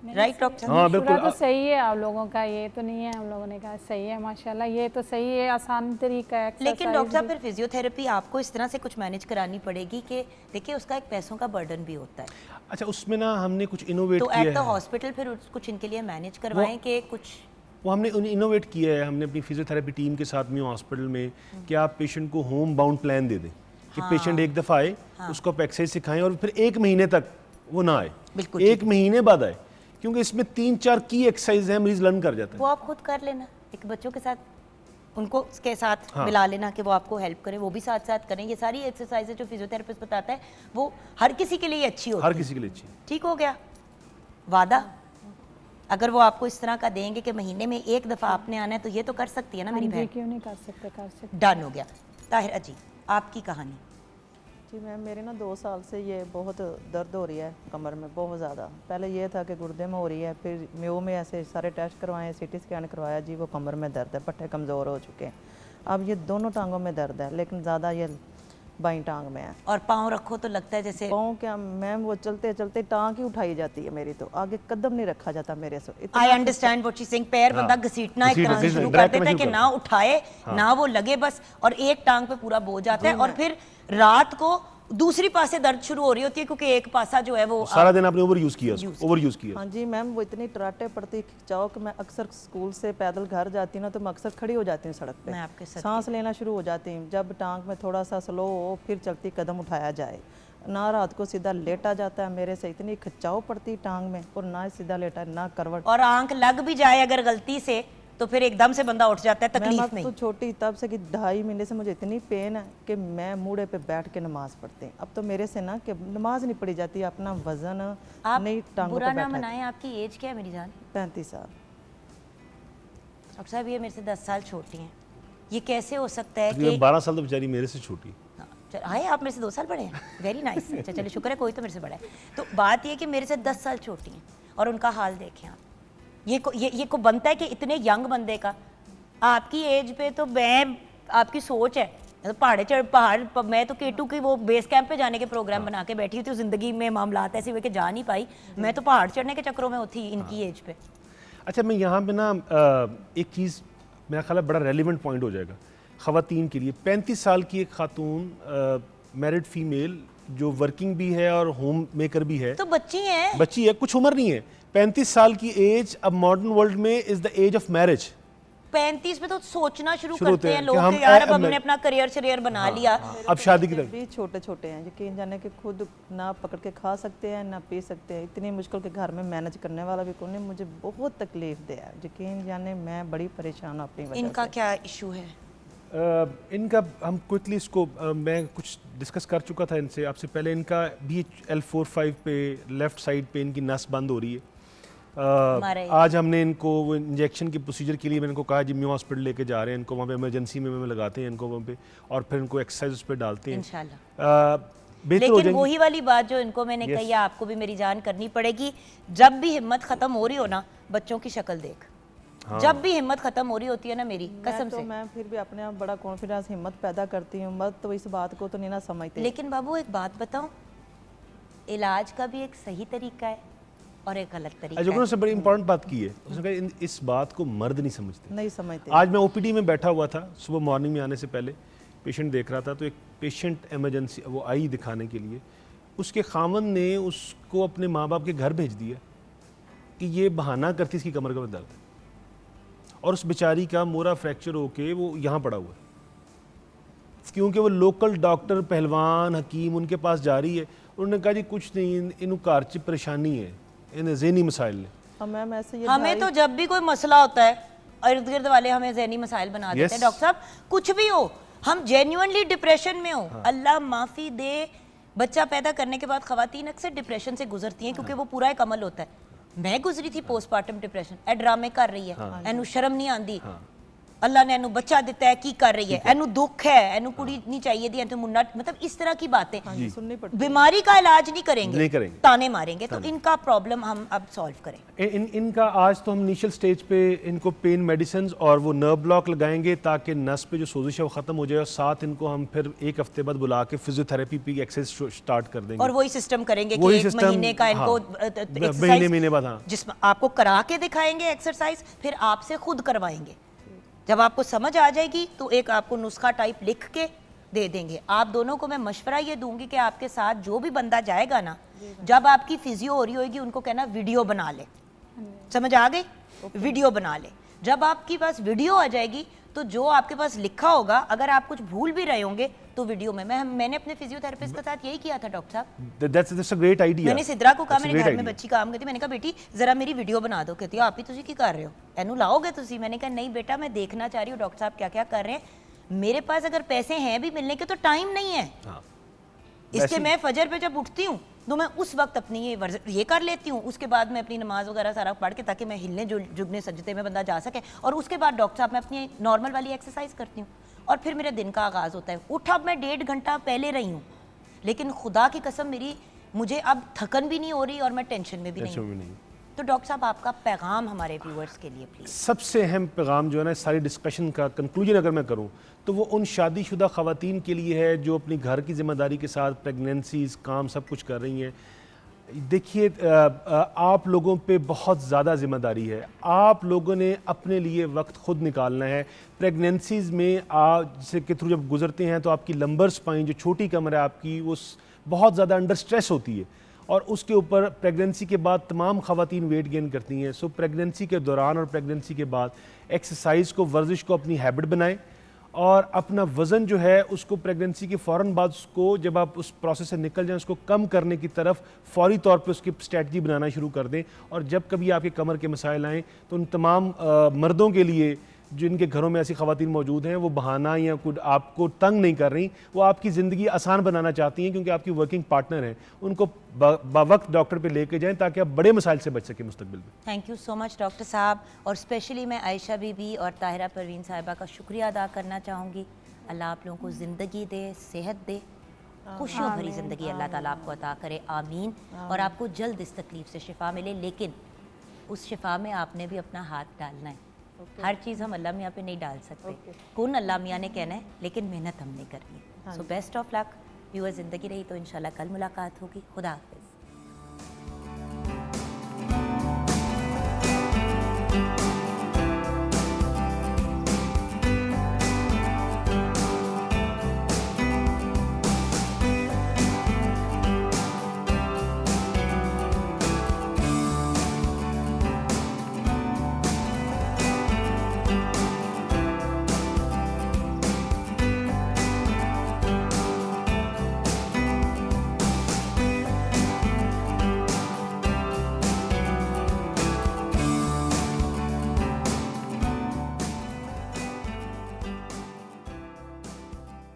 Right doctor? हाँ बिल्कुल। पूरा तो सही है आप लोगों का, ये तो नहीं है हम लोगों ने कहा सही है माशाल्लाह, ये तो सही है, आसान तरीका है। लेकिन exercise डॉक्टर साहब भी। फिर फिजियोथेरेपी आपको इस तरह से कुछ मैनेज करानी पड़ेगी कि देखिए उसका एक पैसों का बर्डन भी होता है, अच्छा उसमें ना हमने कुछ इनोवेट तो किया एट द है, हॉस्पिटल फिर कुछ इनके लिए मैनेज करवाएं कि कुछ वो हमने इनोवेट किया है, हमने अपनी फिजियोथेरेपी टीम के साथ में हॉस्पिटल में कि आप पेशेंट को होम बाउंड प्लान दे दें कि पेशेंट एक दफ़ा आए, उसको आप एक्सरसाइज सिखाएं और फिर 1 महीने तक वो ना आए, बिल्कुल 1 महीने बाद आए, क्योंकि इसमें 3-4 की एक्सरसाइज है, मरीज लर्न कर जाता है। वो आप खुद कर लेना, एक बच्चों के साथ उनको के साथ मिला लेना कि वो आपको हेल्प करें, वो भी साथ साथ करें। ये सारी एक्सरसाइजेज जो फिजियोथेरेपिस्ट बताता है वो हर किसी के लिए अच्छी होती हर है। किसी के लिए अच्छी है। ठीक हो गया वादा? अगर वो आपको इस तरह का देंगे कि महीने में 1 दफ़ा आपने आना है तो ये तो कर सकती है ना मेरी हाँ जी, बहन? क्यों नहीं कर सकते, कर सकते। डन हो गया। ताहिरा जी आपकी कहानी। जी मैम, मेरे ना 2 साल से ये बहुत दर्द हो रही है कमर में, बहुत ज़्यादा। पहले ये था कि गुर्दे में हो रही है, फिर म्यू में ऐसे सारे टेस्ट करवाए, CT स्कैन करवाया, जी वो कमर में दर्द है, पट्टे कमज़ोर हो चुके हैं। अब ये दोनों टांगों में दर्द है, लेकिन ज़्यादा ये बाईं टांग में है। और पाँव रखो तो लगता है जैसे पाँव क्या मैम, वो चलते चलते टांग ही उठाई जाती है मेरी, तो आगे कदम नहीं रखा जाता मेरे से। I understand what she saying. पैर बंदा घसीटना एक तरह से शुरू कर देता है कि ना उठाए ना वो लगे बस, और एक टांग पे पूरा बोझ आता है, और फिर रात को दूसरी पासे दर्द शुरू हो रही होती है क्योंकि एक पासा जो है वो सारा दिन आपने ओवर यूज किया, ओवर यूज किया। हाँ जी मैम, वो इतनी टराटे पड़ती खिंचाओ कि मैं अक्सर स्कूल से पैदल घर जाती हूँ ना, तो मैं अक्सर खड़ी हो जाती हूँ सड़क पे, मैं आपके साथ सांस लेना शुरू हो जाती हूँ। जब टांग में थोड़ा सा स्लो हो फिर चलती कदम उठाया जाए, ना रात को सीधा लेटा जाता है मेरे से, इतनी खिंचाव पड़ती टांग में, और ना सीधा लेटा है ना करवट। और आंख लग भी जाए अगर गलती से तो फिर एकदम से बंदा उठ जाता है, मैम तकलीफ अब नहीं। तो छोटी तब से कि 2.5 महीने से मुझे इतनी पेन है कि मैं मूड़े पे बैठ के नमाज पढ़ती हूँ। अब तो मेरे से ना कि नमाज नहीं पढ़ी जाती, अपना वजन आप नहीं टांगों बुरा पे ना बैठा। मनाएं, आपकी एज क्या है मेरी जान? 35 साल। डॉक्टर साहब ये मेरे से 10 साल छोटी हैं, ये कैसे हो सकता है ये कि 12 साल तो बेचारी मेरे से छोटी। आए आप मेरे से 2 साल बड़े हैं? Very nice. अच्छा चलिए शुक्र है कोई तो मेरे से बड़ा है। तो बात ये है कि मेरे से 10 साल छोटी हैं और उनका हाल देखें आप। ये को बनता है कि इतने यंग बंदे का आपकी एज पे, तो मैं आपकी सोच है तो पहाड़ मैं तो K2 की वो बेस कैंप पे जाने के प्रोग्राम बना के बैठी थी, ज़िंदगी में मामलात ऐसे हुए कि जा नहीं पाई, मैं तो पहाड़ चढ़ने के चक्करों में होती इनकी एज पे। अच्छा मैं यहाँ पे ना एक चीज़ मेरा ख्याल है बड़ा रेलिवेंट पॉइंट हो जाएगा ख़वातीन के लिए। 35 साल की एक खातून मैरिड फीमेल जो वर्किंग भी है और होम मेकर भी है, तो बच्ची हैं, बच्ची है, कुछ उम्र नहीं है। 35 साल की एज अब मॉडर्न वर्ल्ड में is the age of marriage. 35 में तो सोचना शुरू शुरू करते होते हैं हैं लोग कि हम कि यार अब अब हमने अपना करियर बना लिया। अब शादी की तरफ भी छोटे छोटे हैं, यकीन जाने कि खुद ना पकड़ के खा सकते हैं ना पी सकते हैं, इतनी मुश्किल के घर में मैनेज करने वाला भी कौन है। मुझे बहुत तकलीफ दिया, यकीन जाने मैं बड़ी परेशान हूँ अपनी वजह इनका से। क्या इशू है? इनका हम क्विकली इसको मैं कुछ डिस्कस कर चुका था इनसे आपसे पहले। इनका BHL45 पे लेफ़्ट साइड पे इनकी नस बंद हो रही है। आज हमने इनको वो इंजेक्शन के प्रोसीजर के लिए मैंने इनको कहा जी म्यू हॉस्पिटल लेके जा रहे हैं इनको, वहाँ पे इमरजेंसी में लगाते हैं इनको वहाँ पे, और फिर इनको एक्सरसाइज उस पर डालते हैं इंशाल्लाह। बेहतर हो लेकिन जाएंगे। वही वाली बात जो इनको मैंने कही, आपको भी मेरी जान करनी पड़ेगी। जब भी हिम्मत खत्म हो रही हो ना, बच्चों की शक्ल देख। जब भी हिम्मत खत्म हो रही होती है ना मेरी कसम से, मैं फिर भी अपने आप बड़ा कॉन्फिडेंस हिम्मत पैदा करती हूँ, मत तो इस बात को तो नहीं ना समझते। लेकिन बाबू एक बात बताऊं, इलाज का भी एक सही तरीका है और एक गलत तरीका है। जो बड़ी इंपॉर्टेंट बात की है, उसने कहा इस बात को मर्द नहीं समझते। नहीं समझते। आज मैं OPD में बैठा हुआ था, सुबह मॉर्निंग में आने से पहले पेशेंट देख रहा था, तो एक पेशेंट इमरजेंसी वो आई दिखाने के लिए, उसके खामन ने उसको अपने माँ बाप के घर भेज दिया कि ये बहाना करती इसकी कमर का दर्द है, और उस बेचारी का मोरा फ्रैक्चर होके वो यहाँ पड़ा हुआ है, क्योंकि वो लोकल डॉक्टर पहलवान हकीम उनके पास जा रही है। उन्होंने कहा जी कुछ नहीं, इन घर च परेशानी है, इन ज़हनी मसाइल ने। मैम ऐसे ये हमें तो जब भी कोई मसला होता है इर्द गिर्द वाले हमें ज़हनी मसाइल बना देते हैं। डॉक्टर साहब कुछ भी हो, हम जेन्युइनली डिप्रेशन में हो, अल्लाह माफ़ी दे, बच्चा पैदा करने के बाद ख़वातीन अक्सर डिप्रेशन से गुजरती हैं क्योंकि वो पूरा एक अमल होता है। मैं गुजरी थी पोस्टमार्टम डिप्रेशन, ए ड्रामे कर रही है, एनू शर्म नहीं आती, अल्लाह ने एनू बच्चा दिता है की कर रही है, एनू दुख है, एनू कुड़ी नहीं चाहिए दी, एनू मुन्ना, मतलब इस तरह की बातें। सुननी पड़ती बीमारी का इलाज नहीं करेंगे, नहीं करेंगे, ताने मारेंगे। तो इनका प्रॉब्लम हम अब सॉल्व करें। इनका आज तो हम इनिशियल स्टेज पे इनको पेन मेडिसिन और वो नर्व ब्लॉक लगाएंगे ताकि नस पे जो सोजिश है वो ख़त्म हो जाए, और साथ इनको हम फिर एक हफ्ते बाद बुला के फिजियोथेरेपी की एक्सरसाइज स्टार्ट कर देंगे। और वही सिस्टम करेंगे कि वही एक सिस्टम, महीने का इनको महीने बाद, हाँ, जिसमें आपको करा के दिखाएंगे एक्सरसाइज, फिर आपसे खुद करवाएंगे। जब आपको समझ आ जाएगी तो एक आपको नुस्खा टाइप लिख के दे देंगे। आप दोनों को मैं मशवरा ये दूंगी कि आपके साथ जो भी बंदा जाएगा ना, जब आपकी फिजियो हो रही होगी उनको कहना वीडियो बना ले, समझ आ गई? वीडियो बना ले। जब आपके पास वीडियो आ जाएगी तो जो आपके पास लिखा होगा, अगर आप कुछ भूल भी रहे होंगे तो वीडियो में मैंने अपने फिजियोथेरेपिस्ट के साथ यही किया था डॉक्टर साहब। That's a great idea. मैंने सिद्रा को कहा, That's a मैंने great घर में idea. बच्ची काम करती, मैंने कहा बेटी जरा मेरी वीडियो बना दो। कहती है आप ही तुझे की कर रहे हो, एनू लाओगे तुसी? मैंने कहा नहीं बेटा, मैं देखना चाह रही हूँ डॉक्टर साहब क्या क्या कर रहे हैं। मेरे पास अगर पैसे हैं भी मिलने के तो टाइम नहीं है। हाँ। इसके मैं फजर पे जब उठती हूँ तो मैं उस वक्त अपनी ये कर लेती हूँ, उसके बाद मैं अपनी नमाज वगैरह सारा पढ़ के, ताकि मैं हिलने जुगने सजदे में बंदा जा सके, और उसके बाद डॉक्टर साहब मैं अपनी नॉर्मल वाली एक्सरसाइज करती हूँ और फिर मेरे दिन का आगाज़ होता है। उठ अब मैं 1.5 घंटा पहले रही हूँ, लेकिन खुदा की कसम मुझे अब थकन भी नहीं हो रही और मैं टेंशन में भी नहीं हूँ। तो डॉक्टर साहब आपका पैगाम हमारे व्यूअर्स के लिए प्लीज। सबसे अहम पैगाम जो है ना सारी डिस्कशन का कंक्लूजन अगर मैं करूं तो वो उन शादीशुदा ख़वातीन के लिए है जो अपनी घर की ज़िम्मेदारी के साथ प्रेगनेंसीज काम सब कुछ कर रही हैं। देखिए आप लोगों पे बहुत ज़्यादा ज़िम्मेदारी है, आप लोगों ने अपने लिए वक्त खुद निकालना है। प्रेगनेंसीज में आप जिसके थ्रू जब गुजरते हैं तो आपकी लंबर स्पाइन जो छोटी कमर है आपकी वो बहुत ज़्यादा अंडर स्ट्रेस होती है, और उसके ऊपर प्रेगनेंसी के बाद तमाम ख़वातीन वेट गेन करती हैं। सो प्रेगनेंसी के दौरान और प्रेगनेंसी के बाद एक्सरसाइज को, वर्जिश को अपनी हैबिट बनाएं, और अपना वज़न जो है उसको प्रेगनेंसी के फ़ौरन बाद उसको जब आप उस प्रोसेस से निकल जाएं उसको कम करने की तरफ फ़ौरी तौर पे उसकी स्ट्रेटजी बनाना शुरू कर दें। और जब कभी आपके कमर के मसाइल आएँ तो उन तमाम मर्दों के लिए जिनके घरों में ऐसी ख़वातीन मौजूद हैं, वो बहाना या कुछ आपको तंग नहीं कर रही, वो आपकी ज़िंदगी आसान बनाना चाहती हैं क्योंकि आपकी वर्किंग पार्टनर हैं, उनको बावक्त डॉक्टर पे लेके जाएं ताकि आप बड़े मसाइल से बच सकें मुस्तकबिल में। Thank you so much doctor साहब। और स्पेशली मैं आयशा बीबी और ताहिरा परवीन साहिबा का शुक्रिया अदा करना चाहूँगी। अल्लाह आप लोगों को ज़िंदगी दे, सेहत दे, खुशियों भरी ज़िंदगी अल्लाह ताला आपको अता करे, आमीन। और आपको जल्द इस तकलीफ़ से शिफा मिले, लेकिन उस शिफा में आपने भी अपना हाथ डालना है। हर चीज़ हम अल्लाह मियाँ पे नहीं डाल सकते, कौन अल्लाह मियाँ ने कहना है, लेकिन मेहनत हमने करनी है। So best of luck viewer. ज़िंदगी रही तो इंशाल्लाह कल मुलाकात होगी। खुदा हाफ़िज़।